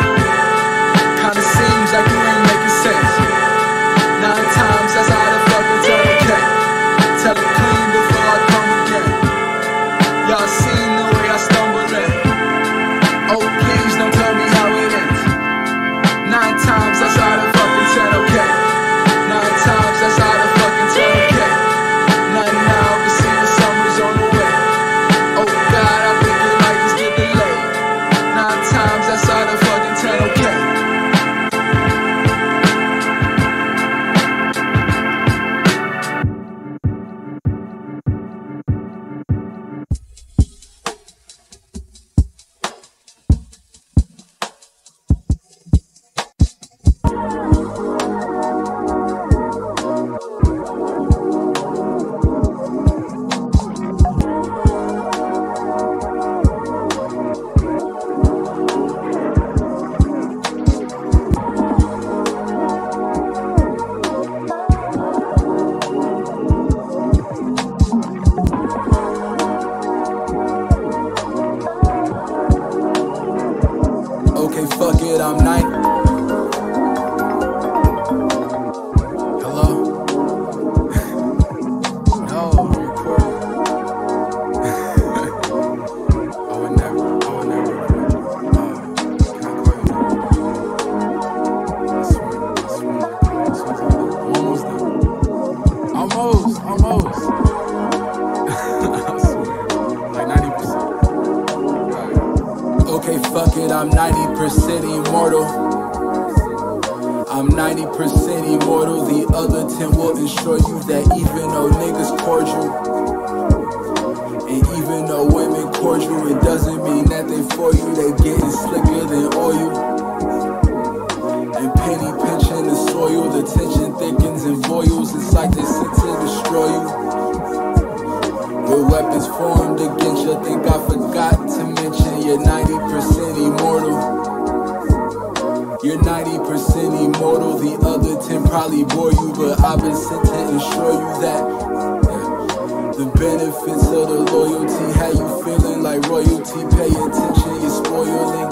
[SPEAKER 3] Kinda seems like you ain't making sense. 9 times, that's out of fucking 10, okay. Tell them clean before I come again. Y'all seen the way I stumble in. Oh, please don't tell me how it ends. 9 times, that's out of fucking 10, okay. 9 times, that's out of fucking 10, okay. Nothing now, but see the summer's on the way. Oh God, I think it might just get delayed. 9 times, that's out of fucking 10, okay. Okay, fuck it, I'm 9. Hello? No, I'm recording. I would never record you. Can I call you now? I swear. I'm almost done. Almost. I swear. Like 90%. Okay, fuck it, I'm 90% immortal. I'm 90% immortal. The other 10 will ensure you that even though niggas cordial, and even though women cordial, it doesn't mean that they for you. They getting slicker than oil, and penny pinching the soil. The tension thickens and boils. It's like they sent to destroy you. With weapons formed against you, think I forgot to mention you're 90% immortal. You're 90% immortal. The other 10 probably bore you, but I've been sent to ensure you that the benefits of the loyalty. How you feeling like royalty? Pay attention, you're spoiling.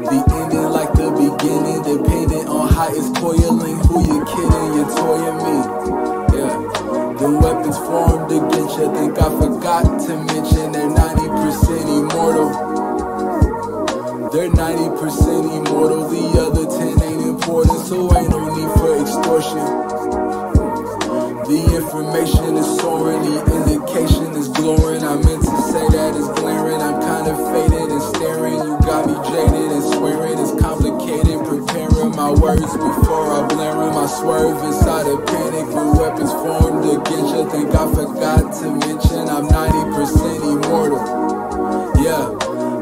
[SPEAKER 3] The ending like the beginning, depending on how it's coiling. Who you kidding? You're toying me. The weapons formed against you, think I forgot to mention they're 90% immortal. They're 90% immortal, the other 10 ain't important, so ain't no need for extortion. The information is soaring, the indication is glowing. I meant to say that it's glaring, I'm kinda faded and staring. You got me jaded and swearing, it's complicated. Preparing my words before I blare them. I swerve inside a panic with weapons formed against you. Think I forgot to mention I'm 90% immortal. Yeah,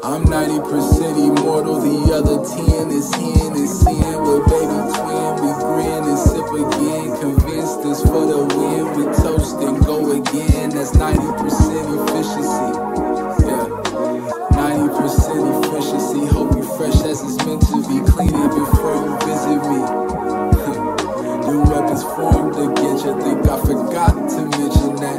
[SPEAKER 3] I'm 90% immortal. The other 10 is hearing and seeing with baby twin. We grin and sip again, convinced it's for the win. We toast and go again. That's 90% efficiency. Yeah, 90% efficiency. Hope you fresh as it's meant to be. Clean it before you visit me. The weapons formed against you. Think I forgot to mention that.